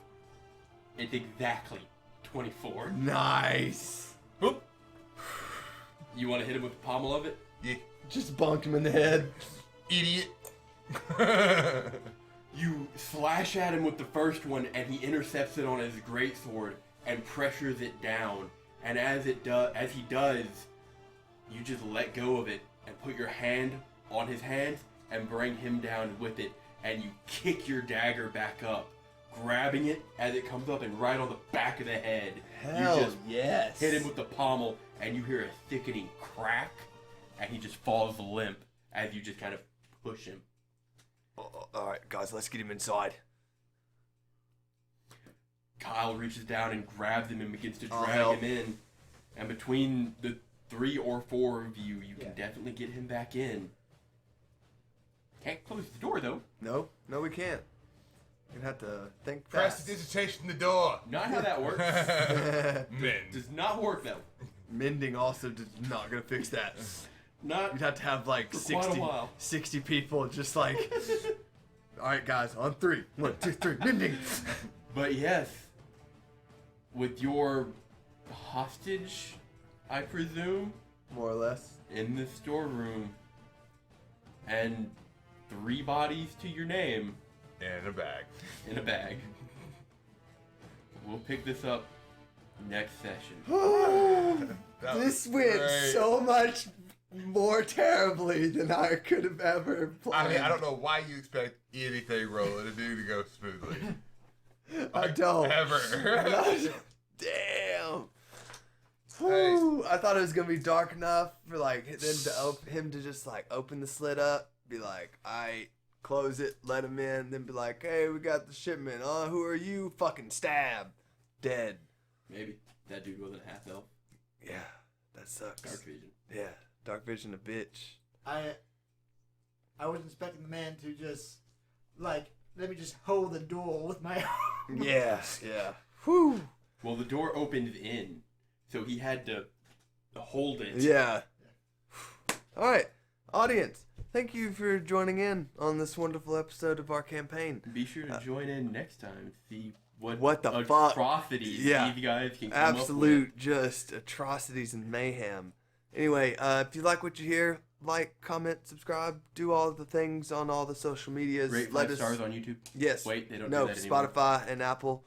It's exactly 24. Nice. Whoop. You want to hit him with the pommel of it? Yeah. Just bonked him in the head. Idiot. You slash at him with the first one, and he intercepts it on his greatsword and pressures it down. And as he does, you just let go of it and put your hand on his hands and bring him down with it. And you kick your dagger back up, grabbing it as it comes up and right on the back of the head. Hell you just yes. hit him with the pommel, and you hear a thickening crack, and he just falls limp as you just kind of push him. Alright, guys, let's get him inside. Kyle reaches down and grabs him and begins to I'll drag help. him in. And between the 3 or 4 of you, you can definitely get him back in. Can't close the door, though. No, we can't. You're gonna have to think Press fast. the digitation the door. Not how that works. Men. Does not work that way. Mending also is not gonna fix that. Not You'd have to have like For quite a 60, while. 60 people just like, alright guys, on 3. 1, 2, 3, mending. But yes, with your hostage, I presume, More or less. in the storeroom, and 3 bodies to your name In a bag. in a bag. We'll pick this up next session. That This was went great. so much more terribly than I could have ever planned. I mean, I don't know why you expect anything Roller to do to go smoothly. I don't. Ever. Damn. Hey. Whew. I thought it was gonna be dark enough for like him to just like open the slit up, be like, "I close it, let him in," then be like, "Hey, we got the shipment. Who are you?" Fucking stab, dead. Maybe that dude wasn't half elf. Yeah, that sucks. Dark vision. Yeah, dark vision, a bitch. I was expecting the man to just like let me just hold the door with my arm. Yeah, yeah. Whew. Well, the door opened in, so he had to hold it. Yeah. All right, audience. Thank you for joining in on this wonderful episode of our campaign. Be sure to join in next time and see What the fuck? atrocities Yeah. these guys can come Absolute just atrocities and mayhem. Anyway, if you like what you hear, like, comment, subscribe, do all the things on all the social medias. up with. Rate 5 stars on YouTube. Yes. Wait, they don't No, do that anymore. Spotify and Apple.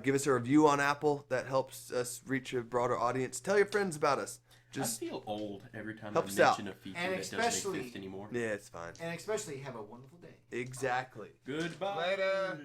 Give us a review on Apple. That helps us reach a broader audience. Tell your friends about us. Just I feel old every time I help us out. mention a feature And that doesn't especially- exist anymore. yeah, it's fine. And especially have a wonderful day. Exactly. Goodbye. Later.